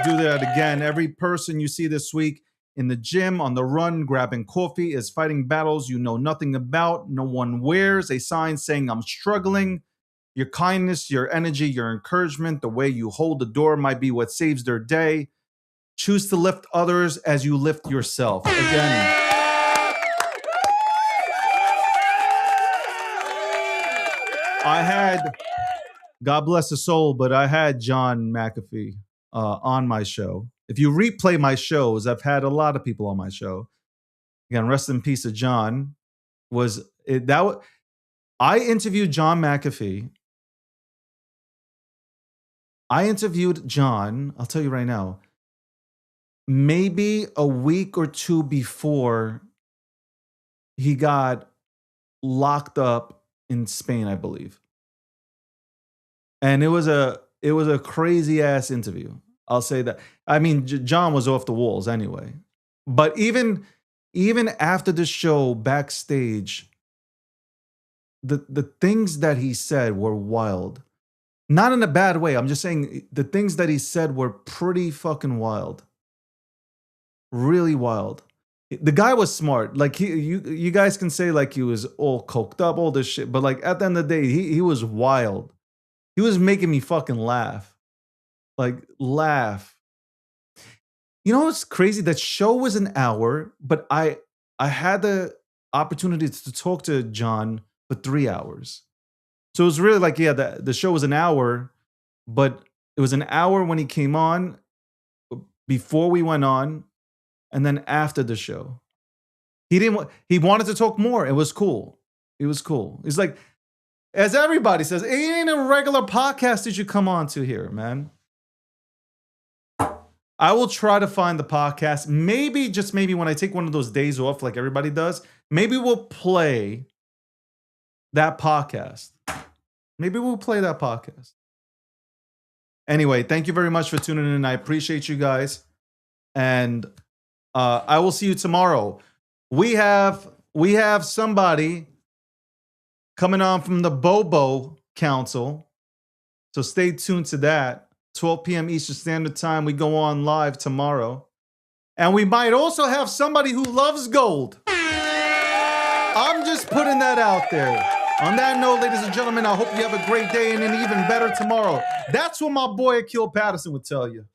Do that again. Every person you see this week in the gym, on the run, grabbing coffee, is fighting battles you know nothing about. No one wears a sign saying I'm struggling. Your kindness, your energy, your encouragement, the way you hold the door might be what saves their day. Choose to lift others as you lift yourself. Again. I had, God bless his soul, but I had John McAfee on my show. If you replay my shows, I've had a lot of people on my show. Again, rest in peace to John. I interviewed John McAfee. I interviewed John, I'll tell you right now, maybe a week or two before he got locked up in Spain, I believe. And it was a crazy ass interview. I'll say that. I mean, John was off the walls anyway. But even after the show backstage, the things that he said were wild. Not in a bad way. I'm just saying the things that he said were pretty fucking wild. Really wild. The guy was smart. Like you guys can say like he was all coked up, all this shit, but like at the end of the day, he was wild. He was making me fucking laugh. Like laugh. You know what's crazy? That show was an hour, but I had the opportunity to talk to John for 3 hours. So it was really like, yeah, the show was an hour, but it was an hour when he came on, before we went on, and then after the show. He wanted to talk more. It was cool. It was cool. It's like, as everybody says, it ain't a regular podcast that you come on to here, man. I will try to find the podcast. Maybe, just maybe, when I take one of those days off like everybody does, maybe we'll play that podcast. Maybe we'll play that podcast. Anyway, thank you very much for tuning in. I appreciate you guys. And I will see you tomorrow. We have somebody coming on from the Bobo Council. So stay tuned to that. 12 p.m. Eastern Standard Time. We go on live tomorrow. And we might also have somebody who loves gold. I'm just putting that out there. On that note, ladies and gentlemen, I hope you have a great day and an even better tomorrow. That's what my boy Akil Patterson would tell you.